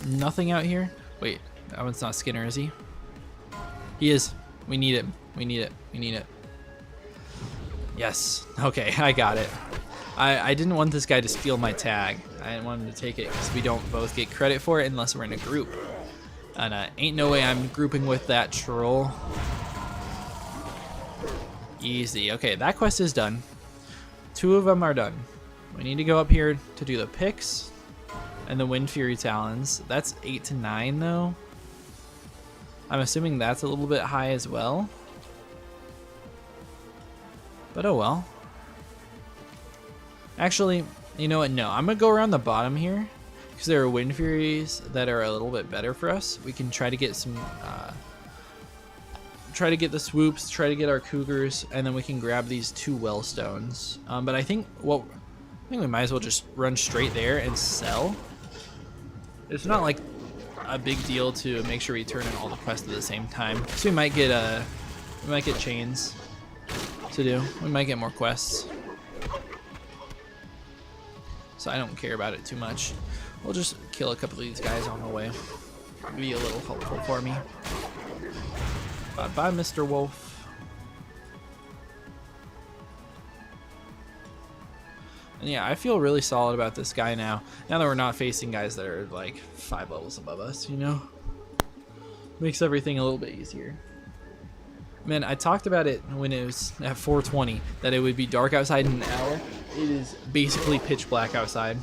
Speaker 1: Nothing out here? Wait, that one's not Skinner, is he? He is. We need it. We need it. We need it. Yes. Okay, I got it. I didn't want this guy to steal my tag. I didn't want him to take it because we don't both get credit for it unless we're in a group. And ain't no way I'm grouping with that troll. Easy. Okay, that quest is done. 2 of them are done. We need to go up here to do the picks and the Wind Fury Talons. That's 8 to 9 though. I'm assuming that's a little bit high as well. But oh well. Actually, you know what? No, I'm going to go around the bottom here because there are Wind Furies that are a little bit better for us. We can try to get some, try to get the swoops, try to get our cougars, and then we can grab these 2 wellstones. But I think we might as well just run straight there and sell. It's not like a big deal to make sure we turn in all the quests at the same time. So we might get chains to do. We might get more quests. so I don't care about it too much. We'll just kill a couple of these guys on the way. Be a little helpful for me. Bye, Mr. Wolf. And yeah, I feel really solid about this guy now. Now that we're not facing guys that are like 5 levels above us, you know? Makes everything a little bit easier. Man, I talked about it when it was at 4:20 that it would be dark outside in an hour. It is basically pitch black outside.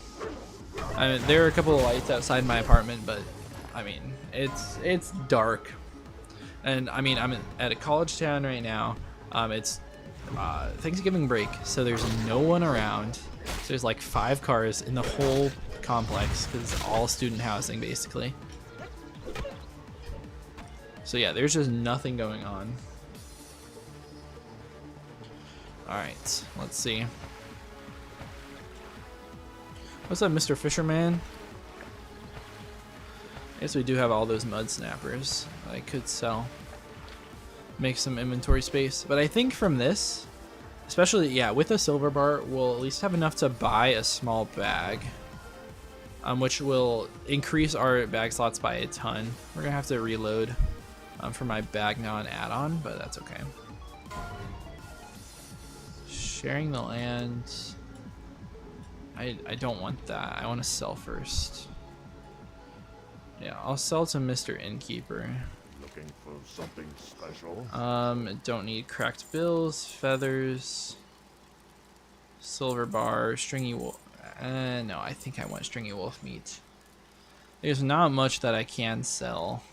Speaker 1: I mean, there are a couple of lights outside my apartment, but I mean, it's dark. And I mean, I'm at a college town right now. It's Thanksgiving break, so there's no one around. So there's like 5 cars in the whole complex because it's all student housing basically. So yeah, there's just nothing going on. Alright, let's see. What's up, Mr. Fisherman? I guess we do have all those mud snappers that I could sell. Make some inventory space. But I think from this, especially, yeah, with a silver bar, we'll at least have enough to buy a small bag. Which will increase our bag slots by a ton. We're going to have to reload for my bag now and add-on, but that's okay. Sharing the land. I don't want that. I want to sell first. Yeah, I'll sell to Mr. Innkeeper.
Speaker 2: Looking for something special?
Speaker 1: Don't need cracked bills, feathers, silver bar, stringy wolf. No, I think I want stringy wolf meat. There's not much that I can sell.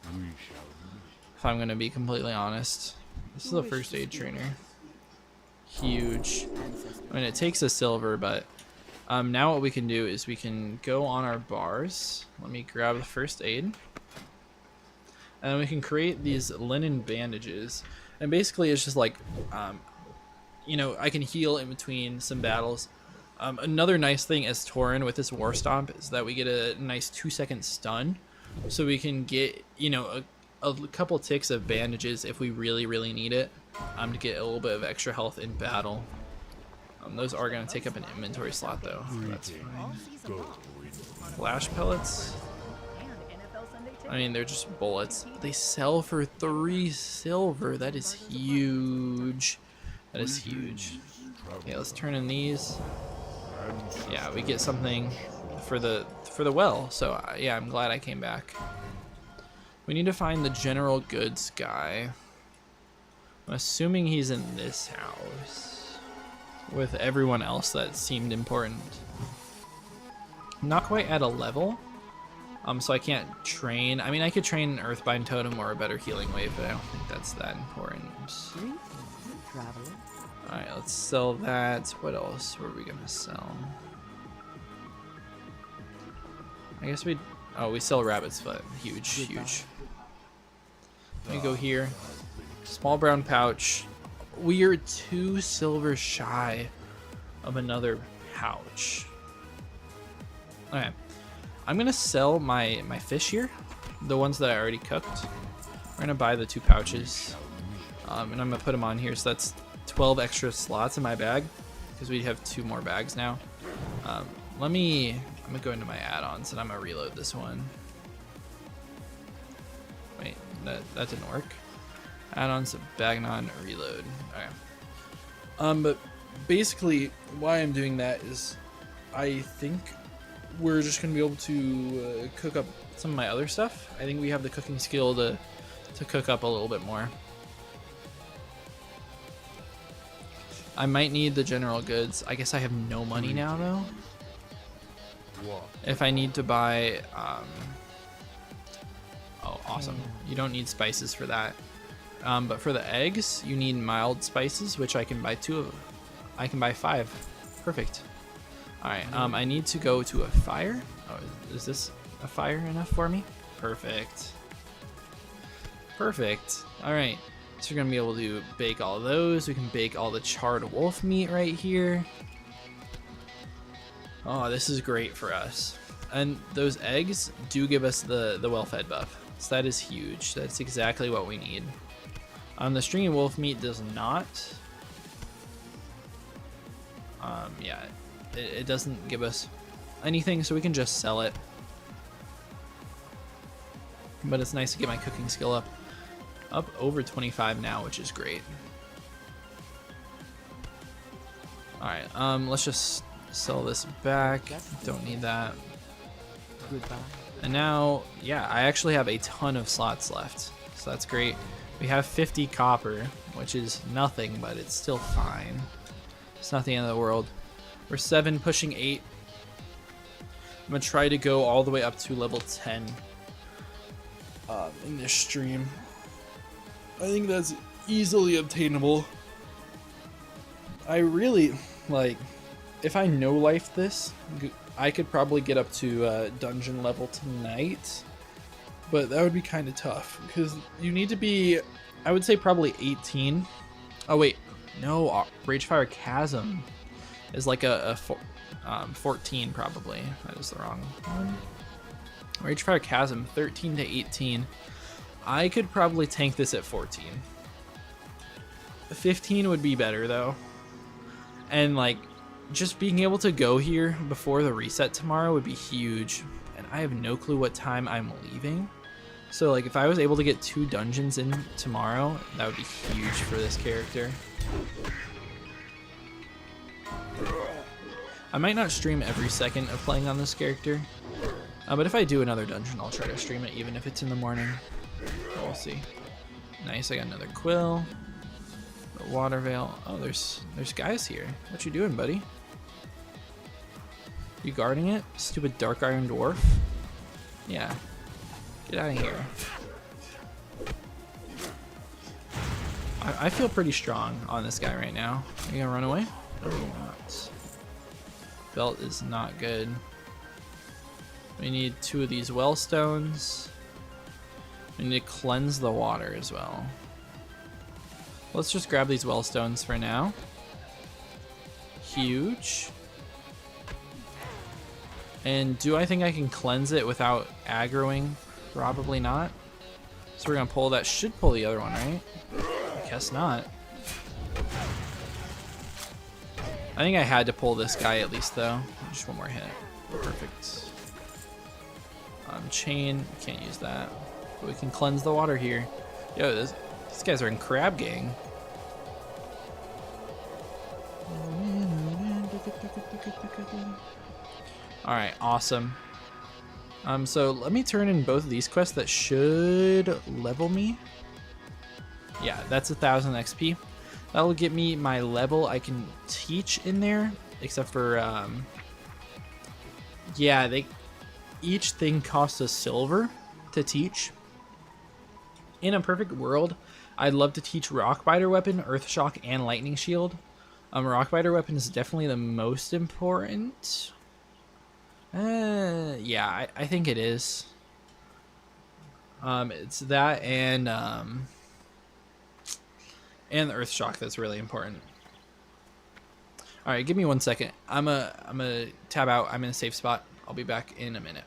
Speaker 2: We shall meet.
Speaker 1: If I'm gonna be completely honest. This is a first aid trainer. Huge. I mean, it takes a silver, but now what we can do is we can go on our bars. Let me grab the first aid. And we can create these linen bandages. And basically it's just like, you know, I can heal in between some battles. Another nice thing as Tauren with this War Stomp is that we get a nice 2-second stun. So we can get, you know, a couple ticks of bandages if we really, really need it. To get a little bit of extra health in battle. Those are going to take up an inventory slot though. That's fine. Flash pellets. I mean, they're just bullets. They sell for 3 silver. That is huge. That is huge. Okay, let's turn in these. Yeah, we get something for the well. So yeah, I'm glad I came back. We need to find the general goods guy. I'm assuming he's in this house with everyone else that seemed important. I'm not quite at a level, so I can't train. I mean, I could train an Earthbind Totem or a better healing wave, but I don't think that's that important. Alright, let's sell that. What else were we gonna sell? I guess we sell rabbit's foot. Huge, huge. Let me go here. Small brown pouch. We are 2 silver shy of another pouch. Okay, I'm gonna sell my fish here, the ones that I already cooked. We're gonna buy the 2 pouches, and I'm gonna put them on here. So that's 12 extra slots in my bag because we have 2 more bags now. I'm gonna go into my add-ons and I'm gonna reload this one. Wait, that didn't work. Add-ons, Bagnon, reload. Okay. But basically, why I'm doing that is, I think we're just gonna be able to cook up some of my other stuff. I think we have the cooking skill to cook up a little bit more. I might need the general goods. I guess I have no money now though. If I need to buy, oh, awesome. You don't need spices for that. But for the eggs, you need mild spices, which I can buy 2 of. I can buy 5. Perfect. Alright, I need to go to a fire. Oh, is this a fire enough for me? Perfect. Perfect. Alright, so we're going to be able to bake all of those. We can bake all the charred wolf meat right here. Oh, this is great for us. And those eggs do give us the well-fed buff. So that is huge. That's exactly what we need. The stringy wolf meat does not. Yeah, it doesn't give us anything, so we can just sell it. But it's nice to get my cooking skill up over 25 now, which is great. All right, let's just sell this back. Don't need that.
Speaker 3: Goodbye.
Speaker 1: And now, yeah, I actually have a ton of slots left, so that's great. We have 50 copper, which is nothing, but it's still fine. It's not the end of the world. We're 7, pushing 8. I'm gonna try to go all the way up to level 10 in this stream. I think that's easily obtainable. I really, like, if I no life this, I could probably get up to dungeon level tonight, but that would be kind of tough because you need to be, I would say probably 18. Oh wait, no, Ragefire Chasm is like a 14 probably. That is the wrong one. Ragefire Chasm, 13 to 18. I could probably tank this at 14. 15 would be better though. And like, just being able to go here before the reset tomorrow would be huge. And I have no clue what time I'm leaving. So like, if I was able to get 2 dungeons in tomorrow, that would be huge for this character. I might not stream every second of playing on this character. But if I do another dungeon, I'll try to stream it even if it's in the morning. We'll see. Nice, I got another quill. The water veil. Oh, there's guys here. What you doing, buddy? You guarding it? Stupid dark iron dwarf? Yeah. Get out of here. I feel pretty strong on this guy right now. Are you gonna run away? Or are you not? Belt is not good. We need 2 of these well stones. We need to cleanse the water as well. Let's just grab these well stones for now. Huge. And do I think I can cleanse it without aggroing? Probably not. So we're gonna pull that. Should pull the other one, right? I guess not. I think I had to pull this guy at least though. Just one more hit. Perfect. Chain, can't use that. But we can cleanse the water here. Yo, these guys are in Crab Gang. Alright, awesome. So let me turn in both of these quests that should level me. Yeah, that's 1,000 XP. That'll get me my level. I can teach in there, except for, yeah, each thing costs a silver to teach. In a perfect world, I'd love to teach Rockbiter Weapon, Earth Shock, and Lightning Shield. Rockbiter Weapon is definitely the most important. Yeah, I think it is. It's that and the Earth Shock that's really important. All right, give me 1 second. I'm a tab out. I'm in a safe spot. I'll be back in a minute.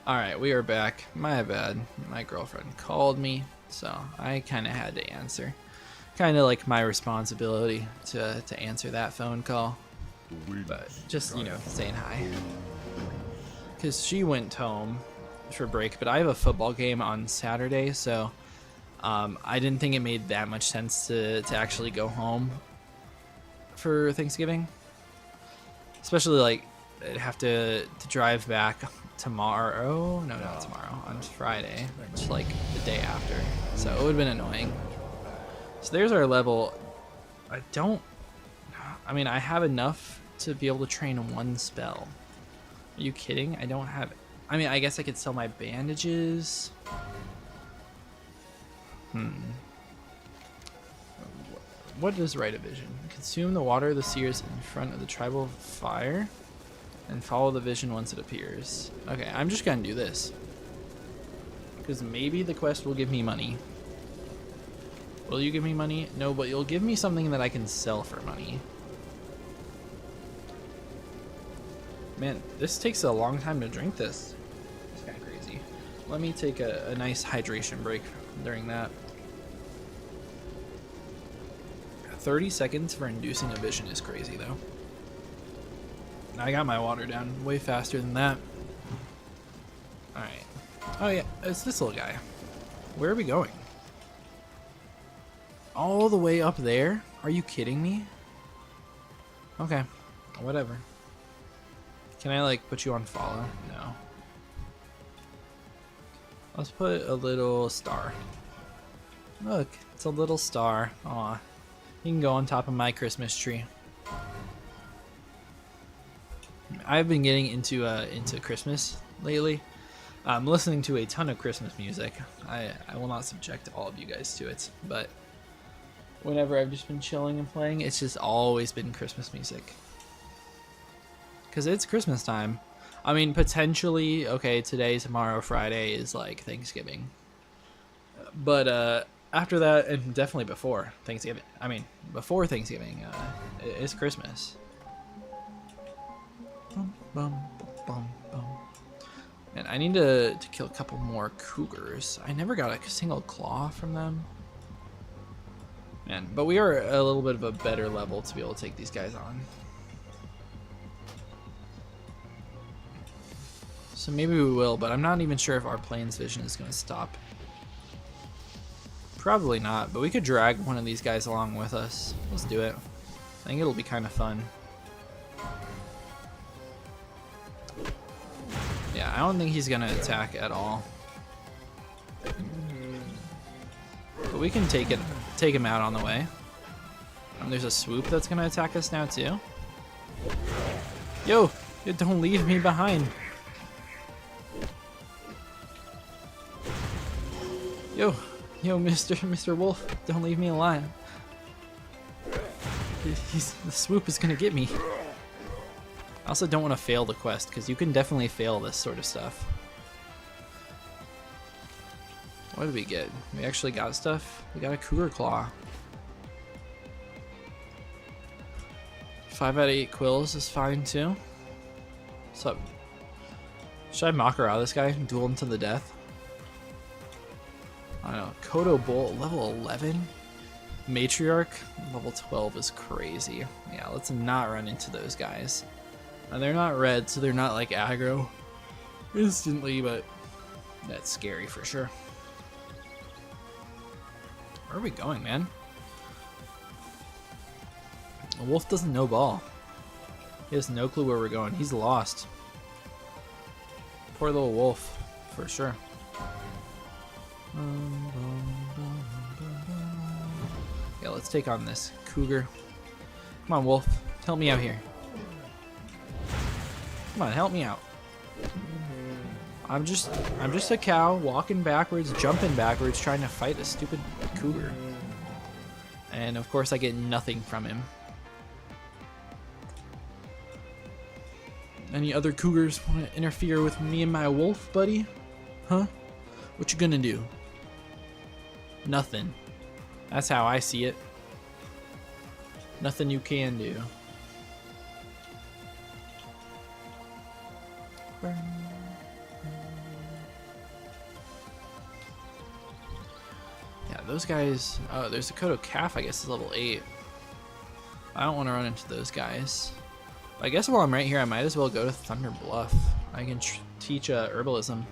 Speaker 1: Alright, we are back. My bad. My girlfriend called me, so I kind of had to answer. Kind of like my responsibility to answer that phone call. But just, you know, saying hi. Because she went home for break, but I have a football game on Saturday, so I didn't think it made that much sense to actually go home for Thanksgiving. Especially, like, I'd have to drive back tomorrow. No, not tomorrow. On Friday. Which, like, the day after. So it would have been annoying. So there's our level. I mean, I have enough to be able to train one spell. Are you kidding? I don't have... I mean, I guess I could sell my bandages. What is Rite of Vision? Consume the water of the seers in front of the tribal fire and follow the vision once it appears. Okay, I'm just gonna do this. Because maybe the quest will give me money. Will you give me money? No, but you'll give me something that I can sell for money. Man, this takes a long time to drink this. It's kind of crazy. Let me take a nice hydration break during that. 30 seconds for inducing a vision is crazy, though. I got my water down way faster than that. Alright. Oh, yeah, it's this little guy. Where are we going? All the way up there? Are you kidding me? Okay, whatever. Can I, like, put you on follow? No. Let's put a little star. Look, it's a little star. Aw. You can go on top of my Christmas tree. I've been getting into Christmas lately. I'm listening to a ton of Christmas music. I will not subject all of you guys to it, but whenever I've just been chilling and playing, it's just always been Christmas music. Because it's Christmas time. I mean, potentially, okay, today, tomorrow, Friday is like Thanksgiving. But after that, and definitely before Thanksgiving, before Thanksgiving, it's Christmas. Bum, bum, bum, bum. And I need to kill a couple more cougars. I never got a single claw from them. Man, but we are a little bit of a better level to be able to take these guys on. So maybe we will, but I'm not even sure if our plane's vision is going to stop. Probably not, but we could drag one of these guys along with us. Let's do it. I think it'll be kind of fun. Yeah, I don't think he's going to attack at all. But we can take him out on the way. And there's a swoop that's going to attack us now too. Yo, don't leave me behind. Yo, Mr. Wolf, don't leave me alive. The swoop is gonna get me. I also don't want to fail the quest, because you can definitely fail this sort of stuff. What did we get? We actually got stuff? We got a cougar claw. 5 out of 8 quills is fine too. What's up? Should I mock her out of this guy and duel him to the death? I don't know. Kodo Bolt, level 11? Matriarch, level 12 is crazy. Yeah, let's not run into those guys. They're not red, so they're not like aggro instantly, but that's scary for sure. Where are we going, man? The wolf doesn't know ball. He has no clue where we're going. He's lost. Poor little wolf, for sure. Yeah, let's take on this cougar. Come on, wolf. Help me out here. Come on, help me out. I'm just a cow walking backwards, jumping backwards, trying to fight a stupid cougar. And of course I get nothing from him. Any other cougars want to interfere with me and my wolf, buddy? Huh? What you gonna do? Nothing. That's how I see it. Nothing you can do. those guys. Oh, there's a Kodo Calf, I guess, is level 8. I don't want to run into those guys. I guess while I'm right here, I might as well go to Thunder Bluff. I can teach herbalism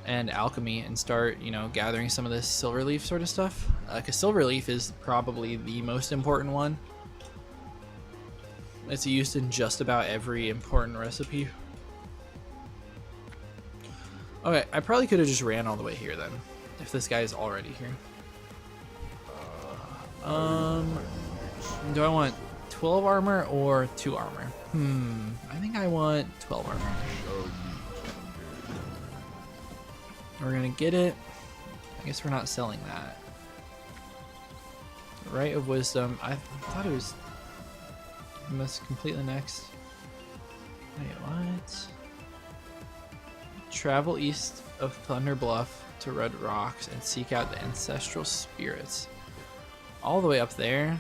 Speaker 1: and alchemy and start, you know, gathering some of this Silverleaf sort of stuff. Because Silverleaf is probably the most important one. It's used in just about every important recipe. Okay, I probably could have just ran all the way here then, if this guy is already here. Do I want 12 armor or 2 armor? I think I want 12 armor. We're gonna get it. I guess we're not selling that. Right of Wisdom. I thought it was. I must complete the next. Wait, what? Travel east of Thunder Bluff to Red Rocks and seek out the ancestral spirits. All the way up there.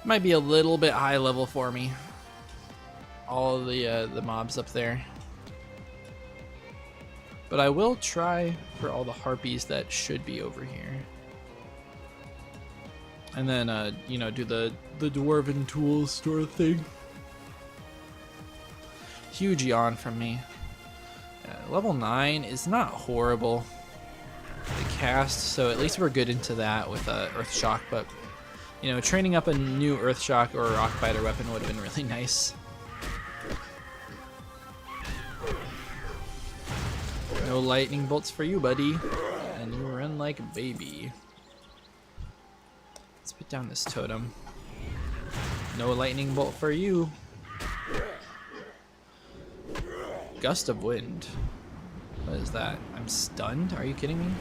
Speaker 1: Might be a little bit high level for me. All of the mobs up there. But I will try for all the harpies that should be over here. And then, you know, do the dwarven tools store thing. Huge yawn from me. Level 9 is not horrible to cast, so at least we're good into that with Earth Shock, but, you know, training up a new Earth Shock or a Rock Biter weapon would have been really nice. No lightning bolts for you, buddy. And you run like a baby. Let's put down this totem. No lightning bolt for you. Gust of wind. What is that? I'm stunned? Are you kidding me?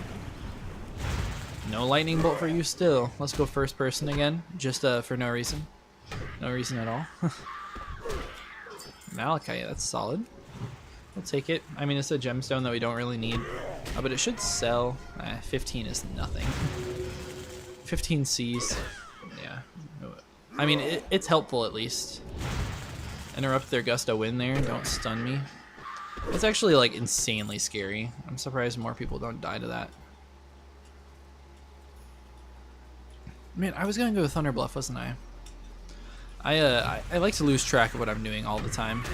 Speaker 1: No lightning bolt for you still. Let's go first person again. Just for no reason. No reason at all. Malachite, that's solid. We'll take it. I mean, it's a gemstone that we don't really need. But it should sell. 15 is nothing. 15 Cs. Yeah. I mean, it's helpful at least. Interrupt their gust of wind there. Don't stun me. It's actually like insanely scary. I'm surprised more people don't die to that. Man, I was gonna go with Thunder Bluff, wasn't I? I like to lose track of what I'm doing all the time.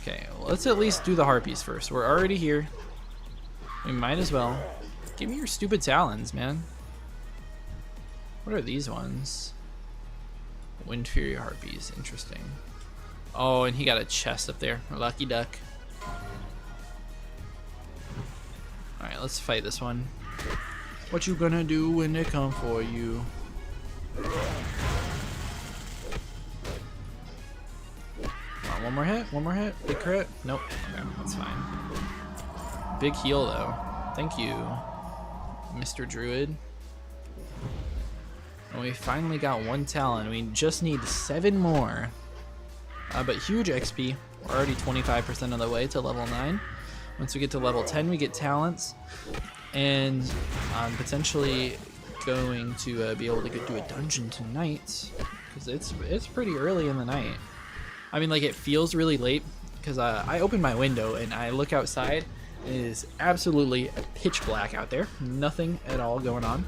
Speaker 1: Okay, well, let's at least do the harpies first. We're already here. We might as well. Give me your stupid talons, man. What are these ones? Wind Fury harpies, interesting. Oh, and he got a chest up there. Lucky duck. Alright, let's fight this one. What you gonna do when they come for you? One more hit, one more hit. Big crit. Nope. Okay, that's fine. Big heal though. Thank you, Mr. Druid. And we finally got 1 talent. We just need 7 more. But huge XP. We're already 25% of the way to level 9. Once we get to level 10, we get talents. And I'm potentially going to be able to go do a dungeon tonight. Because it's pretty early in the night. I mean, like, it feels really late. Because I open my window and I look outside. And it is absolutely pitch black out there. Nothing at all going on.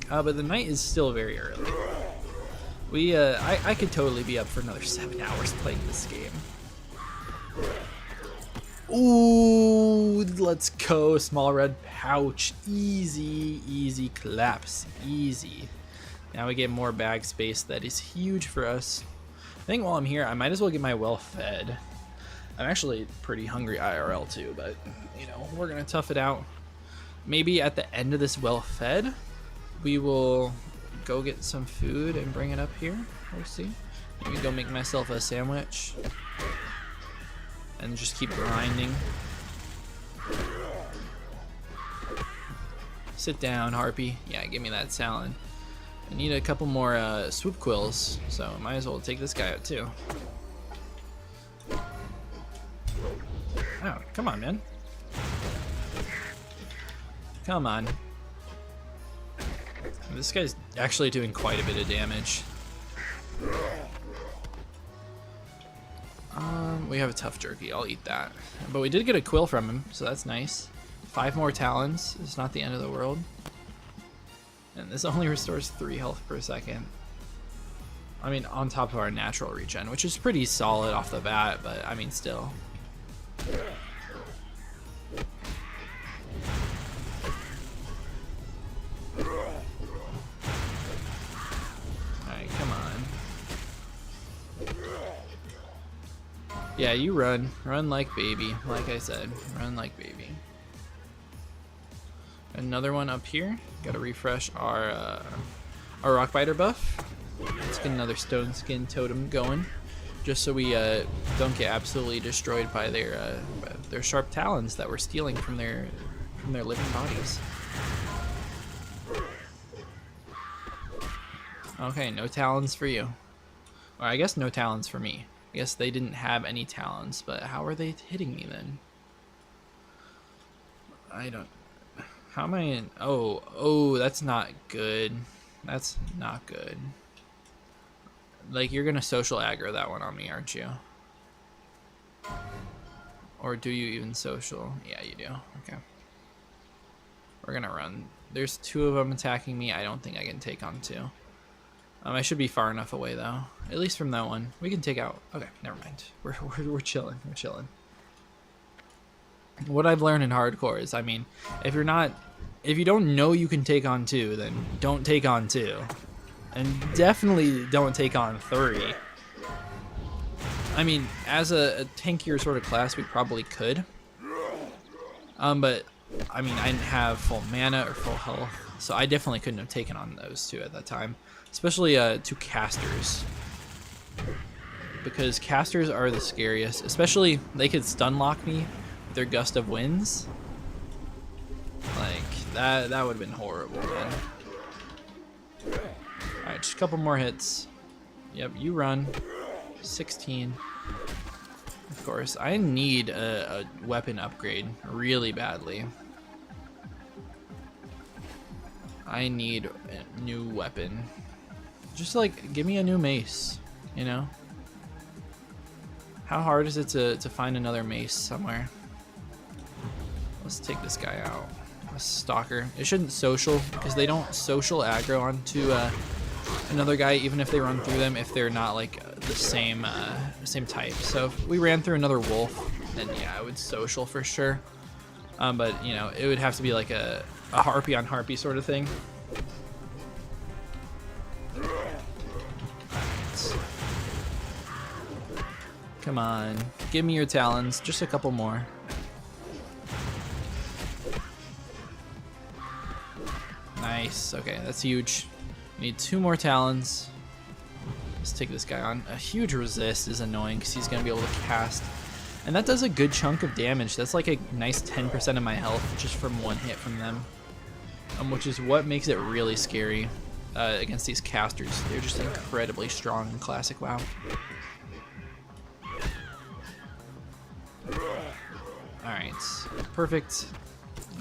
Speaker 1: But the night is still very early. I could totally be up for another 7 hours playing this game. Ooh, let's go. Small red pouch. Easy, easy claps. Easy. Now we get more bag space. That is huge for us. I think while I'm here, I might as well get my well fed. I'm actually pretty hungry IRL too, but, you know, we're going to tough it out. Maybe at the end of this well fed, we will go get some food and bring it up here. We'll see. Maybe go make myself a sandwich. And just keep grinding. Sit down, Harpy. Yeah, give me that salad. I need a couple more swoop quills, so I might as well take this guy out too. Oh, come on, man. Come on. This guy's actually doing quite a bit of damage. We have a tough jerky. I'll eat that. But we did get a quill from him, so that's nice. 5 more talons. It's not the end of the world. And this only restores 3 health per second. I mean, on top of our natural regen, which is pretty solid off the bat, but I mean, still. Alright, come on. Yeah, you run. Run like baby. Like I said, run like baby. Another one up here. Gotta refresh our rock biter buff. Let's get another stone skin totem going, just so we don't get absolutely destroyed by their sharp talons that we're stealing from their living bodies. Okay, no talons for you. Or I guess no talons for me. I guess they didn't have any talons, but how are they hitting me then? I don't. How am I in? Oh, that's not good. That's not good. Like, you're gonna social aggro that one on me, aren't you? Or do you even social? Yeah, you do. Okay. We're gonna run. There's 2 of them attacking me. I don't think I can take on 2. I should be far enough away though. At least from that one. We can take out. Okay, never mind. We're chilling. We're chilling. What I've learned in hardcore is, I mean, if you don't know you can take on 2, then don't take on 2. And definitely don't take on 3. I mean, as a tankier sort of class, we probably could. But, I mean, I didn't have full mana or full health, so I definitely couldn't have taken on those 2 at that time. Especially 2 casters. Because casters are the scariest. Especially, they could stun lock me with their gust of winds. Like, that would have been horrible, man. Alright, just a couple more hits. Yep, you run. 16. Of course, I need a weapon upgrade really badly. I need a new weapon. Just like, give me a new mace, you know? How hard is it to find another mace somewhere? Let's take this guy out. A stalker. It shouldn't social, because they don't social aggro onto another guy, even if they run through them, if they're not like the same type. So if we ran through another wolf, then yeah, I would social for sure. But you know, it would have to be like a harpy on harpy sort of thing. Come on, give me your talons, just a couple more. Nice, okay, that's huge. Need 2 more talons. Let's take this guy on. A huge resist is annoying because he's going to be able to cast. And that does a good chunk of damage. That's like a nice 10% of my health just from 1 hit from them. Which is what makes it really scary against these casters. They're just incredibly strong in Classic WoW. Alright, perfect.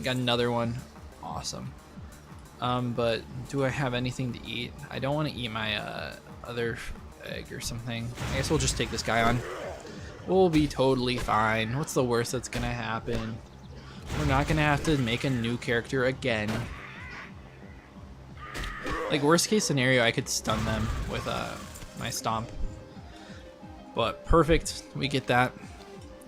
Speaker 1: Got another one. Awesome. But do I have anything to eat? I don't want to eat my other egg or something. I guess we'll just take this guy on. We'll be totally fine. What's the worst that's gonna happen? We're not gonna have to make a new character again. Like, worst case scenario, I could stun them with my stomp. But perfect, we get that.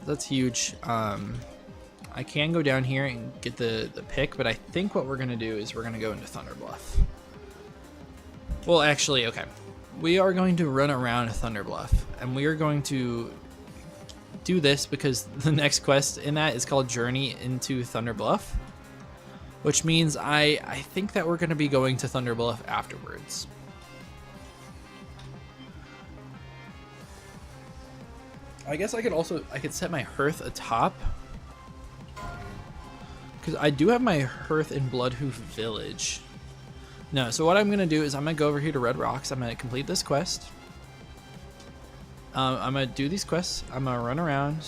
Speaker 1: That's huge. I can go down here and get the pick, but I think what we're going to do is we're going to go into Thunder Bluff. Well, actually, okay. We are going to run around Thunder Bluff, and we are going to do this because the next quest in that is called Journey into Thunder Bluff, which means I think that we're going to be going to Thunder Bluff afterwards. I guess I could set my hearth atop, because I do have my hearth in Bloodhoof Village. No, so what I'm gonna do is I'm gonna go over here to Red Rocks. I'm gonna complete this quest. I'm gonna do these quests. I'm gonna run around.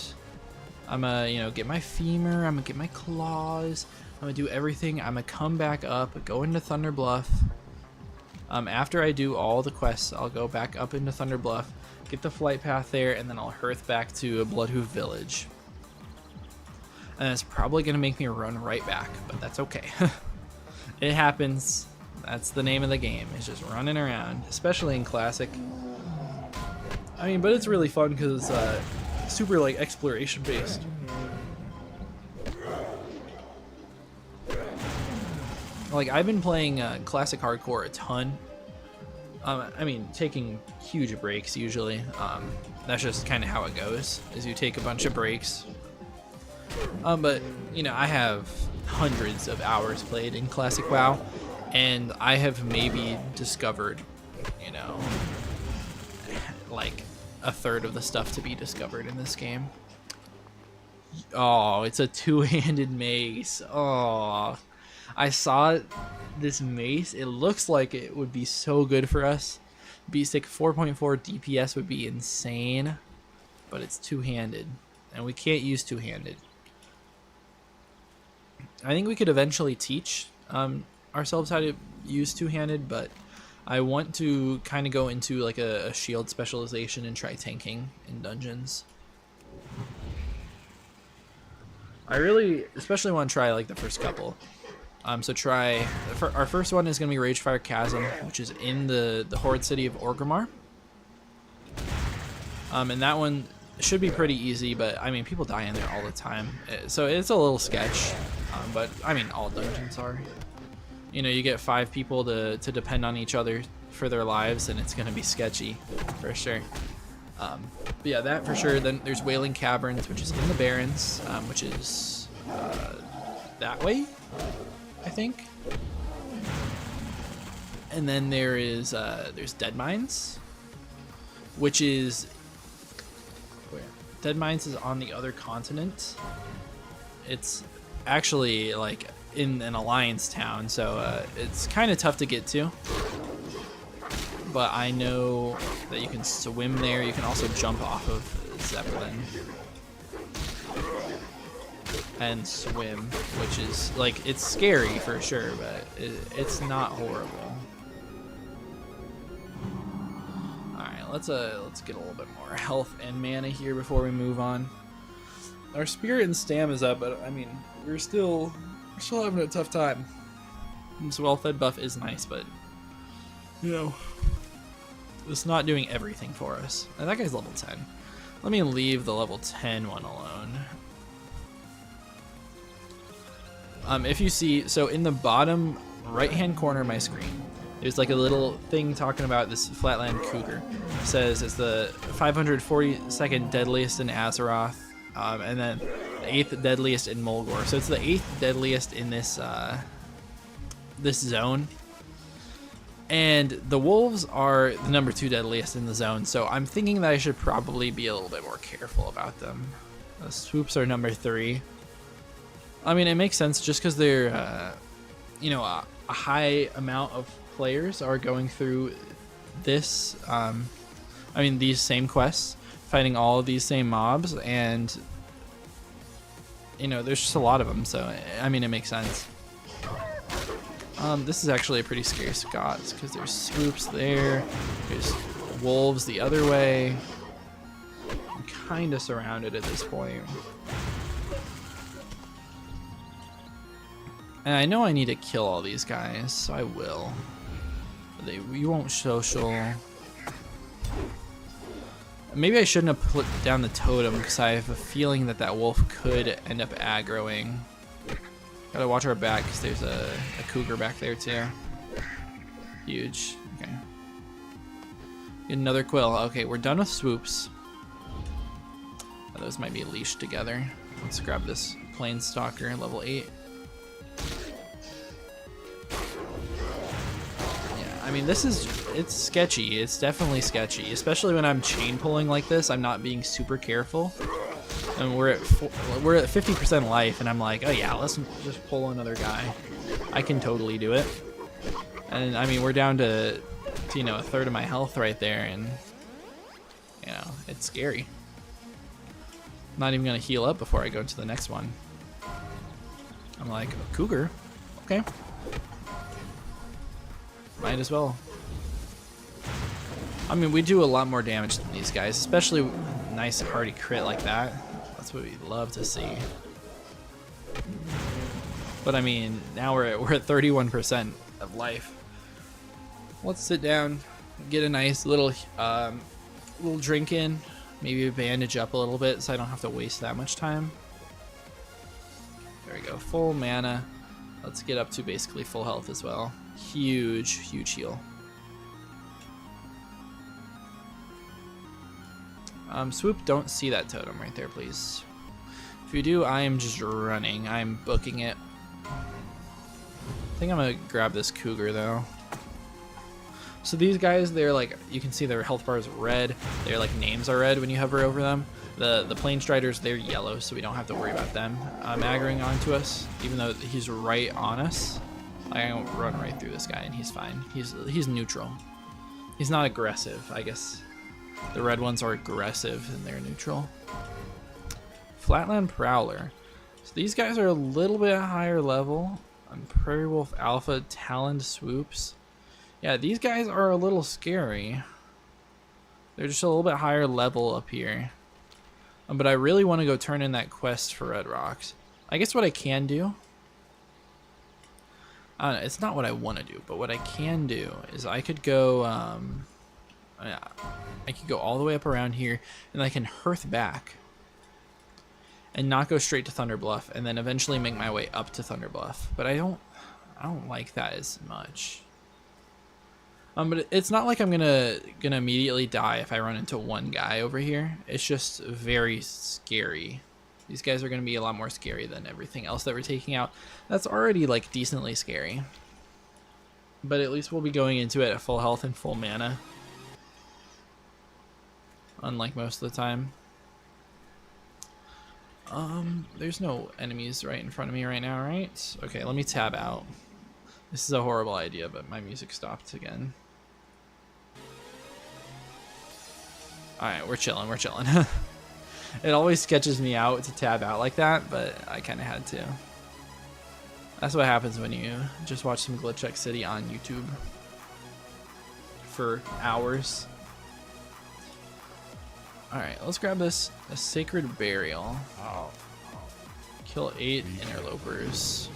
Speaker 1: I'm gonna, get my femur. I'm gonna get my claws. I'm gonna do everything. I'm gonna come back up, go into Thunder Bluff. After I do all the quests, I'll go back up into Thunder Bluff, get the flight path there, and then I'll hearth back to Bloodhoof Village. And it's probably going to make me run right back, but that's okay. It happens. That's the name of the game, is just running around, especially in Classic. I mean, but it's really fun because it's super, like, exploration based. Like, I've been playing Classic Hardcore a ton. I mean, taking huge breaks usually. That's just kind of how it goes, is you take a bunch of breaks. But, you know, I have hundreds of hours played in Classic WoW, and I have maybe discovered, you know, like a third of the stuff to be discovered in this game. Oh, it's a two-handed mace. Oh, I saw this mace. It looks like it would be so good for us. Beatstick 4.4 DPS would be insane, but it's two-handed, and we can't use two-handed. I think we could eventually teach ourselves how to use two-handed, but I want to kind of go into like a shield specialization and try tanking in dungeons. I really especially want to try like the first couple. So try, our first one is going to be Ragefire Chasm, which is in the Horde city of Orgrimmar. And that one should be pretty easy, but I mean, people die in there all the time. So it's a little sketch, but I mean, all dungeons are. You know, you get 5 people to depend on each other for their lives, and it's going to be sketchy, for sure. But yeah, that for sure. Then there's Wailing Caverns, which is in the Barrens, which is that way, I think. And then there is there's Dead Mines, which is where Dead Mines is on the other continent. It's actually like in an alliance town, so it's kind of tough to get to. But I know that you can swim there. You can also jump off of Zeppelin and swim, which is like, it's scary for sure, but it's not horrible. All right, let's get a little bit more health and mana here before we move on. Our spirit and stam is up, but I mean, we're still having a tough time. This well-fed buff is nice, but you know, it's not doing everything for us. And that guy's level 10. Let me leave the level 10 one alone. If you see, so in the bottom right-hand corner of my screen, there's like a little thing talking about this Flatland Cougar. It says it's the 542nd deadliest in Azeroth, and then the 8th deadliest in Mulgore. So it's the 8th deadliest in this this zone. And the wolves are the number 2 deadliest in the zone, so I'm thinking that I should probably be a little bit more careful about them. The swoops are number 3. I mean, it makes sense just because they're, you know, a high amount of players are going through this, I mean, these same quests, fighting all of these same mobs, and, you know, there's just a lot of them, so, I mean, it makes sense. This is actually a pretty scary Scots because there's swoops there, there's wolves the other way. I'm kind of surrounded at this point. And I know I need to kill all these guys, so I will. You won't social. Maybe I shouldn't have put down the totem because I have a feeling that that wolf could end up aggroing. Gotta watch our back because there's a cougar back there too. Huge. Okay. Get another quill. Okay, we're done with swoops. Oh, those might be leashed together. Let's grab this Planestalker, level 8. Yeah, I mean, it's sketchy. It's definitely sketchy, especially when I'm chain pulling like this. I'm not being super careful. And we're at 50% life, and I'm like, oh yeah, let's just pull another guy. I can totally do it. And I mean, we're down to you know, a third of my health right there, and you know, it's scary. I'm not even gonna heal up before I go to the next one. I'm like, cougar, okay. Might as well. I mean, we do a lot more damage than these guys, especially a nice hearty crit like that. That's what we love to see. But I mean, now we're at 31% of life. Let's sit down, get a nice little drink in, maybe bandage up a little bit so I don't have to waste that much time. There we go, full mana. Let's get up to basically full health as well. Huge heal. Swoop, don't see that totem right there, please. If you do, I am just running. I'm booking it. I think I'm gonna grab this cougar though. So these guys, they're like, you can see their health bar is red. Their like names are red when you hover over them. The plane striders, they're yellow, so we don't have to worry about them aggroing onto us, even though he's right on us. I don't run right through this guy and he's fine. He's neutral. He's not aggressive, I guess. The red ones are aggressive and they're neutral. Flatland Prowler. So these guys are a little bit higher level. Prairie Wolf Alpha, Taloned Swoops. Yeah, these guys are a little scary. They're just a little bit higher level up here. But I really want to go turn in that quest for Red Rocks. I guess what I can do... I don't know, it's not what I want to do, but what I can do is I could go... I could go all the way up around here, and I can hearth back. And not go straight to Thunder Bluff, and then eventually make my way up to Thunder Bluff. But I don't like that as much. But it's not like I'm gonna immediately die if I run into one guy over here. It's just very scary. These guys are gonna be a lot more scary than everything else that we're taking out. That's already like decently scary. But at least we'll be going into it at full health and full mana. Unlike most of the time. There's no enemies right in front of me right now, right? Okay, let me tab out. This is a horrible idea, but my music stopped again. Alright, we're chilling. It always sketches me out to tab out like that, but I kind of had to. That's what happens when you just watch some Glitch X City on YouTube for hours. Alright, let's grab this. A Sacred Burial. Kill 8 interlopers.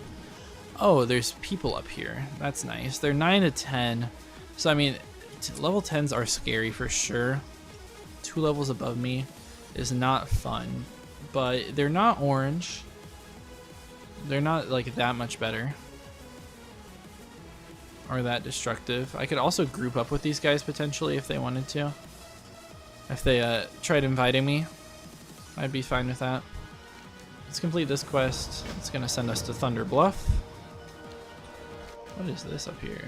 Speaker 1: Oh, there's people up here. That's nice. They're 9 to 10. So, I mean, level 10s are scary for sure. 2 levels above me is not fun. But they're not orange. They're not, like, that much better. Or that destructive. I could also group up with these guys, potentially, if they wanted to. If they tried inviting me, I'd be fine with that. Let's complete this quest. It's going to send us to Thunder Bluff. What is this up here?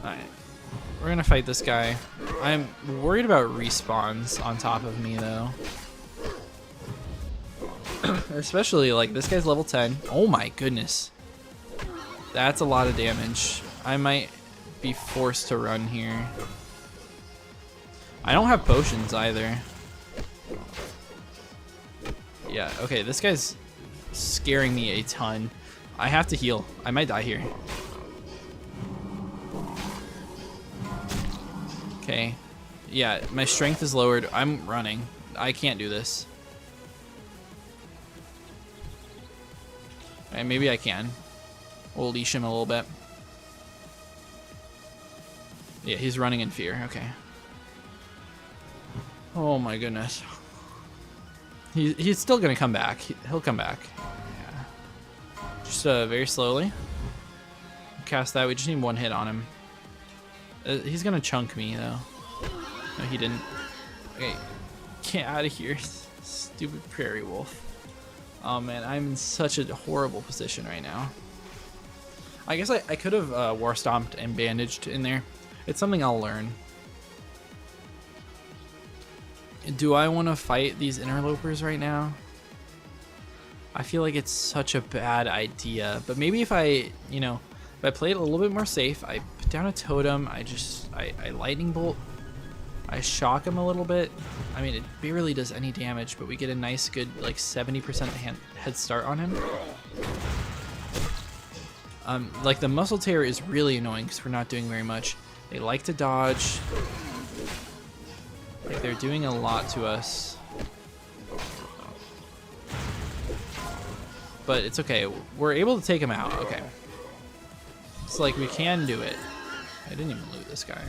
Speaker 1: Alright. We're going to fight this guy. I'm worried about respawns on top of me, though. Especially, like, this guy's level 10. Oh my goodness. That's a lot of damage. I might be forced to run here. I don't have potions either. Yeah, okay, this guy's scaring me a ton. I have to heal. I might die here. Okay. Yeah, my strength is lowered. I'm running. I can't do this. Alright, maybe I can. We'll leash him a little bit. Yeah, he's running in fear. Okay. Oh my goodness. He's still gonna come back. He'll come back. Yeah. Just very slowly. Cast that. We just need one hit on him. He's gonna chunk me though. No, he didn't. Okay, get out of here, stupid prairie wolf. Oh man, I'm in such a horrible position right now. I guess I could have war stomped and bandaged in there. It's something I'll learn. Do I want to fight these interlopers right now? I feel like it's such a bad idea, but maybe if I play it a little bit more safe, I put down a totem, I lightning bolt, I shock him a little bit. I mean, it barely does any damage, but we get a nice good like 70% head start on him. Like the muscle tear is really annoying because we're not doing very much. They like to dodge. Like they're doing a lot to us. But it's okay. We're able to take him out. Okay. It's like we can do it. I didn't even loot this guy.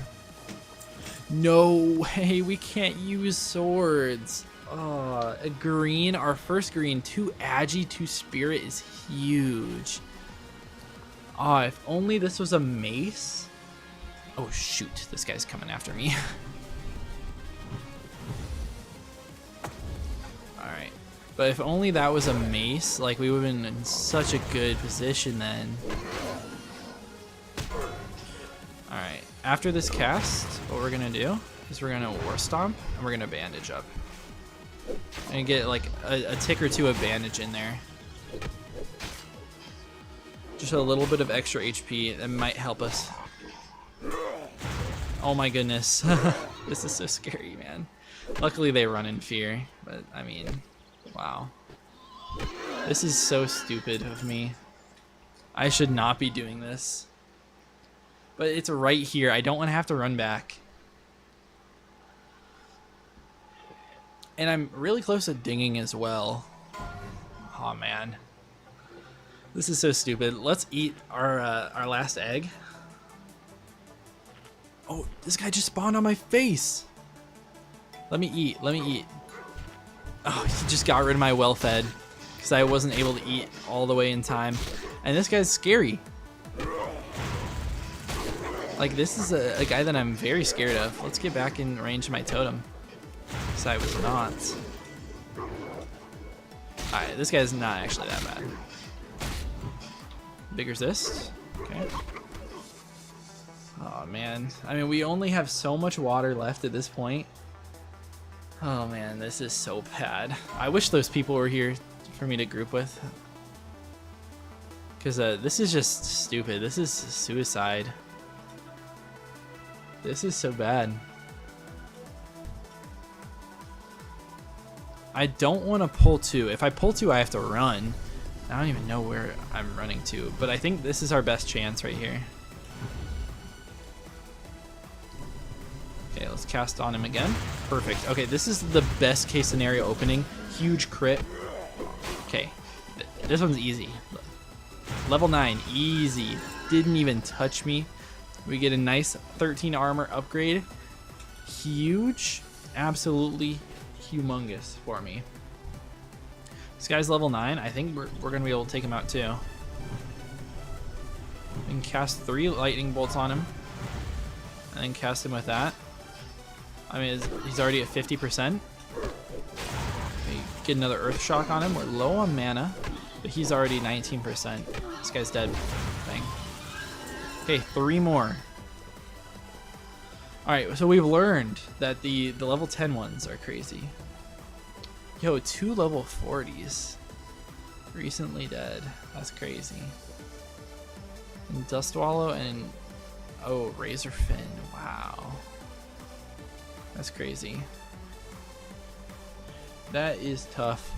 Speaker 1: No way. We can't use swords. A green. Our first green. 2 agi, 2 spirit is huge. If only this was a mace. Oh, shoot. This guy's coming after me. Alright. But if only that was a mace, like we would have been in such a good position then. Alright. After this cast, what we're going to do is we're going to War Stomp and we're going to bandage up. And get like a tick or two of bandage in there. Just a little bit of extra HP that might help us. Oh my goodness. This is so scary, man. Luckily they run in fear, but I mean, wow. This is so stupid of me. I should not be doing this. But it's right here. I don't want to have to run back. And I'm really close to dinging as well. Oh man. This is so stupid. Let's eat our last egg. Oh, this guy just spawned on my face. Let me eat. Let me eat. Oh, he just got rid of my well-fed because I wasn't able to eat all the way in time. And this guy's scary. Like, this is a guy that I'm very scared of. Let's get back in range of my totem. Because I was not. Alright, this guy's not actually that bad. Bigger's this. Okay. Oh, man. I mean, we only have so much water left at this point. Oh, man, this is so bad. I wish those people were here for me to group with. Because this is just stupid. This is suicide. This is so bad. I don't want to pull 2. If I pull 2, I have to run. I don't even know where I'm running to, but I think this is our best chance right here. Okay, let's cast on him again. Perfect. Okay, this is the best case scenario opening. Huge crit. Okay, this one's easy. Level 9, easy. Didn't even touch me. We get a nice 13 armor upgrade. Huge. Absolutely humongous for me. This guy's level 9. I think we're going to be able to take him out too. We can cast 3 lightning bolts on him. And then cast him with that. I mean, he's already at 50%. We get another earth shock on him. We're low on mana. But he's already 19%. This guy's dead. Bang. Okay, 3 more. Alright, so we've learned that the level 10 ones are crazy. Yo, 2 level 40s. Recently dead. That's crazy. And Dust Wallow and... oh, Razor Fin. Wow. That's crazy. That is tough.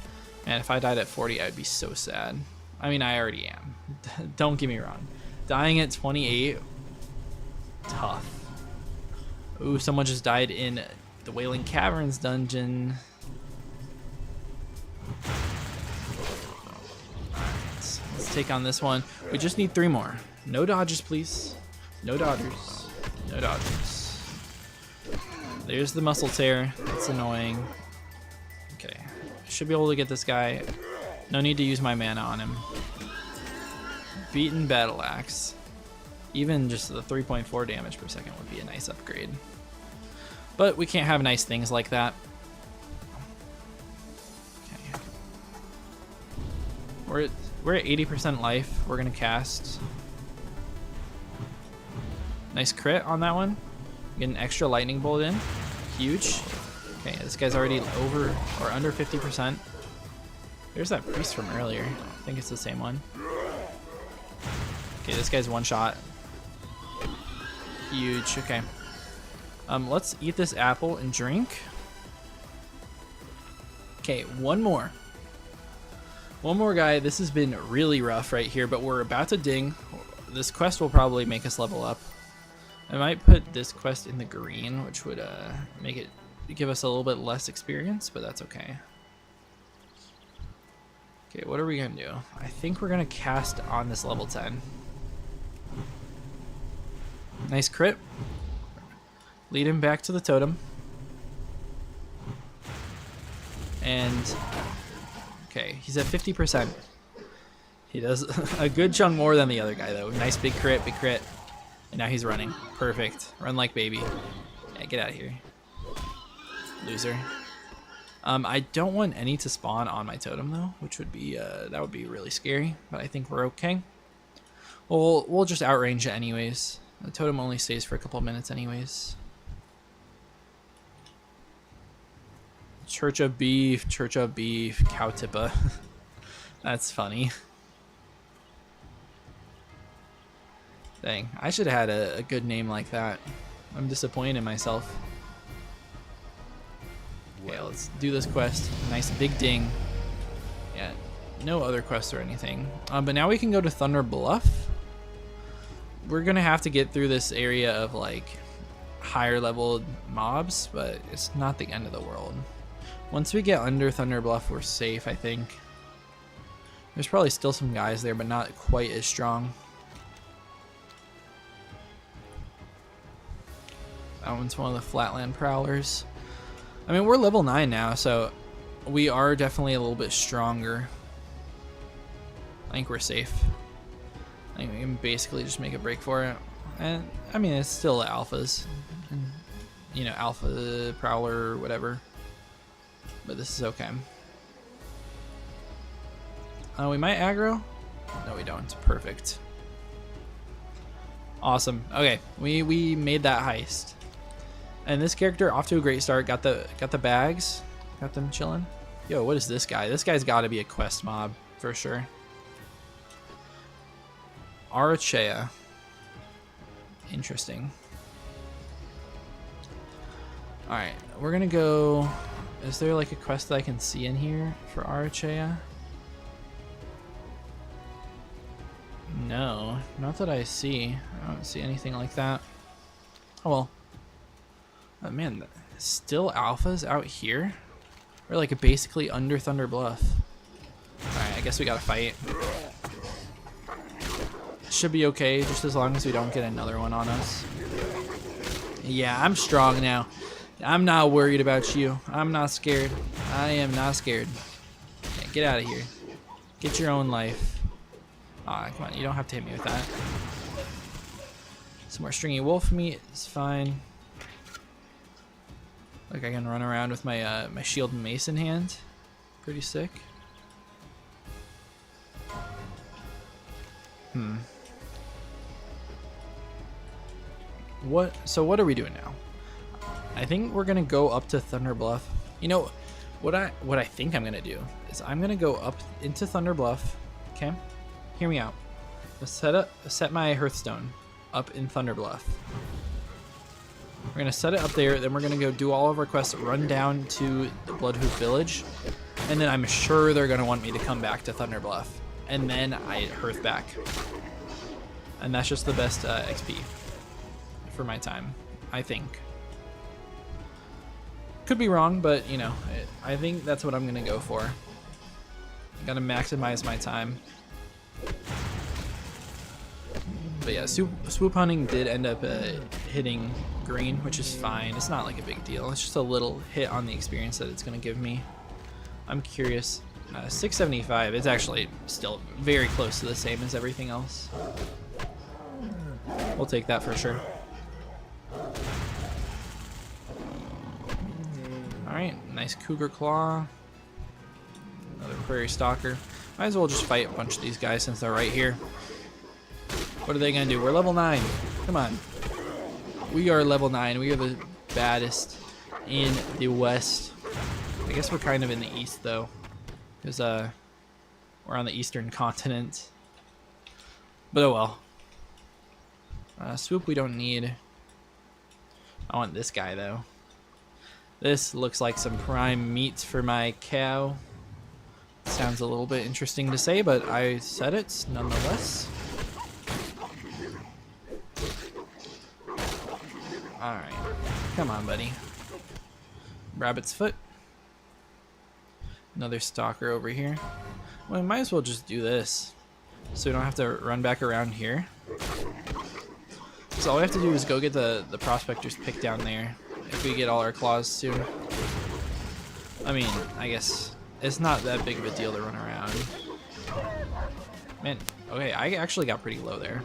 Speaker 1: Man, if I died at 40, I'd be so sad. I mean, I already am. Don't get me wrong. Dying at 28, tough. Ooh, someone just died in the Wailing Caverns dungeon. Alright, let's take on this one. We just need 3 more. No dodges, please. No dodgers. No dodgers. There's the muscle tear. That's annoying. Okay. Should be able to get this guy. No need to use my mana on him. Beaten Battle Axe. Even just the 3.4 damage per second would be a nice upgrade. But we can't have nice things like that. Okay. We're at 80% life. We're gonna cast. Nice crit on that one. Get an extra lightning bolt in. Huge. Okay, this guy's already over or under 50%. There's that priest from earlier. I think it's the same one. Okay, this guy's one shot. Huge. Okay. Let's eat this apple and drink. Okay, one more. One more guy. This has been really rough right here, but we're about to ding. This quest will probably make us level up. I might put this quest in the green, which would make it give us a little bit less experience, but that's okay. Okay, what are we gonna do? I think we're gonna cast on this level 10. Nice crit. Lead him back to the totem. And okay, he's at 50%. He does a good chunk more than the other guy though. Nice big crit, big crit. And now he's running. Perfect. Run like baby. Yeah, get out of here. Loser. I don't want any to spawn on my totem though, which would be that would be really scary, but I think we're okay. We'll just outrange it anyways. The totem only stays for a couple minutes anyways. Church of beef, cow tippa. That's funny. Dang, I should have had a good name like that. I'm disappointed in myself. Okay, let's do this quest. Nice big ding. Yeah, no other quests or anything. But now we can go to Thunder Bluff. We're gonna have to get through this area of like higher level mobs, but it's not the end of the world. Once we get under Thunder Bluff, we're safe, I think. There's probably still some guys there, but not quite as strong. That one's one of the Flatland Prowlers. I mean, we're level 9 now, so we are definitely a little bit stronger. I think we're safe. I think we can basically just make a break for it. And, I mean, it's still alphas. And, you know, alpha, prowler, whatever. But this is okay. We might aggro? No, we don't. Perfect. Awesome. Okay, we made that heist. And this character off to a great start. Got the bags. Got them chilling. Yo, what is this guy? This guy's got to be a quest mob for sure. Arachea. Interesting. All right, we're gonna go. Is there like a quest that I can see in here for Arachea? No, not that I see. I don't see anything like that. Oh well. Oh man, still alphas out here? We're like basically under Thunder Bluff. Alright, I guess we gotta fight. Should be okay, just as long as we don't get another one on us. Yeah, I'm strong now. I'm not worried about you. I'm not scared. I am not scared. Okay, get out of here. Get your own life. Aw, come on, you don't have to hit me with that. Some more stringy wolf meat is fine. Like I can run around with my my shield and mace in hand. Pretty sick. So what are we doing now? I think we're gonna go up to Thunder Bluff. You know, what I think I'm gonna do is I'm gonna go up into Thunder Bluff. Okay, hear me out. Let's set my Hearthstone up in Thunder Bluff. We're gonna set it up there, then we're gonna go do all of our quests, run down to the Bloodhoof Village, and then I'm sure they're gonna want me to come back to Thunder Bluff, and then I Hearth back. And that's just the best XP for my time, I think. Could be wrong, but you know, I think that's what I'm gonna go for. Gotta maximize my time. But yeah, swoop hunting did end up hitting green, which is fine. It's not like a big deal. It's just a little hit on the experience that it's going to give me. I'm curious. 675 is actually still very close to the same as everything else. We'll take that for sure. Alright, nice Cougar Claw. Another Prairie Stalker. Might as well just fight a bunch of these guys since they're right here. What are they gonna do? We're level 9. Come on. We are level 9. We are the baddest in the West. I guess we're kind of in the East though, because we're on the Eastern continent. But oh well. Swoop we don't need. I want this guy though. This looks like some prime meat for my cow. Sounds a little bit interesting to say, but I said it nonetheless. Come on, buddy. Rabbit's foot. Another stalker over here. Well, we might as well just do this, so we don't have to run back around here. So all we have to do is go get the prospector's pick down there if we get all our claws soon. I mean, I guess it's not that big of a deal to run around. Man, okay, I actually got pretty low there.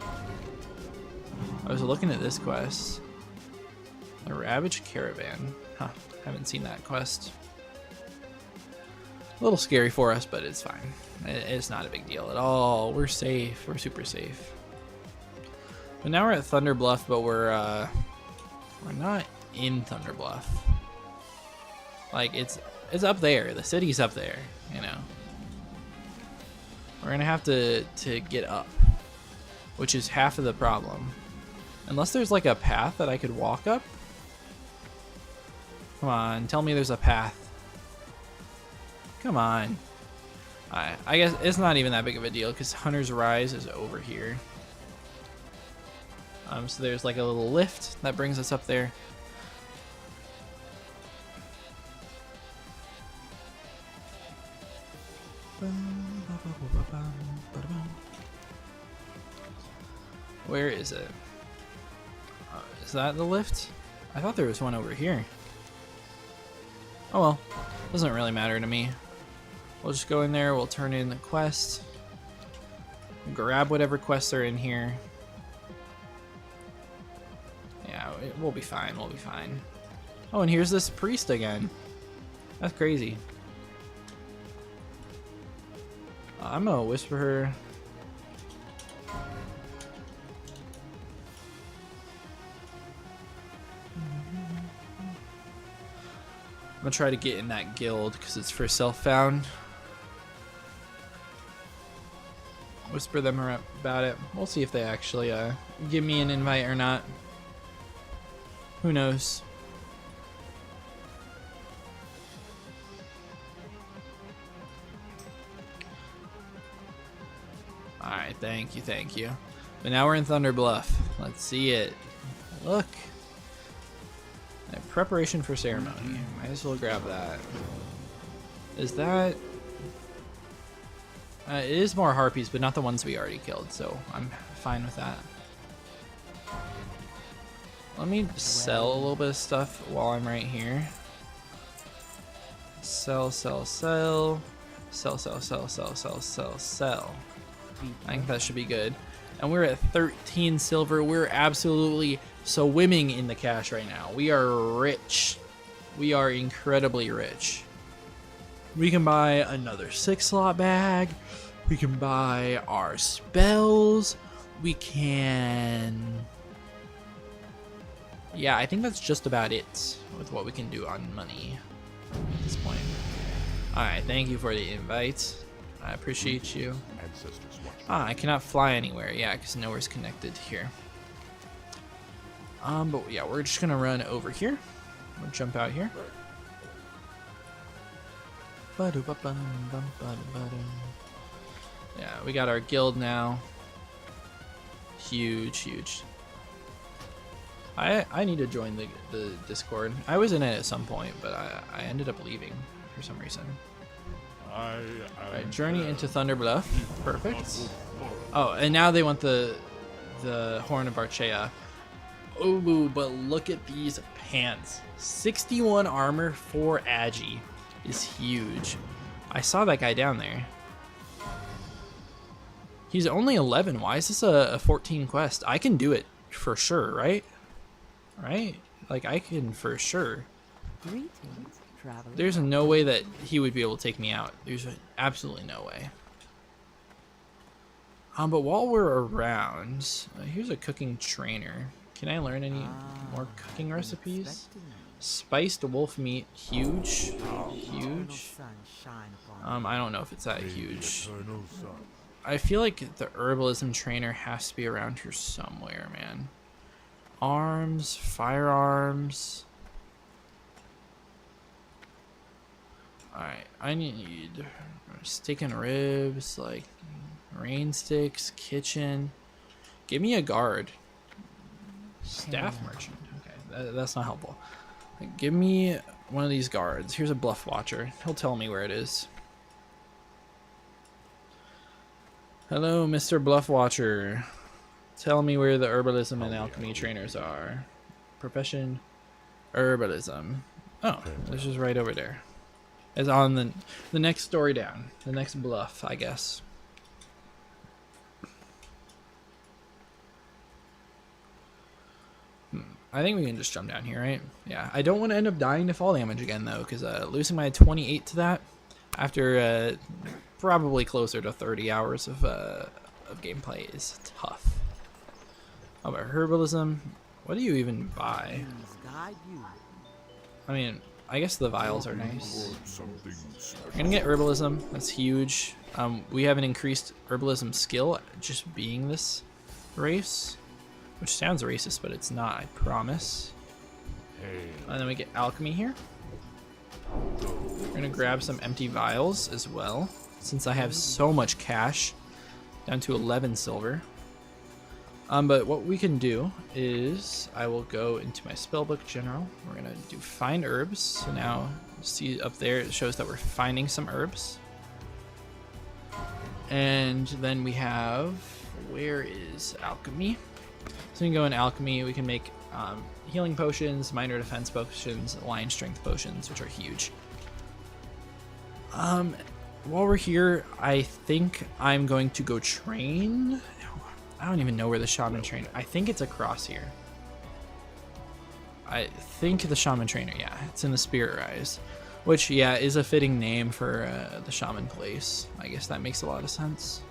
Speaker 1: I was looking at this quest. The Ravaged Caravan. Huh, haven't seen that quest. A little scary for us, but it's fine. It's not a big deal at all. We're safe. We're super safe. But now we're at Thunder Bluff, but we're not in Thunder Bluff. Like it's up there. The city's up there, you know. We're gonna have to get up, which is half of the problem. Unless there's like a path that I could walk up. Come on, tell me there's a path. Come on. I guess it's not even that big of a deal because Hunter's Rise is over here. So there's like a little lift that brings us up there. Where is it? Is that the lift? I thought there was one over here. Oh well, doesn't really matter to me. We'll just go in there, we'll turn in the quest, grab whatever quests are in here. Yeah, we'll be fine, we'll be fine. Oh, and here's this priest again. That's crazy. I'm gonna whisper her. I'm gonna try to get in that guild because it's for self-found. Whisper them about it. We'll see if they actually give me an invite or not. Who knows? Alright, thank you, thank you. But now we're in Thunder Bluff. Let's see it. Look. Preparation for ceremony. Might as well grab that. Is that... it is more harpies, but not the ones we already killed, so I'm fine with that. Let me sell a little bit of stuff while I'm right here. Sell, sell, sell. Sell, sell, sell, sell, sell, sell, sell. I think that should be good. And we're at 13 silver. We're absolutely swimming in the cash right now. We are rich. We are incredibly rich. We can buy another 6-slot bag. We can buy our spells. We can... Yeah, I think that's just about it with what we can do on money at this point. Alright, thank you for the invite. I appreciate you. Ah, I cannot fly anywhere. Yeah, because nowhere's connected here. But yeah, we're just gonna run over here. We'll jump out here. Yeah, we got our guild now. Huge, huge. I need to join the Discord. I was in it at some point, but I ended up leaving for some reason. Alright, journey into Thunder Bluff. Perfect. Oh, and now they want the Horn of Archaea. Oh, but look at these pants. 61 armor for Agi is huge. I saw that guy down there. He's only 11. Why is this a 14 quest? I can do it for sure, right? Right? Like, I can for sure.
Speaker 3: Greetings, traveler.
Speaker 1: There's no way that he would be able to take me out. There's absolutely no way. But while we're around, here's a cooking trainer. Can I learn any more cooking recipes? Spiced wolf meat, huge, huge. I don't know if it's that huge. I feel like the herbalism trainer has to be around here somewhere, man. Arms, firearms. Alright, I need steak and ribs, like rain sticks, kitchen. Give me a guard. Staff merchant. Okay, that's not helpful. Give me one of these guards. Here's a bluff watcher. He'll tell me where it is. Hello, Mr. Bluff Watcher. Tell me where the herbalism and alchemy trainers are. Profession, herbalism. Oh, this is right over there. It's on the next story down. The next bluff, I guess. I think we can just jump down here, right? Yeah, I don't want to end up dying to fall damage again, though, because losing my 28 to that after probably closer to 30 hours of gameplay is tough. How about herbalism? What do you even buy? I mean, I guess the vials are nice. We're gonna get herbalism. That's huge. We have an increased herbalism skill just being this race. Which sounds racist, but it's not, I promise. And then we get alchemy here. We're gonna grab some empty vials as well, since I have so much cash, down to 11 silver. But what we can do is I will go into my spellbook general. We're gonna do find herbs. So now see up there, it shows that we're finding some herbs. And then we have, where is alchemy? So we can go in alchemy, we can make healing potions, minor defense potions, lion strength potions, which are huge. While we're here, I think I'm going to go train. I don't even know where the shaman trainer, I think it's across here. I think the shaman trainer, yeah, it's in the Spirit Rise. Which, yeah, is a fitting name for the shaman place. I guess that makes a lot of sense.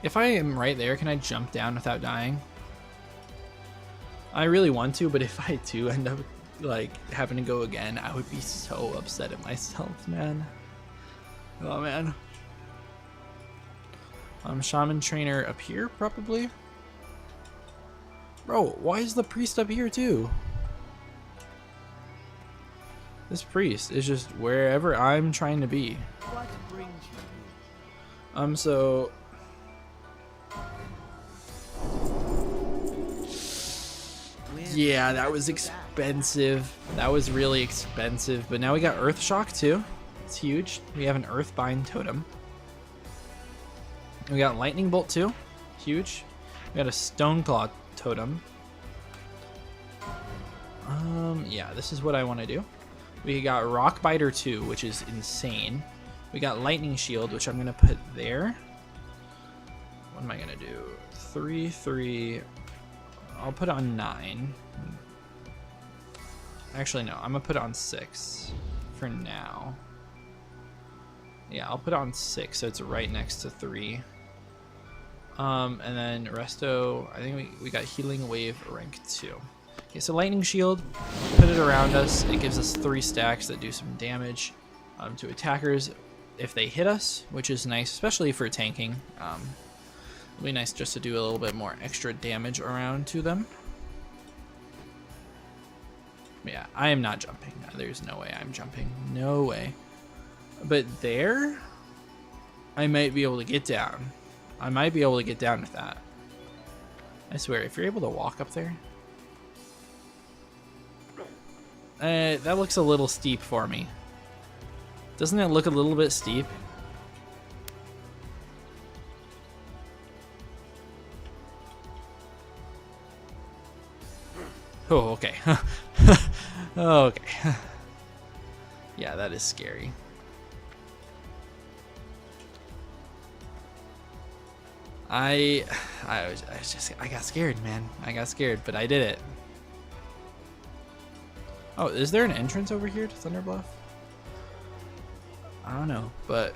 Speaker 1: If I am right there, can I jump down without dying? I really want to, but if I do end up like having to go again, I would be so upset at myself, man. Oh man. Shaman trainer up here, probably. Bro, why is the priest up here too? This priest is just wherever I'm trying to be.
Speaker 3: What brings you here?
Speaker 1: So yeah, that was expensive. That was really expensive. But now we got Earth Shock too. It's huge. We have an Earthbind totem. We got Lightning Bolt too. Huge. We got a Stoneclaw totem. Yeah, this is what I want to do. We got Rockbiter 2, which is insane. We got Lightning Shield, which I'm going to put there. What am I going to do? 3, 3. I'll put it on 9. Actually, no. I'm going to put it on 6 for now. Yeah, I'll put it on 6, so it's right next to 3. And then Resto, I think we got Healing Wave rank 2. Okay, so Lightning Shield, put it around us. It gives us 3 stacks that do some damage to attackers if they hit us, which is nice, especially for tanking. It'll be nice just to do a little bit more extra damage around to them. Yeah, I am not jumping. There's no way I'm jumping. No way. But there, I might be able to get down. I might be able to get down with that. I swear, if you're able to walk up there. That looks a little steep for me. Doesn't it look a little bit steep? Oh, okay. Okay. Yeah, that is scary. I got scared, man. I got scared, but I did it. Oh, is there an entrance over here to Thunder Bluff? I don't know, but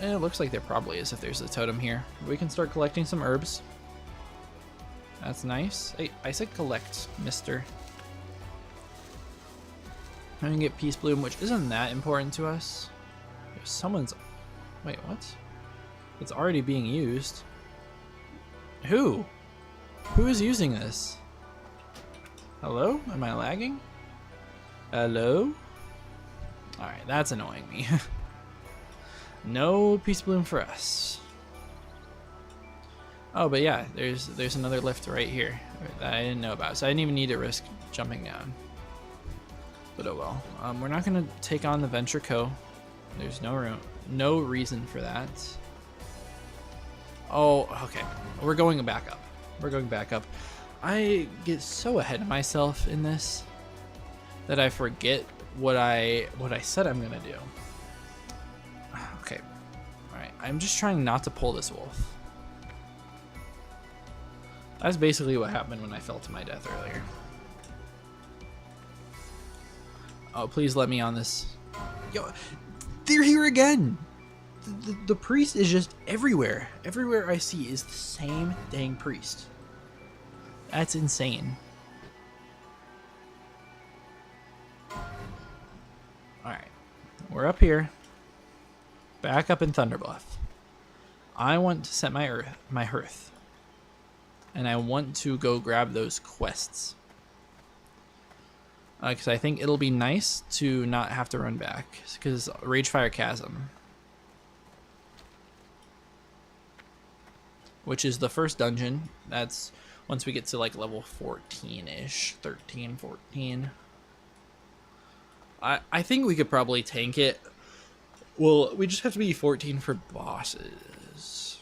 Speaker 1: it looks like there probably is if there's a totem here. We can start collecting some herbs. That's nice. Hey, I said collect, mister. I can get Peace Bloom, which isn't that important to us. If someone's... Wait, what? It's already being used. Who? Who is using this? Hello? Am I lagging? Hello? Alright, that's annoying me. No Peace Bloom for us. Oh, but yeah, there's another lift right here that I didn't know about, so I didn't even need to risk jumping down. But oh well. We're not gonna take on the Venture Co. There's no reason for that. Oh, okay. We're going back up. We're going back up. I get so ahead of myself in this that I forget what I said I'm gonna do. Okay. Alright. I'm just trying not to pull this wolf. That's basically what happened when I fell to my death earlier. Oh, please let me on this. Yo, they're here again! The priest is just everywhere. Everywhere I see is the same dang priest. That's insane. Alright. We're up here. Back up in Thunderbluff. I want to set my hearth. And I want to go grab those quests. Because I think it'll be nice to not have to run back. Because Ragefire Chasm, which is the first dungeon, that's once we get to like level 14-ish, 13, 14. I think we could probably tank it. Well, we just have to be 14 for bosses.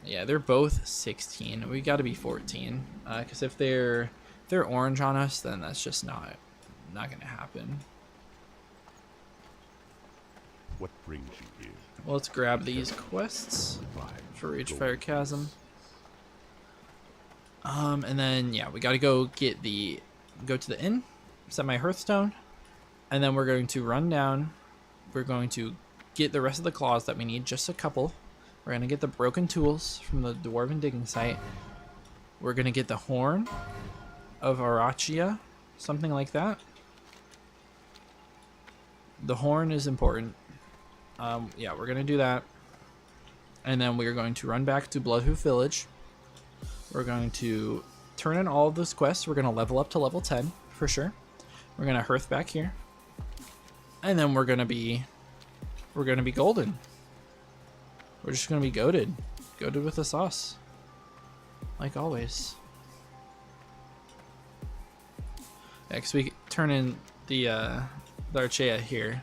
Speaker 1: Yeah, they're both 16. We got to be 14. Because if they're orange on us, then that's just not gonna happen.
Speaker 2: What brings you here?
Speaker 1: Well, let's grab these quests for Ragefire Chasm. And then yeah, we gotta go to the inn, set my hearthstone, and then we're going to run down. We're going to get the rest of the claws that we need, just a couple. We're gonna get the broken tools from the dwarven digging site. We're gonna get the horn of Arachia, something like that. The horn is important. Yeah, we're gonna do that, and then we're going to run back to Bloodhoof Village. We're going to turn in all of those quests. We're gonna level up to level 10 for sure. We're gonna hearth back here, and then we're gonna be golden. We're just gonna be goated with the sauce, like always. Yeah, because we turn in the Archaea here.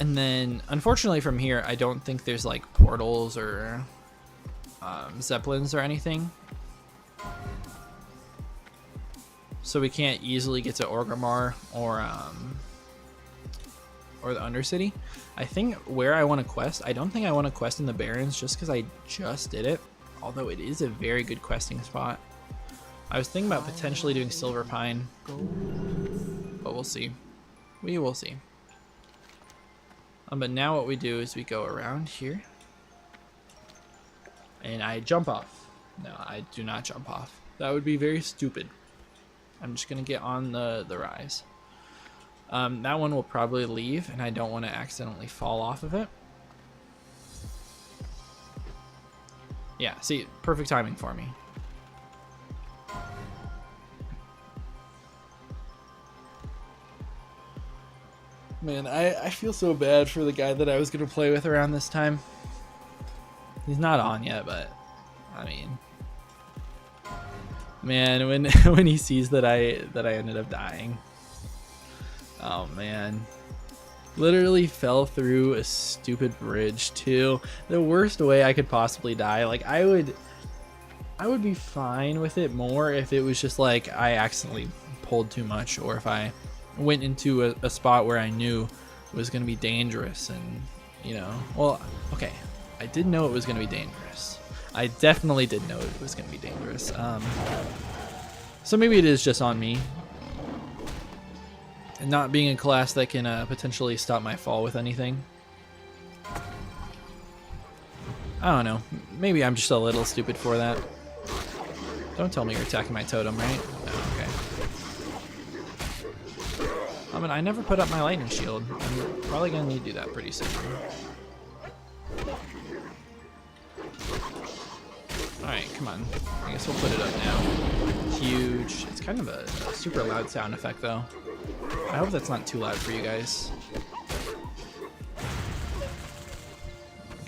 Speaker 1: And then, unfortunately from here, I don't think there's like portals or zeppelins or anything. So we can't easily get to Orgrimmar or the Undercity. I think where I want to quest, I don't think I want to quest in the Barrens just because I just did it. Although it is a very good questing spot. I was thinking about potentially doing Silver Pine, but we'll see. We will see. But now what we do is we go around here, and I jump off. No, I do not jump off. That would be very stupid. I'm just gonna get on the rise. That one will probably leave, and I don't want to accidentally fall off of it. Yeah, see, perfect timing for me. Man, I feel so bad for the guy that I was going to play with around this time. He's not on yet, but I mean, man, when he sees that I ended up dying. Oh man. Literally fell through a stupid bridge too. The worst way I could possibly die. Like I would be fine with it more if it was just like I accidentally pulled too much, or if I went into a spot where I knew was going to be dangerous, and you know, well, okay, I did know it was going to be dangerous. I definitely did know it was going to be dangerous. So maybe it is just on me, and not being a class that can potentially stop my fall with anything. I don't know. Maybe I'm just a little stupid for that. Don't tell me you're attacking my totem, right? Oh, okay. I mean, I never put up my lightning shield. I'm probably gonna need to do that pretty soon. Alright, come on. I guess we'll put it up now. Huge. It's kind of a super loud sound effect, though. I hope that's not too loud for you guys.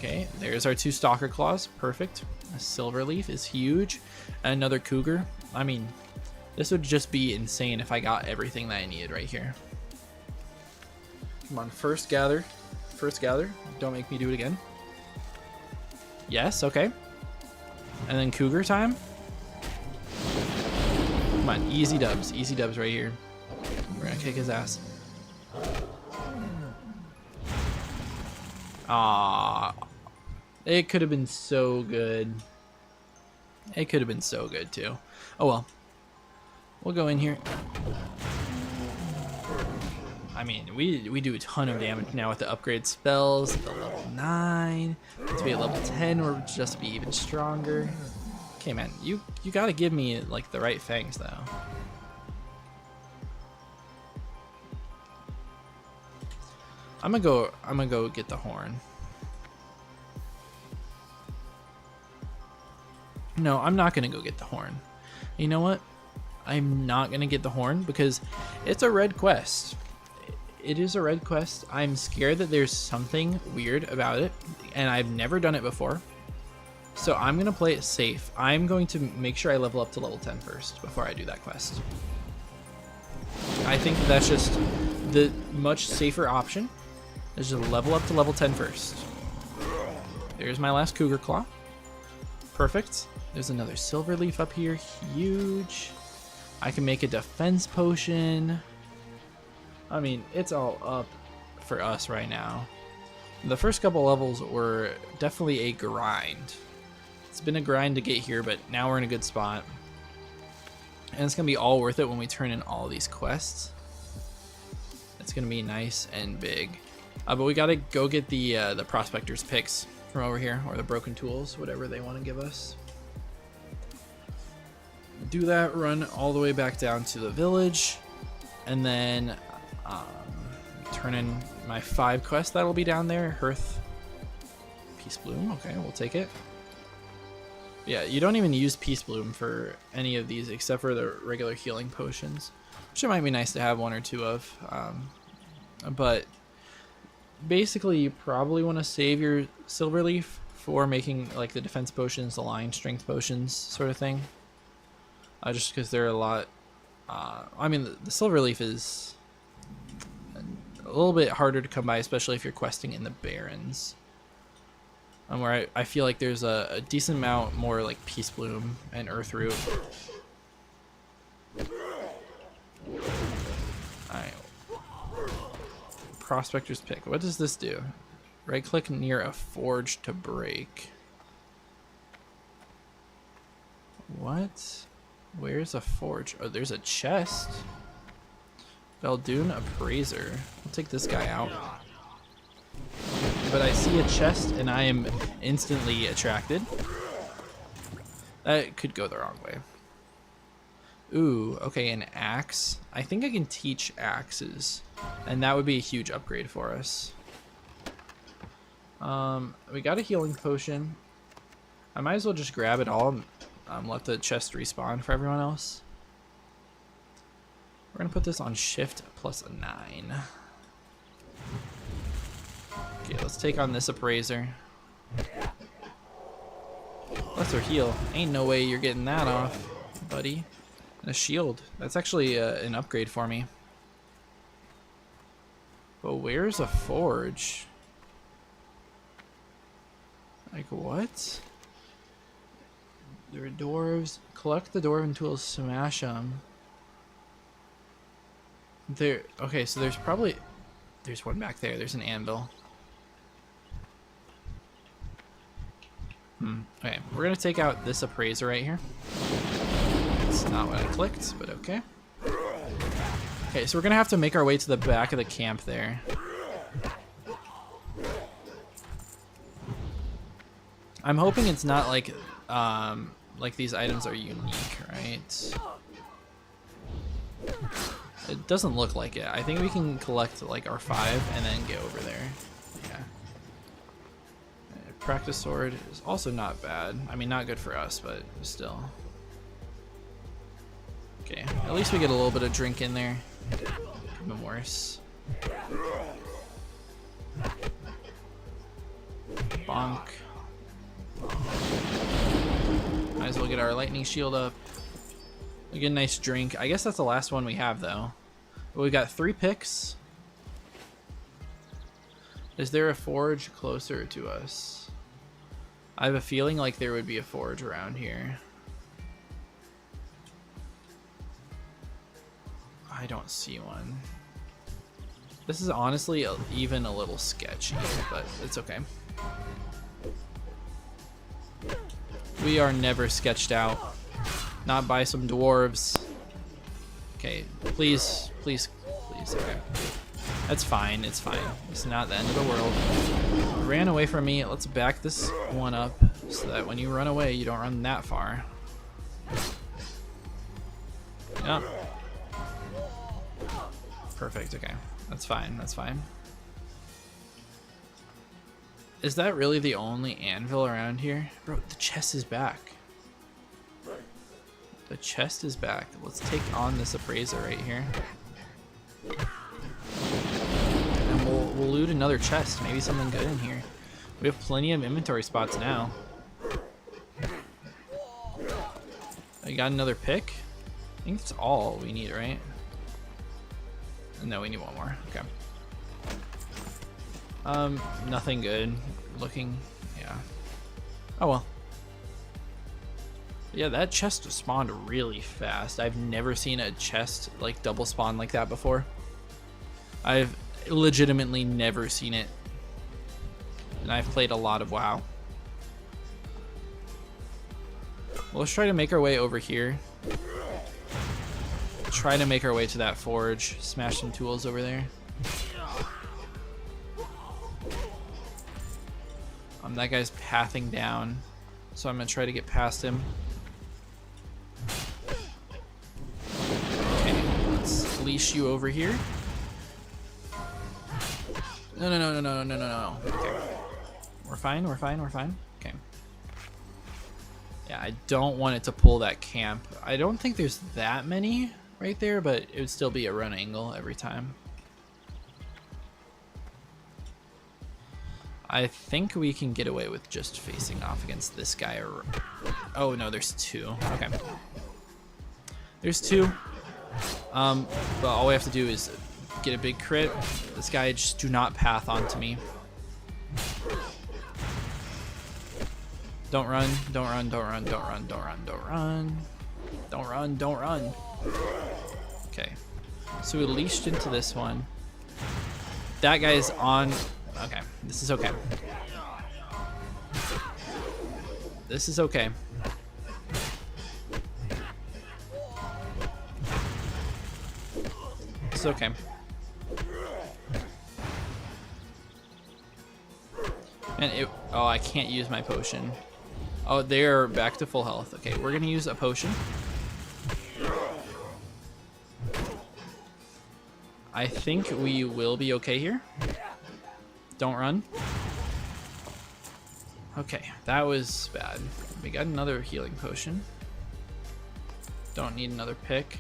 Speaker 1: Okay, there's our 2 stalker claws. Perfect. A silver leaf is huge. Another cougar. I mean, this would just be insane if I got everything that I needed right here. Come on, first gather. First gather. Don't make me do it again. Yes, okay. And then cougar time. Come on, easy dubs. Easy dubs right here. We're gonna kick his ass. Ah, it could have been so good. It could have been so good too. Oh well. We'll go in here. I mean, we do a ton of damage now with the upgrade spells. The level 9. To be at level 10, we'll just be even stronger. Okay, man, you gotta give me like the right fangs though. I'm gonna go get the horn. No, I'm not gonna go get the horn. You know what? I'm not gonna get the horn because it's a red quest. It is a red quest. I'm scared that there's something weird about it, and I've never done it before. So I'm gonna play it safe. I'm going to make sure I level up to level 10 first before I do that quest. I think that's just the much safer option. Is just level up to level 10 first. There's my last cougar claw. Perfect. There's another silver leaf up here. Huge. I can make a defense potion. I mean, it's all up for us right now. The first couple levels were definitely a grind. It's been a grind to get here, but now we're in a good spot. And it's going to be all worth it when we turn in all these quests. It's going to be nice and big. But we got to go get the prospector's picks from over here, or the broken tools, whatever they want to give us. Do that, run all the way back down to the village, and then turn in my 5 quests that'll be down there. Hearth, Peace Bloom, okay, we'll take it. Yeah, you don't even use Peace Bloom for any of these except for the regular healing potions, which it might be nice to have 1 or 2 of. But basically, you probably want to save your silver leaf for making like the defense potions, the line strength potions, sort of thing. Just because they're a lot. I mean, the silver leaf is a little bit harder to come by, especially if you're questing in the Barrens. Where I feel like there's a decent amount more like Peace Bloom and Earth Root. Alright. Prospector's Pick. What does this do? Right click near a forge to break. What? Where's a forge? Oh, there's a chest. Veldoon Appraiser. I'll take this guy out. But I see a chest and I am instantly attracted. That could go the wrong way. Ooh, okay, an axe. I think I can teach axes, and that would be a huge upgrade for us. We got a healing potion. I might as well just grab it all and let the chest respawn for everyone else. We're gonna put this on shift plus a 9. Okay, let's take on this appraiser. Let's her heal. Ain't no way you're getting that off, buddy. And a shield. That's actually an upgrade for me. But where's a forge? Like what? There are dwarves. Collect the dwarven tools, smash them. There. Okay, so there's probably. There's one back there. There's an anvil. Okay, we're gonna take out this appraiser right here. That's not what I clicked, but okay. Okay, so we're gonna have to make our way to the back of the camp there. I'm hoping it's not like these items are unique, right? It doesn't look like it. I think we can collect like our 5 and then get over there. Yeah. Practice sword is also not bad. I mean, not good for us, but still. Okay, at least we get a little bit of drink in there. Could have been worse. Bonk. Might as well get our lightning shield up. We get a nice drink. I guess that's the last one we have, though. But we got 3 picks. Is there a forge closer to us? I have a feeling like there would be a forge around here. I don't see one. This is honestly even a little sketchy, but it's okay. We are never sketched out. Not by some dwarves. Okay, please, please, please, okay. That's fine, it's fine. It's not the end of the world. You ran away from me. Let's back this one up so that when you run away, you don't run that far. Yep. Perfect, okay. That's fine, that's fine. Is that really the only anvil around here? Bro, the chest is back. The chest is back. Let's take on this appraiser right here. And we'll loot another chest. Maybe something good in here. We have plenty of inventory spots now. I got another pick. I think that's all we need, right? No, we need one more. Okay. Nothing good looking. Yeah. Oh well. Yeah, that chest spawned really fast. I've never seen a chest like double spawn like that before. I've legitimately never seen it. And I've played a lot of WoW. Well, let's try to make our way over here. Try to make our way to that forge. Smash some tools over there. That guy's pathing down, so I'm gonna try to get past him. Okay, let's leash you over here. No, no, no, no, no, no, no, no. Okay. We're fine, we're fine, we're fine. Okay. Yeah, I don't want it to pull that camp. I don't think there's that many right there, but it would still be a run angle every time. I think we can get away with just facing off against this guy. Or oh no, there's 2. Okay, there's 2. But all we have to do is get a big crit. This guy, just do not path onto me. Don't run, don't run, don't run, don't run, don't run, don't run, don't run, don't run. Okay, so we leashed into this one. That guy's on. Okay, this is okay. This is okay. It's okay. And it, oh, I can't use my potion. Oh, they're back to full health. Okay, we're gonna use a potion. I think we will be okay here. Don't run. Okay, that was bad. We got another healing potion. Don't need another pick.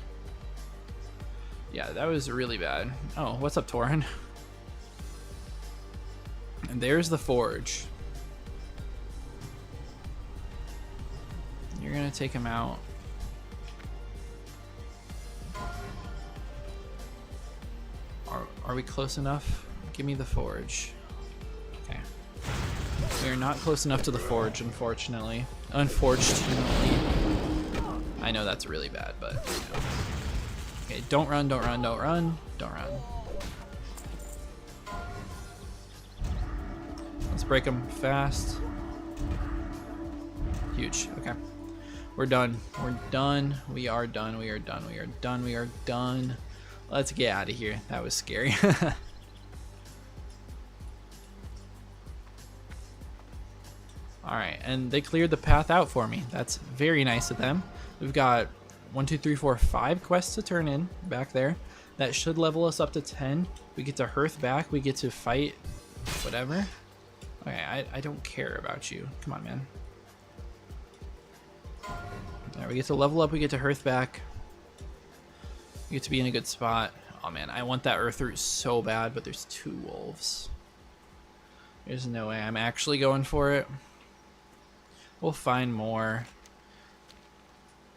Speaker 1: Yeah, that was really bad. Oh, what's up, Torin? And there's the forge. You're gonna take him out. Are we close enough? Give me the forge. Okay. We are not close enough to the forge, unfortunately. Unfortunately. I know that's really bad, but you know. Okay, don't run, don't run, don't run, don't run. Let's break them fast. Huge. Okay. We're done. We're done. We are done. We are done. We are done. We are done. Let's get out of here. That was scary. Alright, and they cleared the path out for me. That's very nice of them. We've got 1, 2, 3, 4, 5 quests to turn in back there. That should level us up to 10. We get to hearth back. We get to fight whatever. Okay, I don't care about you. Come on, man. Alright, we get to level up. We get to hearth back. We get to be in a good spot. Oh man, I want that earth root so bad, but there's 2 wolves. There's no way I'm actually going for it. We'll find more.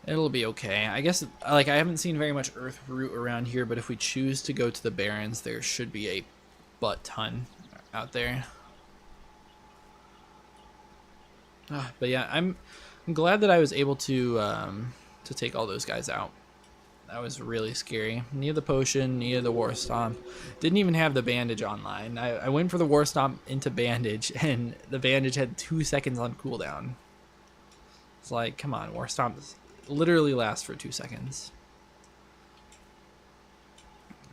Speaker 1: It'll be okay. I guess, like, I haven't seen very much earth root around here, but if we choose to go to the Barrens, there should be a butt ton out there. But yeah, I'm glad that I was able to take all those guys out. That was really scary. Needed the potion, needed the War Stomp. Didn't even have the bandage online. I went for the War Stomp into bandage, and the bandage had 2 seconds on cooldown. It's like, come on, War Stomp literally lasts for 2 seconds.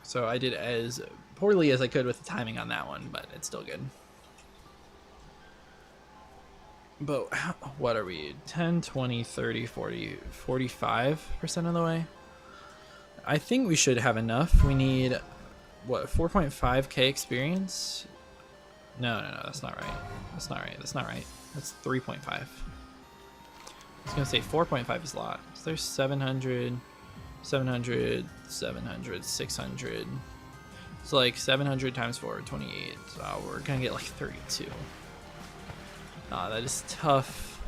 Speaker 1: So I did as poorly as I could with the timing on that one, but it's still good. But what are we? 10, 20, 30, 40, 45% of the way? I think we should have enough. We need, what, 4.5k experience? No, that's not right. That's not right. That's 3.5. I was going to say 4.5 is a lot. So there's 700, 700, 700, 600. So like 700 times 4, 28. So we're going to get like 32. That is tough.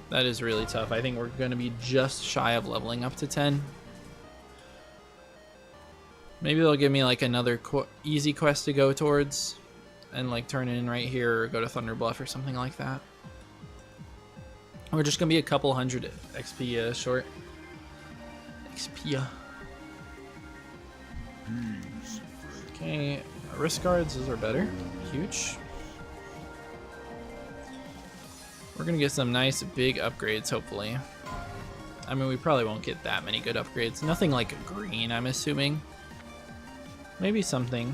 Speaker 1: That is really tough. I think we're going to be just shy of leveling up to 10. Maybe they'll give me like another easy quest to go towards and like turn in right here or go to Thunder Bluff or something like that. We're just going to be a couple hundred XP short. XP. Okay, wrist guards, those are better. Huge. We're gonna get some nice big upgrades, hopefully. I mean, we probably won't get that many good upgrades. Nothing like green, I'm assuming. Maybe something.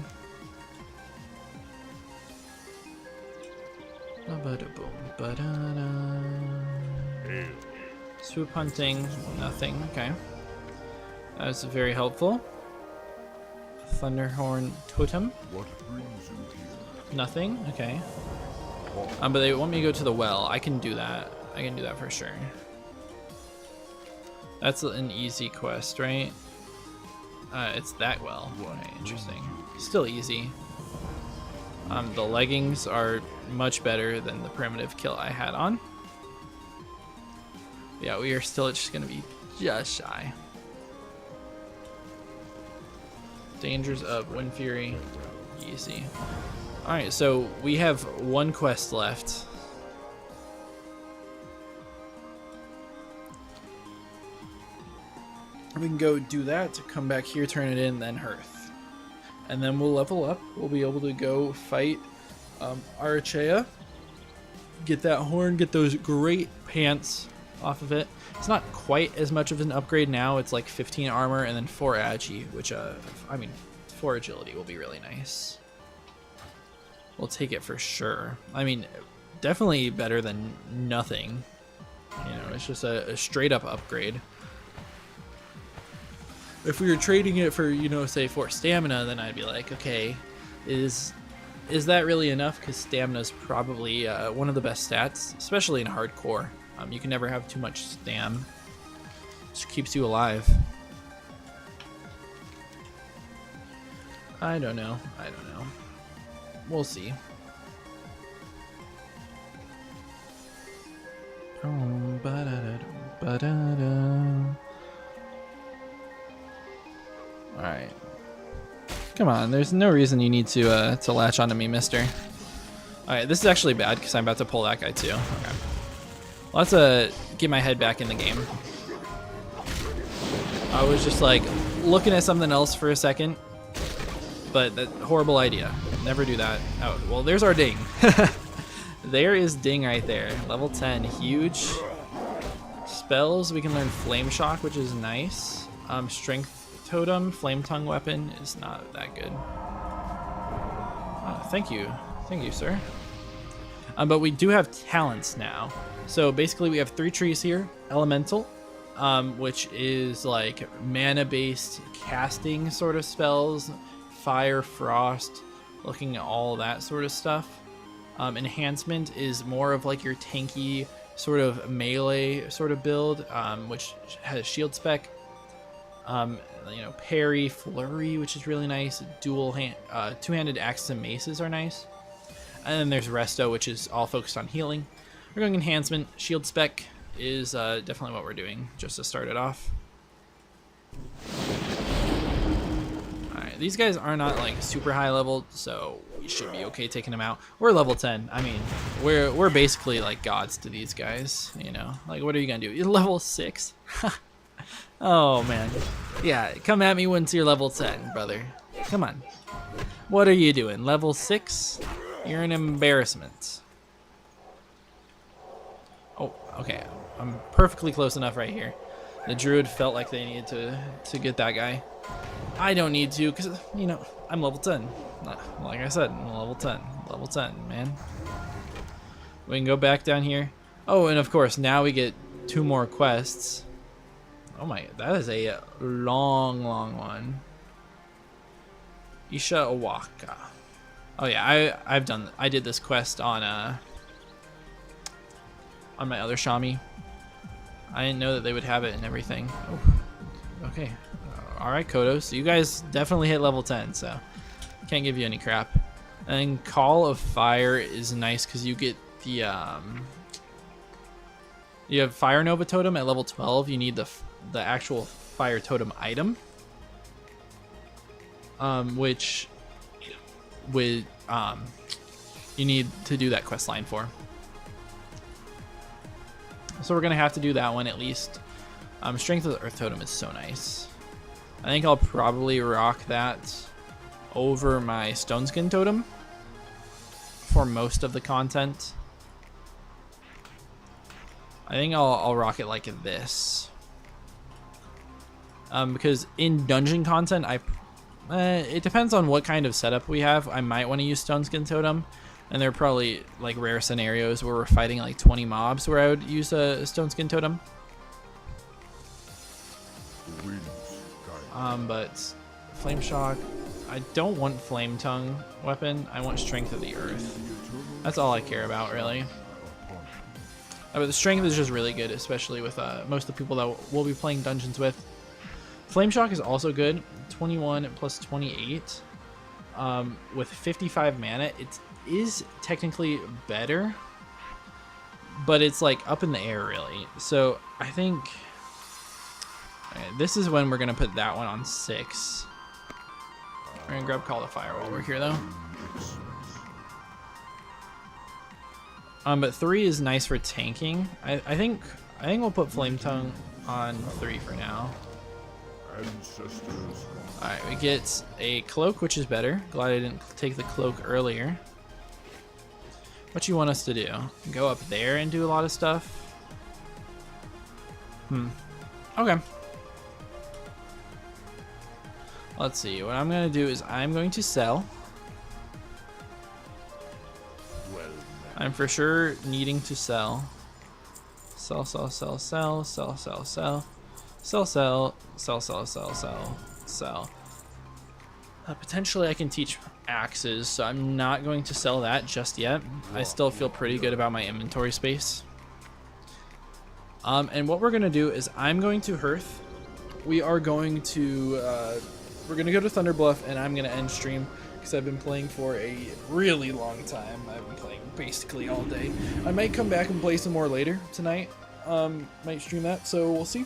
Speaker 1: Swoop hunting, nothing. Okay. That was very helpful. Thunderhorn totem.
Speaker 2: What brings you here?
Speaker 1: Nothing. Okay. But they want me to go to the well. I can do that. I can do that for sure. That's an easy quest, right? It's that well. Right, interesting. Still easy. The leggings are much better than the primitive kill I had on. Yeah, we are still just gonna be just shy. Dangers of Wind Fury. Easy. Alright, so we have one quest left. We can go do that to come back here, turn it in, then Hearth. And then we'll level up. We'll be able to go fight Arachea. Get that horn, get those great pants off of it. It's not quite as much of an upgrade now. It's like 15 armor and then 4 agi, which, I mean, 4 agility will be really nice. We'll take it for sure. I mean, definitely better than nothing. You know, it's just a straight up upgrade. If we were trading it for, you know, say 4 stamina, then I'd be like, okay, is that really enough? Because stamina is probably one of the best stats, especially in hardcore. You can never have too much stam. Just keeps you alive. I don't know. We'll see. Alright. Come on, there's no reason you need to latch onto me, mister. Alright, this is actually bad because I'm about to pull that guy too. Okay. Let's get my head back in the game. I was just like looking at something else for a second. But that horrible idea. Never do that. Oh, well, there's our ding. There is ding right there. Level 10, huge. Spells, we can learn Flame Shock, which is nice. Strength Totem, Flame Tongue Weapon is not that good. Oh, thank you, sir. But we do have talents now. So basically, we have 3 trees here. Elemental, which is like mana-based casting sort of spells. Fire, frost, looking at all that sort of stuff. Enhancement is more of like your tanky sort of melee sort of build, which has shield spec. you know, parry, flurry, which is really nice. Two-handed axes and maces are nice. And then there's resto, which is all focused on healing. We're going enhancement. Shield spec is definitely what we're doing just to start it off. Alright, these guys are not like super high level, so we should be okay taking them out. We're level 10. I mean, we're basically like gods to these guys, you know. Like, what are you gonna do? You're level 6. Oh man. Yeah, come at me once you're level 10, brother. Come on. What are you doing? Level 6? You're an embarrassment. Oh, okay. I'm perfectly close enough right here. The druid felt like they needed to get that guy. I don't need to, because, you know, I'm level 10. Like I said, I'm level 10. Level 10, man. We can go back down here. Oh, and of course, now we get 2 more quests. Oh my, that is a long one. Isha Owaka. Oh yeah, I did this quest on my other Shami. I didn't know that they would have it and everything. Oh, okay. All right, Kodo. So you guys definitely hit level 10, so can't give you any crap. And then Call of Fire is nice because you get the you have Fire Nova Totem at level 12. You need the actual Fire Totem item, which with you need to do that quest line for. So we're gonna have to do that one at least. Strength of the Earth Totem is so nice. I think I'll probably rock that over my Stone Skin Totem for most of the content. I think I'll rock it like this. Because in dungeon content, it depends on what kind of setup we have. I might want to use Stone Skin Totem, and there are probably like rare scenarios where we're fighting like 20 mobs where I would use a Stone Skin Totem. But Flame Shock, I don't want Flame Tongue weapon. I want Strength of the Earth. That's all I care about, really. But the Strength is just really good, especially with most of the people that we'll be playing dungeons with. Flame Shock is also good. 21 plus 28 with 55 mana. It is technically better, but it's like up in the air, really. So I think this is when we're gonna put that one on 6. We're gonna grab Call of Fire while we're here, though. But 3 is nice for tanking. I think we'll put Flame Tongue on 3 for now. Alright, we get a cloak, which is better. Glad I didn't take the cloak earlier. What you want us to do? Go up there and do a lot of stuff? Okay. Let's see. What I'm going to do is I'm going to sell. I'm for sure needing to sell. Sell. Potentially I can teach axes, so I'm not going to sell that just yet. I still feel pretty good about my inventory space. And what we're going to do is I'm going to Hearth. We are going to we're going to go to Thunder Bluff, and I'm going to end stream because I've been playing for a really long time. I've been playing basically all day. I might come back and play some more later tonight. Might stream that, so we'll see.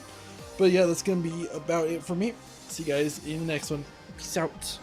Speaker 1: But yeah, that's going to be about it for me. See you guys in the next one. Peace out.